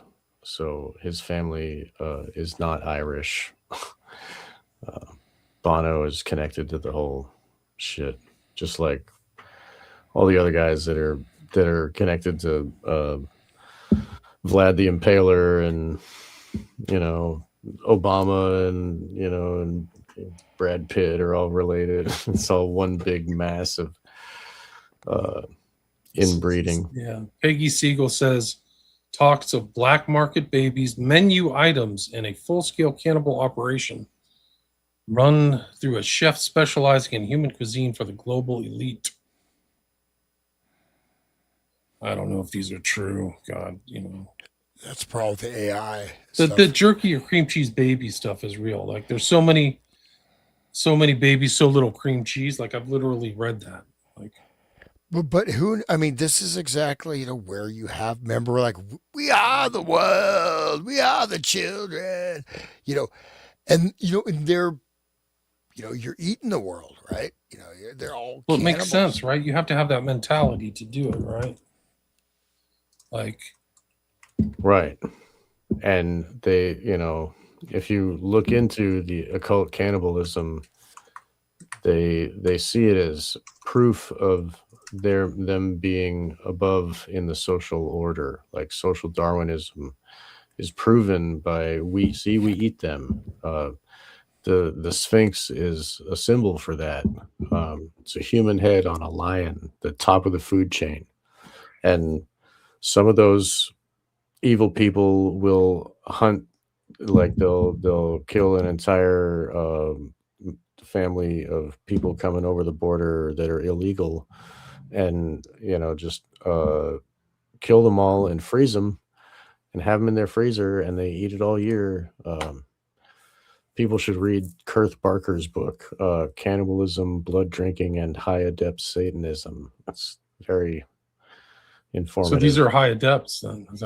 so his family is not Irish. Bono is connected to the whole shit, just like all the other guys that are connected to Vlad the Impaler and Obama and Brad Pitt are all related. It's all one big mass of inbreeding. Yeah. Peggy Siegel says talks of black market babies, menu items, and a full-scale cannibal operation run through a chef specializing in human cuisine for the global elite. I don't know if these are true. God, That's the problem with the AI. The jerky or cream cheese baby stuff is real. Like there's so many babies, so little cream cheese. Like I've literally read that. Like, but who? I mean, this is exactly where you have. Remember, like we are the world, we are the children. And they're. You're eating the world, right? They're all. Well, it makes sense, right? You have to have that mentality to do it, right? Like, right. And they, if you look into the occult cannibalism, they see it as proof of them being above in the social order. Like social Darwinism is proven by we eat them. The Sphinx is a symbol for that. It's a human head on a lion, the top of the food chain. And some of those evil people will hunt, like they'll kill an entire family of people coming over the border that are illegal, and just kill them all and freeze them and have them in their freezer, and they eat it all year. People should read Kurth Barker's book, Cannibalism, Blood Drinking, and High Adept Satanism. That's very informative. so these are high adepts then. Is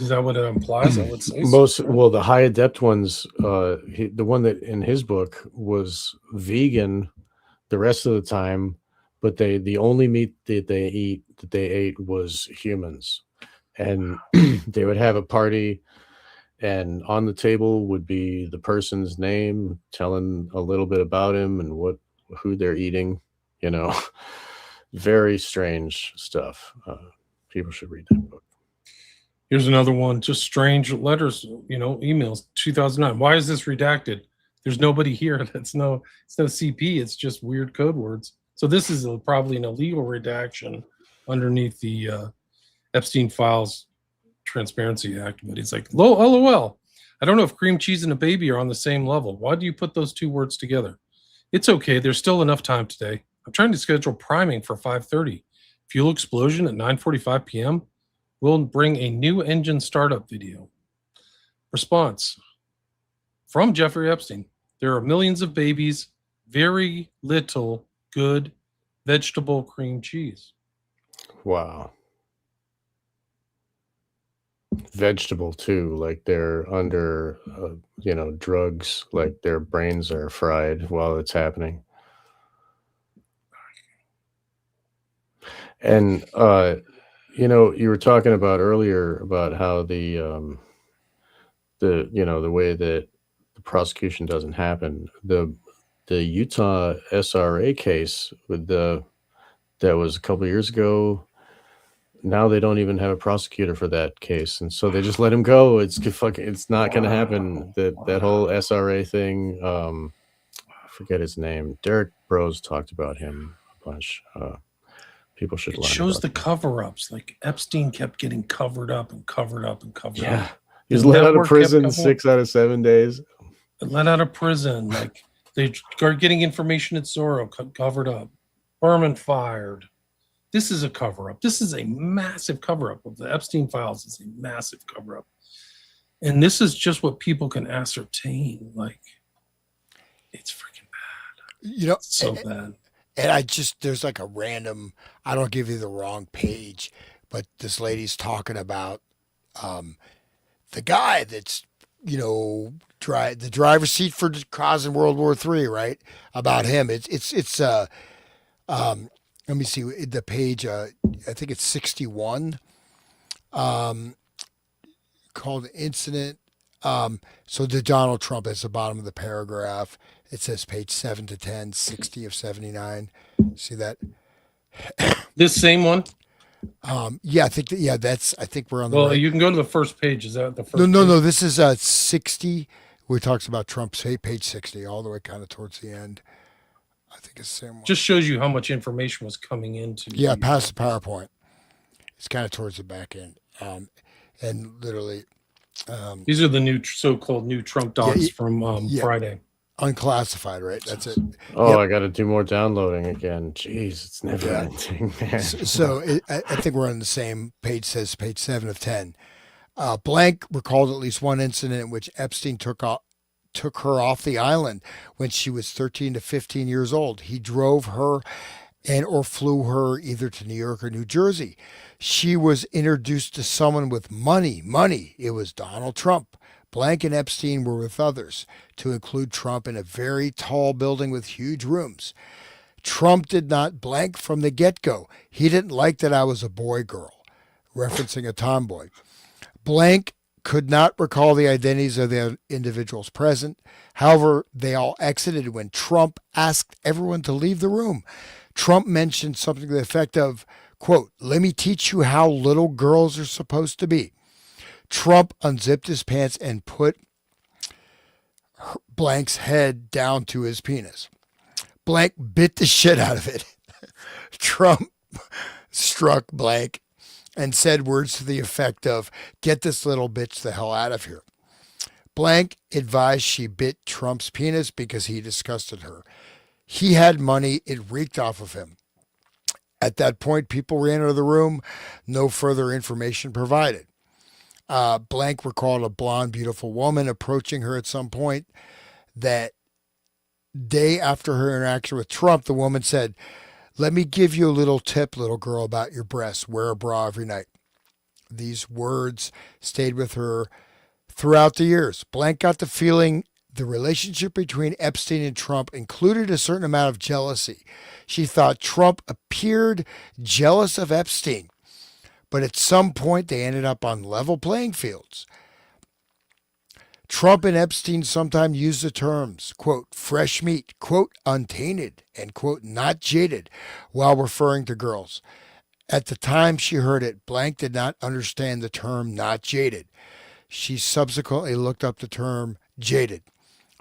that what it implies? I would say the high adept ones, the one that in his book was vegan the rest of the time, but the only meat that they ate was humans. And they would have a party, and on the table would be the person's name, telling a little bit about him and who they're eating. Very strange stuff. People should read that book. Here's another one. Just strange letters, emails. 2009. Why is this redacted? There's nobody here. It's no CP. It's just weird code words. So this is probably an illegal redaction underneath the Epstein Files Transparency Act. But he's like, LOL. I don't know if cream cheese and a baby are on the same level. Why do you put those two words together? It's okay. There's still enough time today. I'm trying to schedule priming for 5:30. Fuel explosion at 9:45 p.m. We'll bring a new engine startup video. Response from Jeffrey Epstein. There are millions of babies very little good vegetable cream cheese. Wow. Vegetable too, like they're under, drugs, like their brains are fried while it's happening. And you were talking about earlier about how the way that the prosecution doesn't happen. The Utah SRA case that was a couple years ago. Now they don't even have a prosecutor for that case, and so they just let him go. It's not going to happen. That whole SRA thing. I forget his name. Derek Bros talked about him a bunch. People should It learn. shows about the that. cover-ups. Like Epstein kept getting covered up and covered up and covered Yeah, up. he was The let out of network kept prison covering 6 out of 7 days. let out of prison. Like they are getting information at Zorro covered up. Berman fired. This is a cover-up. This is a massive cover-up of the Epstein files. Is a massive cover-up, and this is just what people can ascertain. Like, it's freaking bad. You know, It's so bad. and there's like a random, I don't give you the wrong page, but this lady's talking about the guy that's, the driver's seat for causing World War III, right? About him. Let me see the page. I think it's 61. Called incident. So the Donald Trump is the bottom of the paragraph. It says page 7 to 10, 60 of 79. See that? This same one. Yeah, I think I think we're on the Well, right. you can go to the first page. Is that the first? No. page? This is 60. Where it talks about Trump. Say page 60, all the way kind of towards the end. I think it's the same one. Just shows you how much information was coming into. Yeah, past the PowerPoint. It's kind of towards the back end. And literally, These are the new so-called new Trump docs from Friday. unclassified, right? That's it. Oh, Yep. I got to do more downloading again. Jeez, it's never ending, man. So I think we're on the same page. Says page 7 of 10. Blank recalled at least one incident in which Epstein took her off the island when she was 13 to 15 years old. He drove her or flew her either to New York or New Jersey. She was introduced to someone with money. It was Donald Trump. Blank and Epstein were with others, to include Trump, in a very tall building with huge rooms. Trump did not blank from the get-go. He didn't like that I was a boy-girl, referencing a tomboy. Blank could not recall the identities of the individuals present. However, they all exited when Trump asked everyone to leave the room. Trump mentioned something to the effect of, quote, "Let me teach you how little girls are supposed to be." Trump unzipped his pants and put Blank's head down to his penis. Blank bit the shit out of it. Trump struck Blank and said words to the effect of, "Get this little bitch the hell out of here." Blank advised she bit Trump's penis because he disgusted her. He had money. It reeked off of him. At that point, people ran out of the room. No further information provided. Blank recalled a blonde, beautiful woman approaching her at some point. That day after her interaction with Trump, the woman said, "Let me give you a little tip, little girl, about your breasts. Wear a bra every night." These words stayed with her throughout the years. Blank got the feeling the relationship between Epstein and Trump included a certain amount of jealousy. She thought Trump appeared jealous of Epstein, but at some point they ended up on level playing fields. Trump and Epstein sometimes used the terms, quote, "fresh meat," quote, "untainted," and, quote, "not jaded," while referring to girls. At the time she heard it, Blank did not understand the term "not jaded." She subsequently looked up the term "jaded."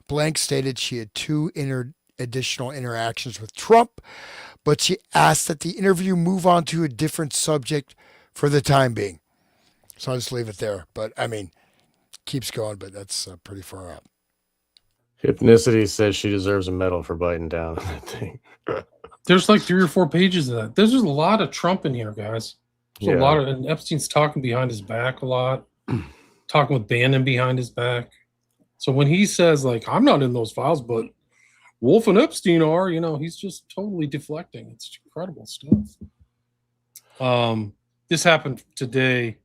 Blank stated she had two additional interactions with Trump, but she asked that the interview move on to a different subject for the time being. So I'll just leave it there. But I mean, keeps going, but that's pretty far out. Hypnicity says she deserves a medal for biting down on that thing. There's like 3 or 4 pages of that. There's a lot of Trump in here, guys. There's a lot of, and Epstein's talking behind his back a lot, talking with Bannon behind his back. So when he says, like, "I'm not in those files, but Wolf and Epstein are, he's just totally deflecting. It's incredible stuff. This happened today.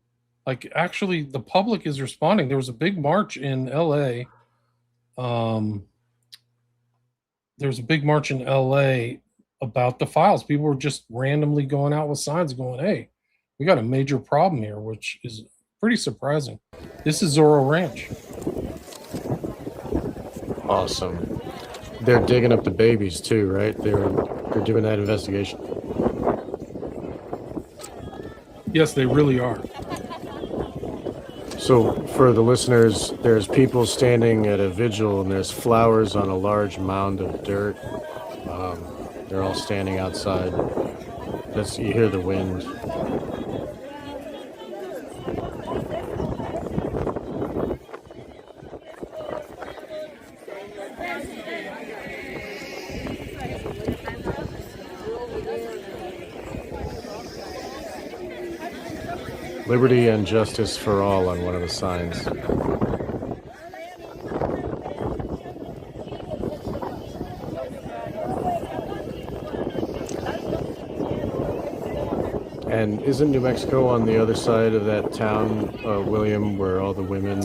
Like, actually, the public is responding. There was a big march in LA. There's a big march in LA about the files. People were just randomly going out with signs going, hey, we got a major problem here, which is pretty surprising. This is Zorro Ranch. Awesome. They're digging up the babies too, right? They're doing that investigation. Yes, they really are. So for the listeners, there's people standing at a vigil and there's flowers on a large mound of dirt. They're all standing outside. You hear the wind. Liberty and justice for all on one of the signs. And isn't New Mexico on the other side of that town, William, where all the women...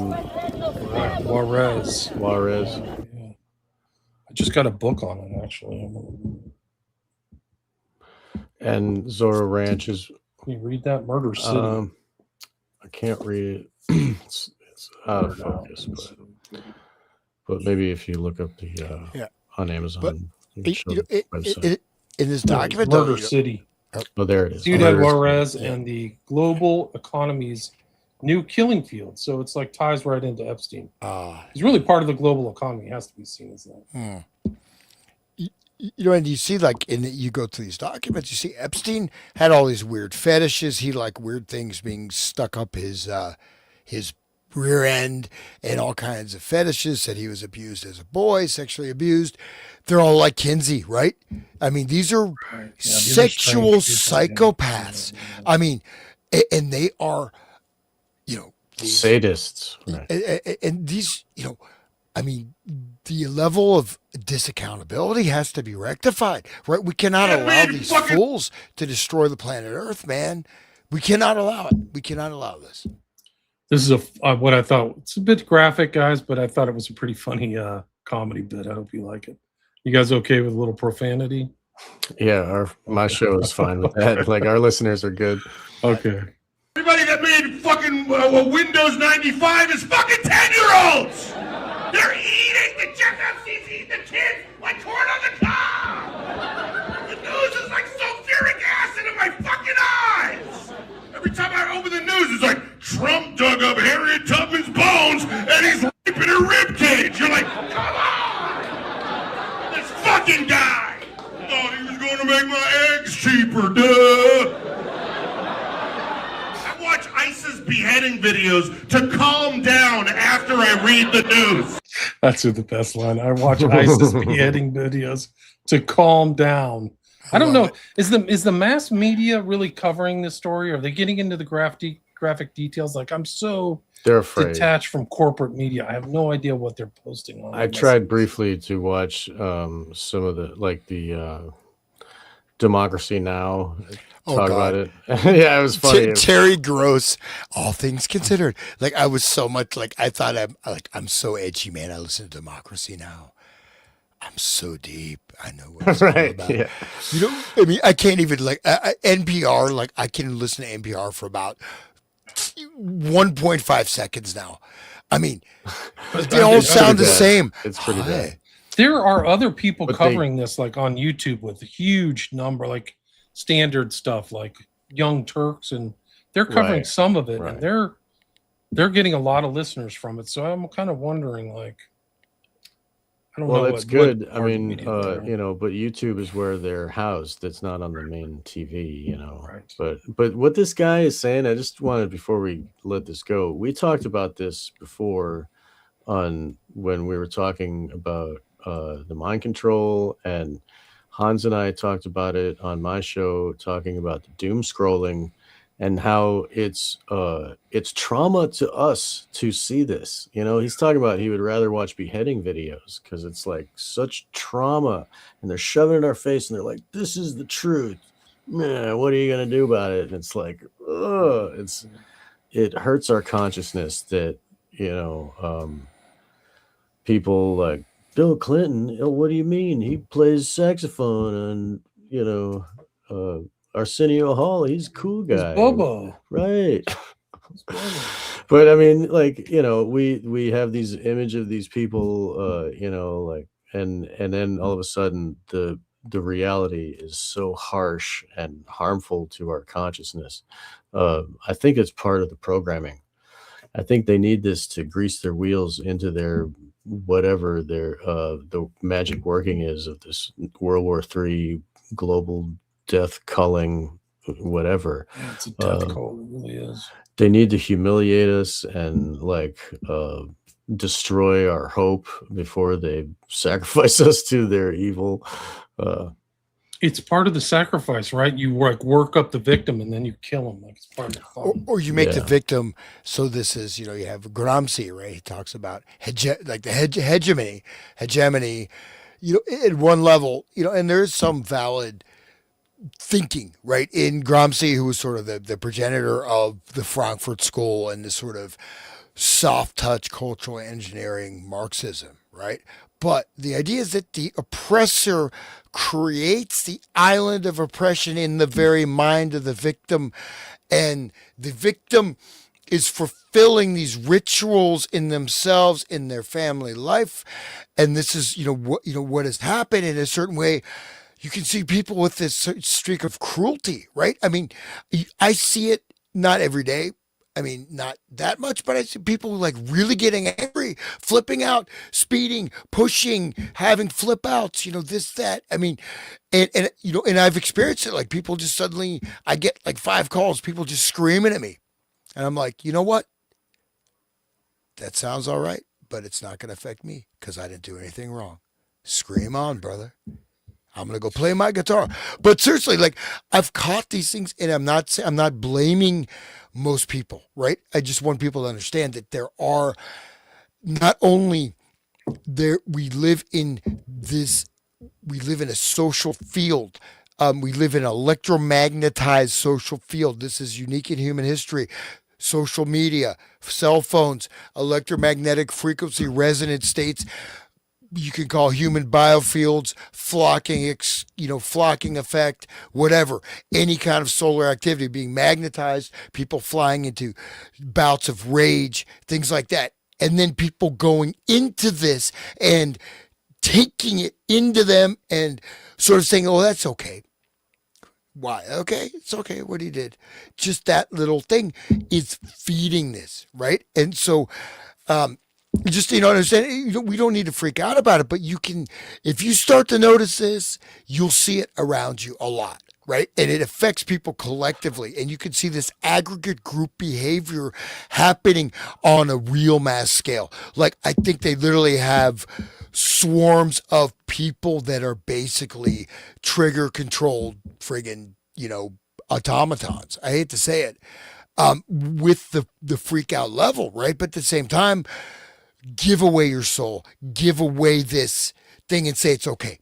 Juarez. Yeah. I just got a book on it, actually. And Zorro Ranch is... Can you read that? Murder City. I can't read it. It's out of focus, but maybe if you look up the on Amazon, in this document, Murder City. Oh, there it is. Ciudad Juarez and the global economy's new killing field. So it's like ties right into Epstein. He's really part of the global economy. He has to be seen as that. And you see, like, you go through these documents, you see Epstein had all these weird fetishes. He liked weird things being stuck up his rear end and all kinds of fetishes. Said he was abused as a boy, sexually abused. They're all like Kinsey, right? I mean, these are sexual psychopaths. I mean, and they are, sadists. Right. And these, I mean, the level of disaccountability has to be rectified, right? We cannot allow these fools to destroy the planet Earth, man. We cannot allow it. We cannot allow this. This is what I thought. It's a bit graphic, guys, but I thought it was a pretty funny comedy bit. I hope you like it. You guys okay with a little profanity? Yeah, my show is fine with that. Like, our listeners are good. Okay. Everybody that made fucking Windows 95 is fucking 10-year-olds! They're eating! The Jeff Epstein's eating the kids like corn on the cob! The news is like sulfuric acid in my fucking eyes! Every time I open the news, it's like, Trump dug up Harriet Tubman's bones and he's raping her ribcage! You're like, come on! This fucking guy! Thought he was gonna make my eggs cheaper, duh! Watch ISIS beheading videos to calm down after I read the news. That's the best line. I watch ISIS beheading videos to calm down. I don't know. Is the mass media really covering this story? Are they getting into the graphic details? Like, I'm so they're afraid. Detached from corporate media. I have no idea what they're posting on. I tried briefly to watch some of the Democracy Now. Talk about it. Yeah, it was funny. Terry Gross, all things considered. Like, I was so much like, I thought I'm so edgy, man. I listen to Democracy Now. I'm so deep. I know what it's all about. Yeah. I mean, I can't even NPR. Like, I can listen to NPR for about 1.5 seconds now. I mean, they all sound the same. It's pretty bad. There are other people covering this, like on YouTube, with a huge number, like standard stuff, like Young Turks, and they're covering some of it, and they're getting a lot of listeners from it. So I'm kind of wondering, like, I don't know. Well, it's good. I mean, but YouTube is where they're housed. It's not on the main TV, Right. But what this guy is saying, I just wanted, before we let this go, we talked about this before when we were talking about the mind control, and Hans and I talked about it on my show, talking about the doom scrolling and how it's trauma to us to see this. You know, he's talking about he would rather watch beheading videos because it's like such trauma, and they're shoving it in our face, and they're like, "This is the truth, man. What are you gonna do about it?" And it's like, ugh, it hurts our consciousness that people like Bill Clinton. "Oh, what do you mean? He plays saxophone and Arsenio Hall. He's a cool It's guy, Bobo. right?" It's Bobo. But I mean, like, we have these image of these people, like, and then all of a sudden the reality is so harsh and harmful to our consciousness. I think it's part of the programming. I think they need this to grease their wheels into their whatever their the magic working is of this World War III global death culling whatever. Yeah, it's a death cult. It really is. They need to humiliate us and like destroy our hope before they sacrifice us to their evil. It's part of the sacrifice, right? You work up the victim and then you kill him. Like it's part of the fun. Or you make the Yeah. victim. So this is, you have Gramsci, right? He talks about hegemony, at one level, and there is some valid thinking, right? In Gramsci, who was sort of the progenitor of the Frankfurt School and this sort of soft touch cultural engineering Marxism, right? But the idea is that the oppressor creates the island of oppression in the very mind of the victim, and the victim is fulfilling these rituals in themselves, in their family life, and this is what has happened in a certain way. You can see people with this streak of cruelty, right? I mean, I see it not every day. I mean, not that much, but I see people like really getting angry, flipping out, speeding, pushing, having flip outs, this, that. I mean, and I've experienced it. Like people just suddenly, I get like 5 calls, people just screaming at me. And I'm like, you know what? That sounds all right, but it's not going to affect me because I didn't do anything wrong. Scream on, brother. I'm gonna go play my guitar. But seriously, like I've caught these things, and I'm not blaming most people, right? I just want people to understand that there are not only we live in a social field. We live in an electromagnetized social field. This is unique in human history. Social media, cell phones, electromagnetic frequency resonant states. You can call human biofields, flocking effect, whatever, any kind of solar activity being magnetized, people flying into bouts of rage, things like that. And then people going into this and taking it into them and sort of saying, "Oh, that's okay." Why? Okay, it's okay what he did. Just that little thing is feeding this, right? And so, just understand, we don't need to freak out about it, but you can, if you start to notice this, you'll see it around you a lot, right? And it affects people collectively, and you can see this aggregate group behavior happening on a real mass scale. Like I think they literally have swarms of people that are basically trigger controlled friggin' automatons. I hate to say it, with the freak out level, right? But at the same time, give away your soul, give away this thing and say it's okay.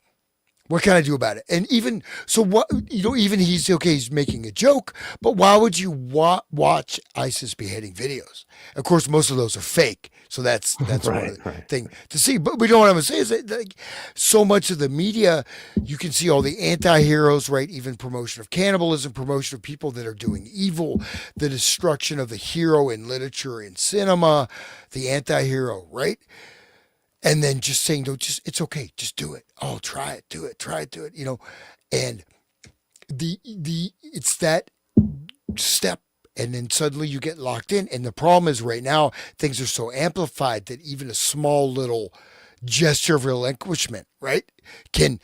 What can I do about it? And even so, even he's okay. He's making a joke, but why would you watch ISIS beheading videos? Of course, most of those are fake. So that's Right, one of the right. thing to see. But we don't want to say is that like so much of the media, you can see all the anti-heroes, right? Even promotion of cannibalism, promotion of people that are doing evil, the destruction of the hero in literature, in cinema, the anti-hero, right? And then just saying, "No, it's okay, just do it. Oh, try it, do it, and it's that step, and then suddenly you get locked in. And the problem is right now things are so amplified that even a small little gesture of relinquishment, right, can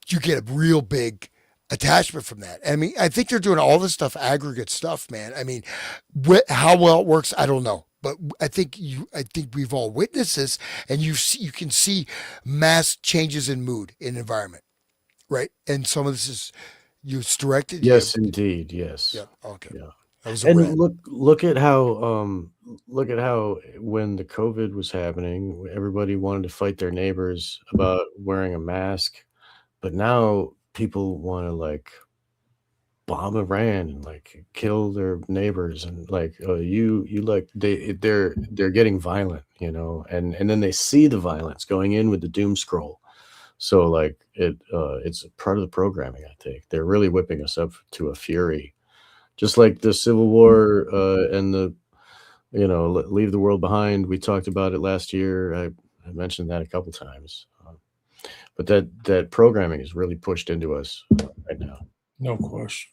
you get a real big attachment from that. I mean, I think they're doing all this stuff, aggregate stuff, man. I mean, how well it works, I don't know. But I think we've all witnessed this, and you can see mass changes in mood in environment, right? And some of this is it's directed. Yes, indeed. Yes. Yeah. Okay. Yeah. That was a And red. look at how when the COVID was happening, everybody wanted to fight their neighbors about wearing a mask, but now people want to like bomb Iran and like kill their neighbors and like you like they're getting violent, you know, and then they see the violence going in with the doom scroll. So like it's a part of the programming, I think. They're really whipping us up to a fury. Just like the Civil War and the leave the world behind. We talked about it last year. I mentioned that a couple times. But that programming is really pushed into us right now. No question.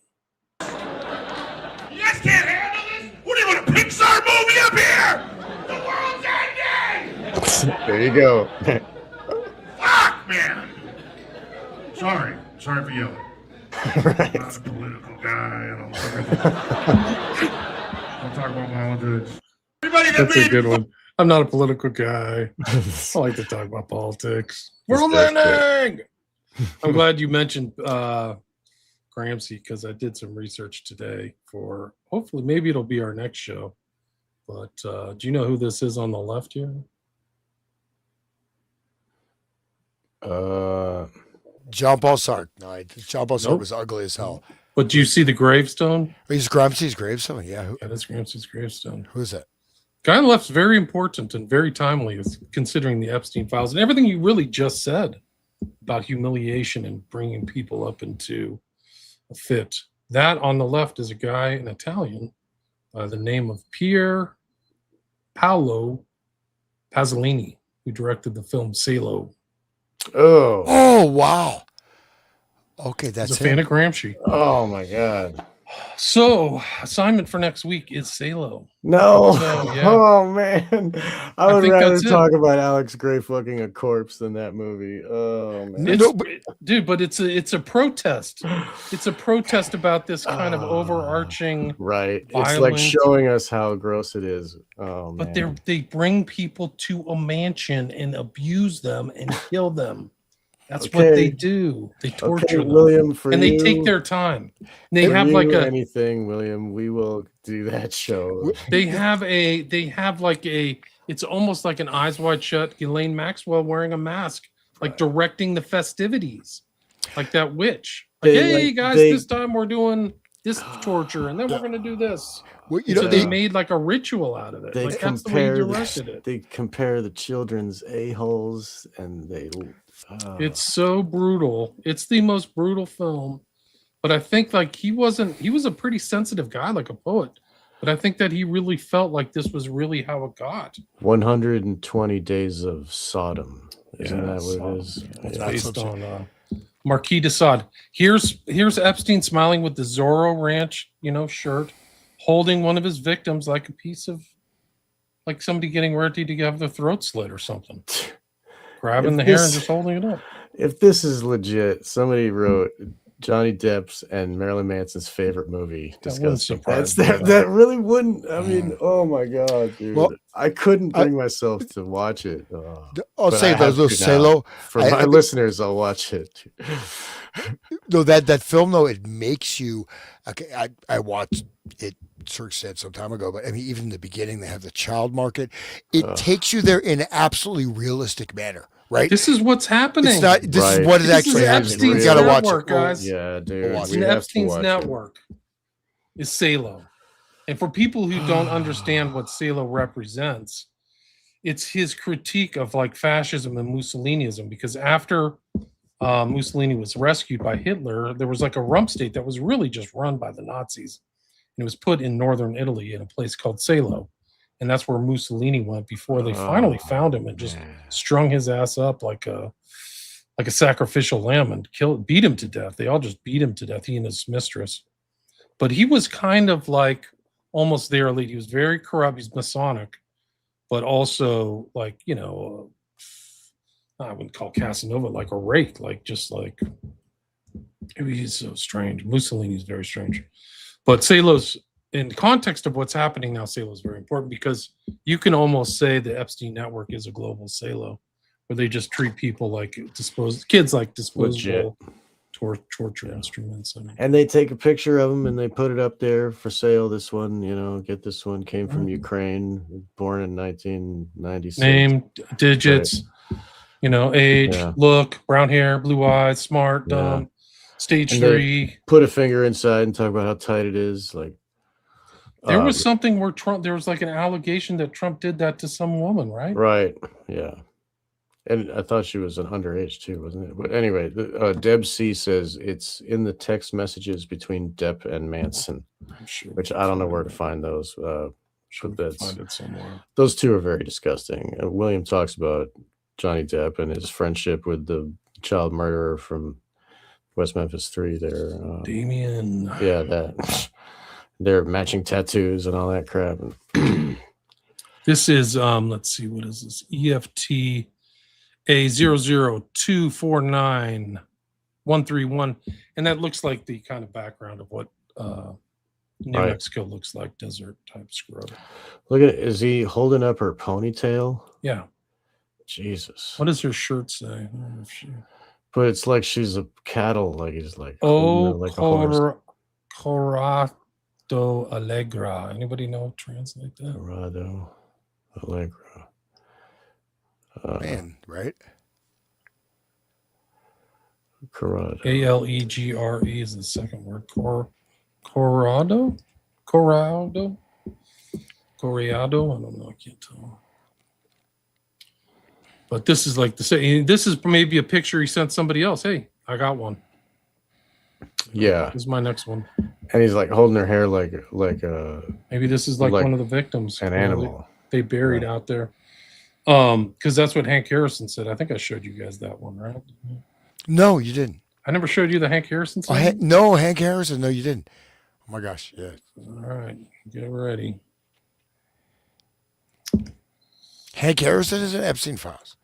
You guys can't handle this? What do you want, a Pixar movie up here? The world's ending! There you go. Fuck, man! Sorry for yelling. I'm not a political guy. I don't talk about politics. Everybody that That's a made good one. I'm not a political guy. I like to talk about politics. World's That's ending! I'm glad you mentioned Gramsci because I did some research today for hopefully maybe it'll be our next show. But do you know who this is on the left here? John Paul Sartre. No, John Paul Sartre Nope. was ugly as hell. But do you see the gravestone? He's Gramsci's gravestone. Yeah. Yeah, that's Gramsci's gravestone. Who's that? Guy on the left's very important and very timely as considering the Epstein files and everything you really just said about humiliation and bringing people up into a fit. That on the left is a guy, an Italian, by the name of Pier Paolo Pasolini, who directed the film Salo. Oh. Oh, wow. Okay, He's that's a fan him. of Gramsci. Oh my God. So, assignment for next week is Salo. No. So, yeah. Oh man. I I would think rather that's it. talk about Alex Gray fucking a corpse than that movie. Oh man. Dude, but it's a protest. It's a protest about this kind of overarching. Right. It's violent. like showing us how gross it is. Oh man. But they bring people to a mansion and abuse them and kill them. That's what they do. They torture them. William, for and you, they take their time. They for have you, like a anything, William. We will do that show. they have like a it's almost like an Eyes Wide Shut Ghislaine Maxwell wearing a mask, like directing the festivities, like that witch. Like, hey guys, this time we're doing this torture, and then we're gonna do this. Well, So they made like a ritual out of it. They Like that's the way he directed it. They compare the children's a-holes, and they. It's so brutal. It's the most brutal film. But I think like he was a pretty sensitive guy, like a poet. But I think that he really felt like this was really how it got. 120 Days of Sodom. Isn't that what it is? It's based on Marquis de Sade. Here's Epstein smiling with the Zorro Ranch, shirt, holding one of his victims like a piece of, like somebody getting ready to have their throat slit or something. Grabbing the hair and just holding it up. If this is legit, somebody wrote Johnny Depp's and Marilyn Manson's favorite movie. Disgusting. That really wouldn't. I mean, oh my God, dude. Well, I couldn't bring myself to watch it. I'll say those Salo. For my listeners, I'll watch it. No, that film though, it makes you. Okay, I watched it. Serge said some time ago, but I mean, even in the beginning, they have the child market. It takes you there in an absolutely realistic manner, right? This is what's happening. It's not. This is what it actually happens. You got to watch it, guys. Yeah, dude. It's Epstein's network. Is Salo, and for people who don't understand what Salo represents, it's his critique of like fascism and Mussolinism. Because after Mussolini was rescued by Hitler, there was like a rump state that was really just run by the Nazis. And it was put in northern Italy in a place called Salo. And that's where Mussolini went before they finally found him and just strung his ass up like a sacrificial lamb and beat him to death. They all just beat him to death, he and his mistress. But he was kind of like almost their elite. He was very corrupt. He's Masonic, but also like, I wouldn't call Casanova like a rake, like just like, he's so strange. Mussolini's very strange. But Salo's, in the context of what's happening now, Salo is very important because you can almost say the Epstein network is a global Salo, where they just treat people like kids like disposable. torture instruments. I mean, And they take a picture of him and they put it up there for sale. This one, get this one, came from Ukraine, born in 1996. name, digits, age, Yeah. look, brown hair, blue eyes, smart, dumb, stage And 3. Put a finger inside and talk about how tight it is. Like, There was something where there was like an allegation that Trump did that to some woman, right? Right. Yeah. And I thought she was an underage too, wasn't it? But anyway, Deb C says it's in the text messages between Depp and Manson, which I don't know where to find those. Should But find it somewhere. those two are very disgusting. William talks about Johnny Depp and his friendship with the child murderer from West Memphis 3 there. Damien. Yeah, that. Their matching tattoos and all that crap. This is let's see, what is this? EFT A00249131, and that looks like the kind of background of what New Mexico looks like, desert type scrub. Look at it. Is he holding up her ponytail? Yeah. Jesus. What does her shirt say? I don't know if but it's like she's a cattle, like he's like like a horse. Corrado Allegra. Anybody know translate that? Corrado Allegra. Man, right? Corrado. Alegre is the second word. Corrado? Corrado? Corrado? I don't know. I can't tell. But this is like this is maybe a picture he sent somebody else. Hey, I got one. Yeah. This is my next one. And he's like holding her hair like maybe this is like one of the victims. An animal. They buried out there. Because that's what Hank Harrison said. I think I showed you guys that one, right? No, you didn't. I never showed you the Hank Harrison song? No, Hank Harrison. No, you didn't. Oh my gosh. Yeah. All right. Get ready. Hank Harrison is in Epstein files.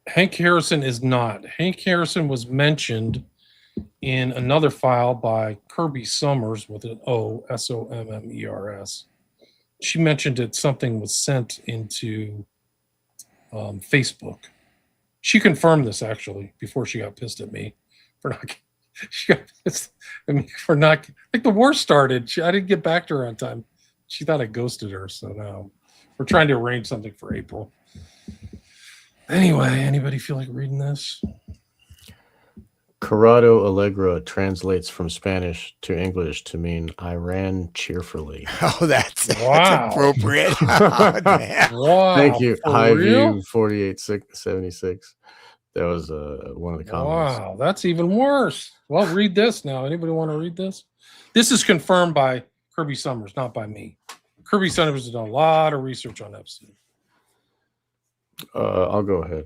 Hank Harrison is not. Hank Harrison was mentioned in another file by Kirby Summers with an O, Sommers. She mentioned that something was sent into Facebook. She confirmed this actually before she got pissed at me for not. She got pissed at me for not. Like the war started. I didn't get back to her on time. She thought I ghosted her. So now we're trying to arrange something for April. Anyway, anybody feel like reading this? Corrado Allegra translates from Spanish to English to mean I ran cheerfully. Oh, that's appropriate. Oh, wow. Thank you. High real? View 4876. That was one of the comments. Wow, that's even worse. Well, read this now. Anybody want to read this? This is confirmed by Kirby Summers, not by me. Kirby Summers has done a lot of research on Epstein. I'll go ahead.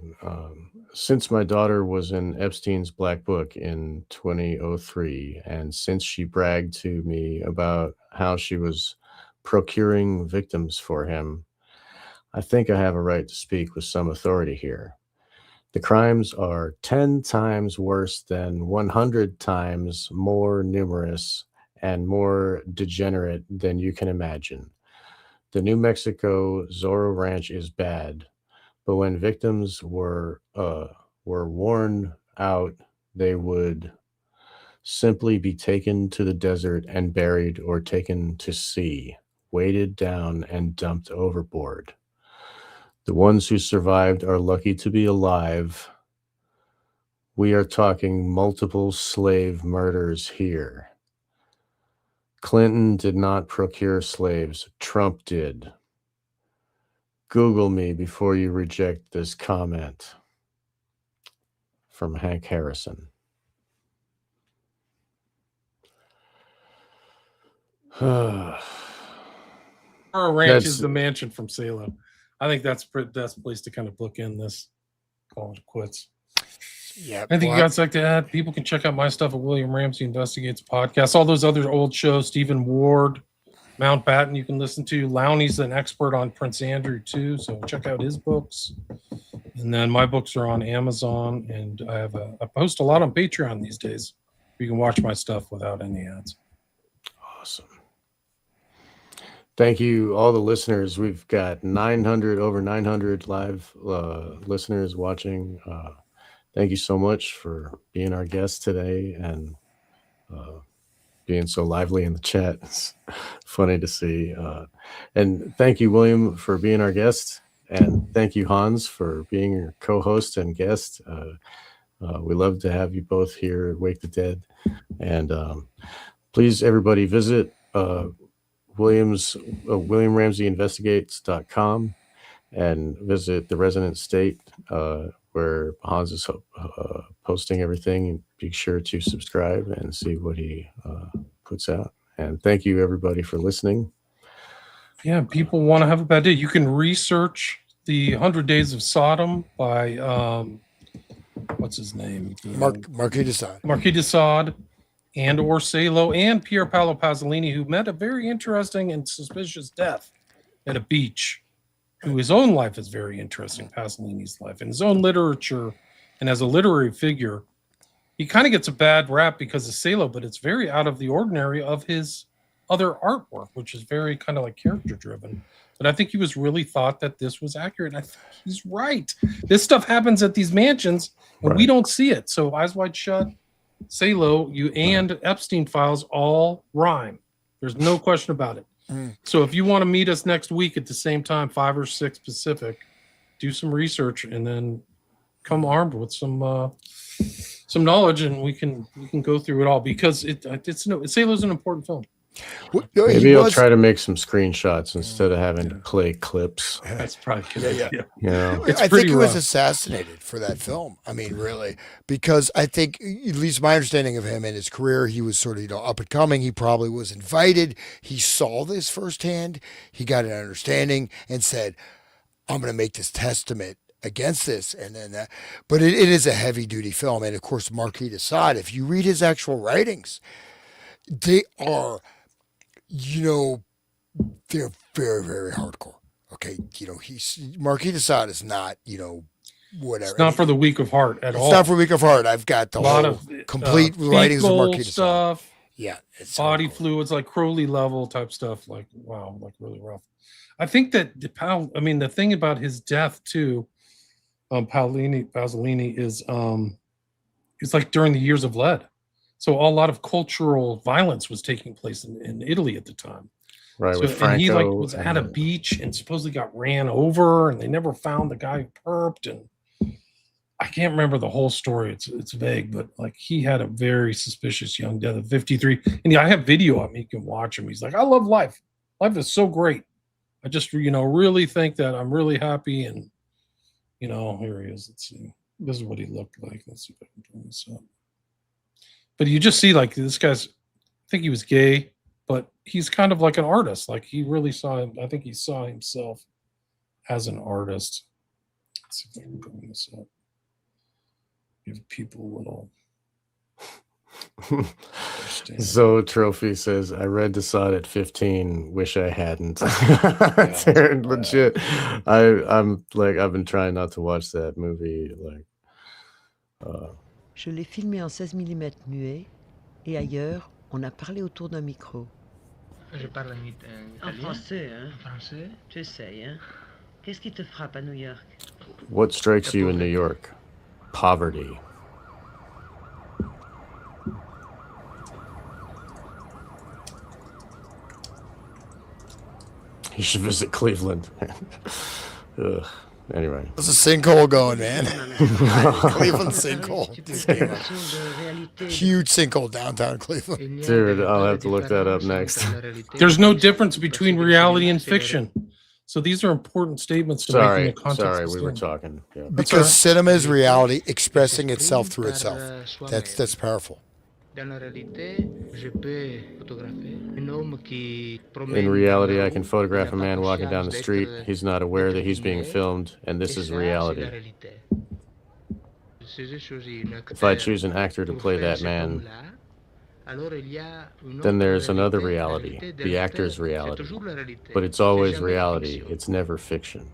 Since my daughter was in Epstein's Black Book in 2003, and since she bragged to me about how she was procuring victims for him, I think I have a right to speak with some authority here. The crimes are 10 times worse than 100 times more numerous and more degenerate than you can imagine. The New Mexico Zorro Ranch is bad. But when victims were worn out, they would simply be taken to the desert and buried or taken to sea, weighted down and dumped overboard. The ones who survived are lucky to be alive. We are talking multiple slave murders here. Clinton did not procure slaves. Trump did. Google me before you reject this comment. From Hank Harrison. Our ranch is the mansion from Salem. I think that's the best place to kind of bookend this. Call it quits. Yeah. Anything you guys like to add? People can check out my stuff at William Ramsey Investigates podcast. All those other old shows, Stephen Ward, Mountbatten, you can listen to. Lowney's an expert on Prince Andrew too, so check out his books. And then my books are on Amazon, and I post a lot on Patreon these days. You can watch my stuff without any ads. Awesome. Thank you, all the listeners. We've got over 900 live listeners watching. thank you so much for being our guest today and being so lively in the chat. It's funny to see. And thank you, William, for being our guest. And thank you, Hans, for being your co-host and guest. We love to have you both here at Wake the Dead. And please, everybody, visit WilliamRamseyInvestigates.com and visit the Resident State, where Hans is posting everything. And be sure to subscribe and see what he puts out. And thank you, everybody, for listening. Yeah, people want to have a bad day. You can research the 100 Days of Sodom by what's his name? Marquis de Sade. Marquis de Sade and or Salo and Pier Paolo Pasolini, who met a very interesting and suspicious death at a beach, who his own life is very interesting, Pasolini's life, and his own literature, and as a literary figure, he kind of gets a bad rap because of Salo, but it's very out of the ordinary of his other artwork, which is very kind of like character driven. But I think he was really thought that this was accurate. And I think he's right. This stuff happens at these mansions and we don't see it. So Eyes Wide Shut, Salo, and Epstein files all rhyme. There's no question about it. So if you want to meet us next week at the same time, 5 or 6 Pacific, do some research and then come armed with some knowledge, and we can go through it all, because Salo's an important film. Maybe I'll try to make some screenshots instead of having to play clips. That's probably good. Yeah. You know, I think he was assassinated for that film. I mean, really, because I think, at least my understanding of him and his career, he was sort of, up and coming. He probably was invited. He saw this firsthand. He got an understanding and said, I'm going to make this testament against this. And then that, but it is a heavy duty film. And of course, Marquis de Sade, if you read his actual writings, they are, they're very, very hardcore. Okay. Marquis de Sade is not, whatever. It's not for the weak of heart at all. It's not for the weak of heart. I've got the lot whole of complete writings of Marquis de Sade. Stuff. Yeah. It's body fluids, like Crowley level type stuff. Like, wow, like really rough. I think that the thing about his death too, Pasolini is it's like during the years of lead. So a lot of cultural violence was taking place in Italy at the time. Right. So, with Franco, and he was at a beach and supposedly got ran over, and they never found the guy who perped. And I can't remember the whole story. It's vague, but like he had a very suspicious young death at 53. And I have video of him. You can watch him. He's like, I love life. Life is so great. I just, really think that I'm really happy. And, here he is. Let's see. This is what he looked like. Let's see if I can bring this up. But you just see, like, this guy's, I think he was gay, but he's kind of like an artist. Like, he really I think he saw himself as an artist. Let's see if I can bring this up. Give people a little. So Trophy says, I read de Sade at 15, wish I hadn't. Legit. I'm like, I've been trying not to watch that movie. Je l'ai filmé en 16 mm muet, et ailleurs, on a parlé autour d'un micro. Je parle en italien. En français, hein? En français? Tu essayes, hein? Qu'est-ce qui te frappe à New York? What strikes you in New York? Poverty. You should visit Cleveland. Ugh. Anyway. There's a sinkhole going, man. Cleveland sinkhole. Huge sinkhole downtown Cleveland. Dude, I'll have to look that up next. There's no difference between reality and fiction. So these are important statements to make in the context. Sorry, we were talking. Yeah. Because cinema is reality expressing itself through itself. That's powerful. In reality, I can photograph a man walking down the street. He's not aware that he's being filmed, and this is reality. If I choose an actor to play that man, then there's another reality, the actor's reality. But it's always reality, it's never fiction.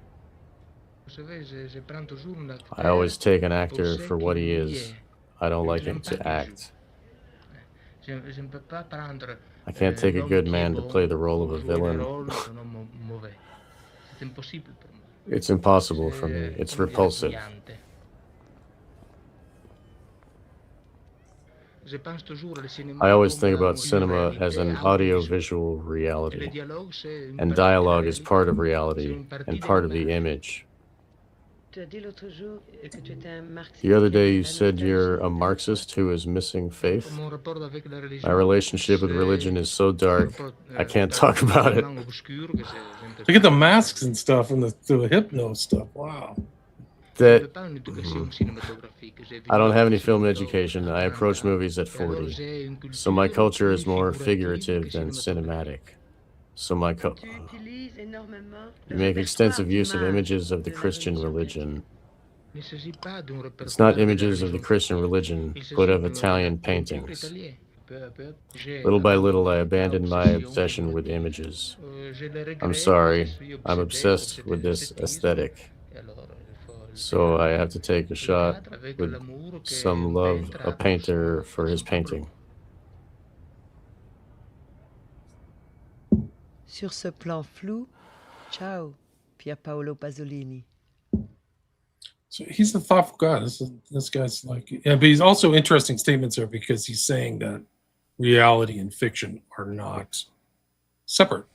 I always take an actor for what he is. I don't like him to act. I can't take a good man to play the role of a villain. It's impossible for me. It's repulsive. I always think about cinema as an audiovisual reality, and dialogue is part of reality and part of the image. Tu as dit l'autre jour que tu étais un marxiste The other qui avait day, you la said you're a nostalgie. Marxist who is missing faith. Mon rapport avec la My religion, relationship with religion is so dark, I can't talk about it. tellement obscur que c'est Look at the masks and stuff and the hypno stuff. Wow. That pas une éducation cinématographique. J'ai I don't have any vu film des films education. I approach movies at et alors 40. j'ai une So my culture culture is plus more figurative figurative que than cinématographique. cinematic. So my Tu utilises énormément you le make extensive répertoire use of d'images images of the de la Christian religion religion. Il ne s'agit pas d'un It's not répertoire de la images of the religion Christian chrétienne. religion, Il but s'agit of d'un Italian d'un peintre paintings. italien. Peu à peu, j'ai Little by little, I abandonné la abandoned my obsession, je obsession dois with dire. images. Je le I'm regrette, je sorry, suis I'm obsessed with this aesthetic. So I have to take a shot with some love a painter for his painting. Sur ce plan flou, ciao, Pier Paolo Pasolini. So he's a thoughtful guy. This guy's like, yeah, but he's also interesting statements there because he's saying that reality and fiction are not separate.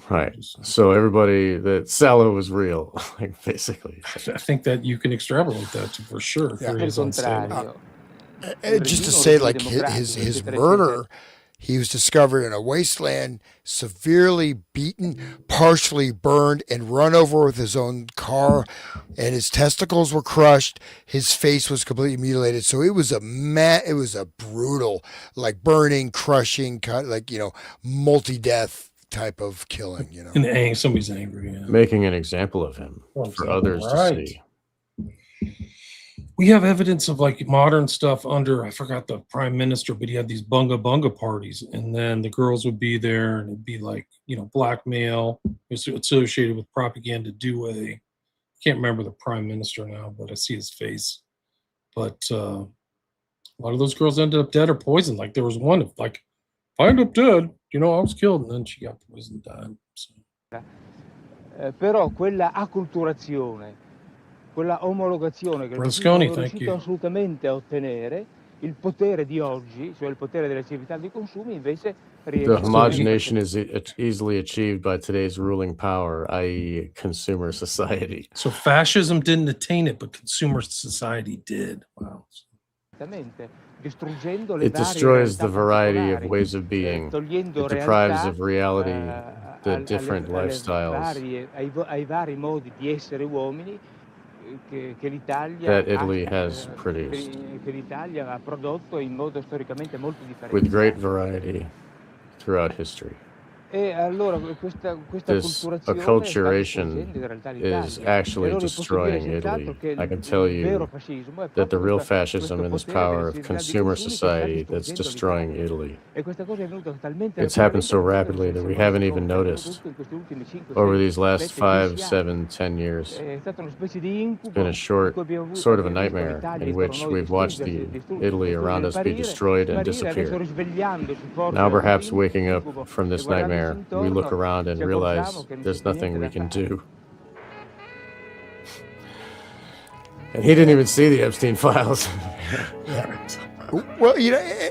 Right. So everybody that Salo was real, like basically. I think that you can extrapolate that to, for sure. Yeah. For his own statement. Just to say, like his murder, he was discovered in a wasteland, severely beaten, partially burned, and run over with his own car, and his testicles were crushed. His face was completely mutilated. So it was a brutal, like burning, crushing, like multi-death type of killing. And somebody's angry. Yeah. Making an example of him for others to see. We have evidence of like modern stuff under, I forgot the prime minister, but he had these bunga bunga parties, and then the girls would be there, and it'd be like, blackmail. It's associated with propaganda. I can't remember the prime minister now, but I see his face. But a lot of those girls ended up dead or poisoned. Like there was one, like, I ended up dead, I was killed, and then she got poisoned and died. So. Però quella acculturazione, quella omologazione che il Berlusconi, fascismo è riuscito assolutamente a ottenere, il potere di oggi, cioè il potere delle civiltà di consumi, invece riesce. The homogenation is easily achieved by today's ruling power, i.e. consumer society. So fascism didn't attain it, but consumer society did. Wow. It destroys the variety of ways of being. It deprives of reality the different lifestyles that Italy has produced with great variety throughout history. This acculturation is actually destroying Italy. I can tell you that the real fascism in this power of consumer society that's destroying Italy. It's happened so rapidly that we haven't even noticed over these last 5, 7, 10 years. It's been a sort of a nightmare in which we've watched the Italy around us be destroyed and disappear. Now perhaps waking up from this nightmare, we look around and realize there's nothing we can do. And he didn't even see the Epstein files. Well,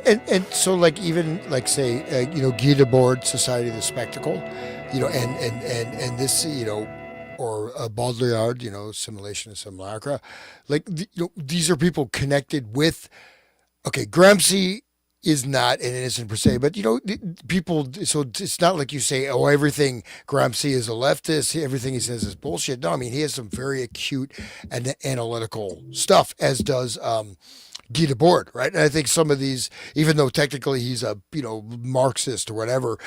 and so like even like say Guy Debord, Society of the Spectacle, and this or Baudrillard, Simulation and Simulacra, like these are people connected with. Okay, Gramsci is not an innocent per se, but people. So it's not like you say, oh, everything Gramsci is a leftist, everything he says is bullshit. No, I mean he has some very acute and analytical stuff, as does Guy Debord, right? And I think some of these, even though technically he's a Marxist or whatever.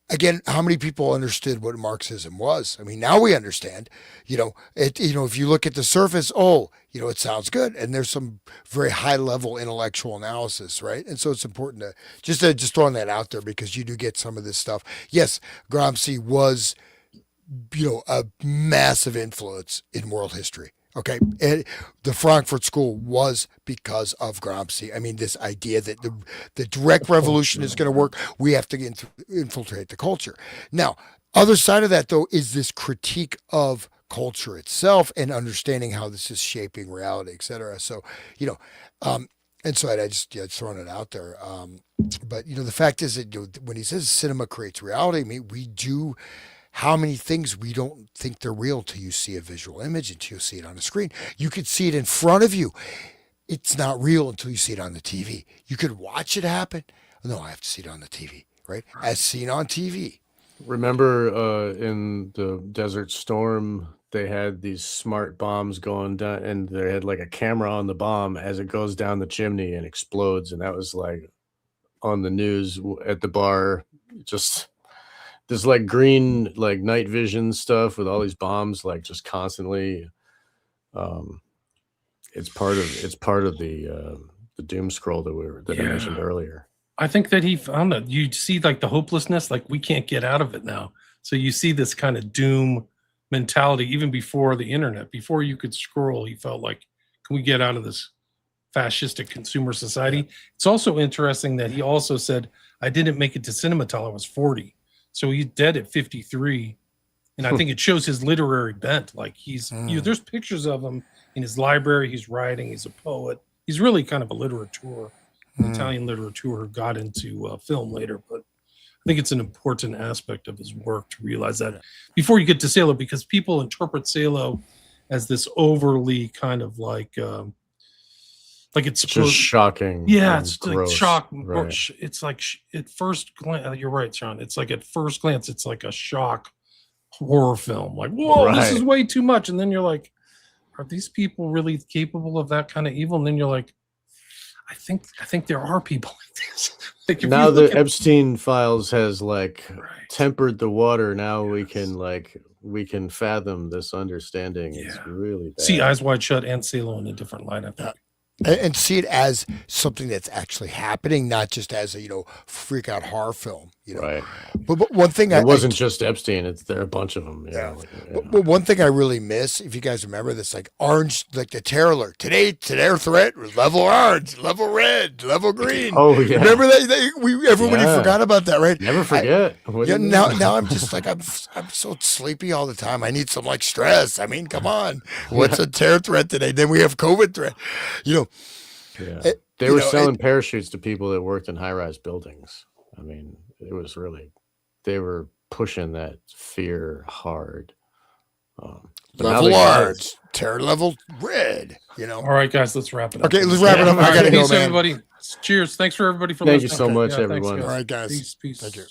Again, how many people understood what Marxism was? I mean, now we understand. If you look at the surface, it sounds good, and there's some very high level intellectual analysis, right? And so it's important to just throwing that out there because you do get some of this stuff. Yes, Gramsci was, a massive influence in world history. Okay, and the Frankfurt School was because of Gramsci. I mean, this idea that the direct revolution is going to work, we have to infiltrate the culture. Now, other side of that, though, is this critique of culture itself and understanding how this is shaping reality, et cetera. So, And so I just throwing it out there. But the fact is that when he says cinema creates reality, I mean, we do. How many things we don't think they're real till you see a visual image, until you see it on a screen. You could see it in front of you. It's not real until you see it on the TV. You could watch it happen. No, I have to see it on the TV, right? As seen on TV. Remember in the Desert Storm, they had these smart bombs going down, and they had like a camera on the bomb as it goes down the chimney and explodes. And that was like on the news at the bar. Just this like green, like night vision stuff with all these bombs, like just constantly. It's part of the doom scroll that I mentioned earlier. I think that he found that you see like the hopelessness, like we can't get out of it now. So you see this kind of doom mentality even before the internet. Before you could scroll, he felt like, can we get out of this fascistic consumer society? It's also interesting that he also said, I didn't make it to cinema till I was 40. So he's dead at 53. And I think it shows his literary bent. Like he's, there's pictures of him in his library. He's writing, he's a poet. He's really kind of a literateur. Italian literature who got into film later, but I think it's an important aspect of his work to realize that before you get to Salo, because people interpret Salo as this overly kind of like it's just shocking. Yeah, it's gross. Like shock. Right. It's like at first glance, you're right, Sean. It's like at first glance, it's like a shock horror film. Like, whoa, this is way too much. And then you're like, are these people really capable of that kind of evil? And then you're like, I think there are people like this. Like now the Epstein files has tempered the water. Now we can fathom this understanding. Yeah. It's really bad. See Eyes Wide Shut and Salo in a different light, I think. And see it as something that's actually happening, not just as a freak out horror film. Right. But one thing it wasn't just Epstein; there are a bunch of them. But one thing I really miss, if you guys remember this, like orange, like the terror alert today, their threat was level orange, level red, level green. Oh yeah, remember that? Everybody forgot about that, right? Never forget. Now I'm just like I'm so sleepy all the time. I need some stress. I mean, come on, what's a terror threat today? Then we have COVID threat. Yeah. They were selling parachutes to people that worked in high-rise buildings. I mean, it was really, they were pushing that fear hard. Level orange, terror level red. All right, guys, let's wrap it up. Okay, let's wrap it up. I gotta go, man. Everybody. Cheers. Thanks for everybody for listening. Thank you so much, everyone. All right, guys. Peace. Thank you.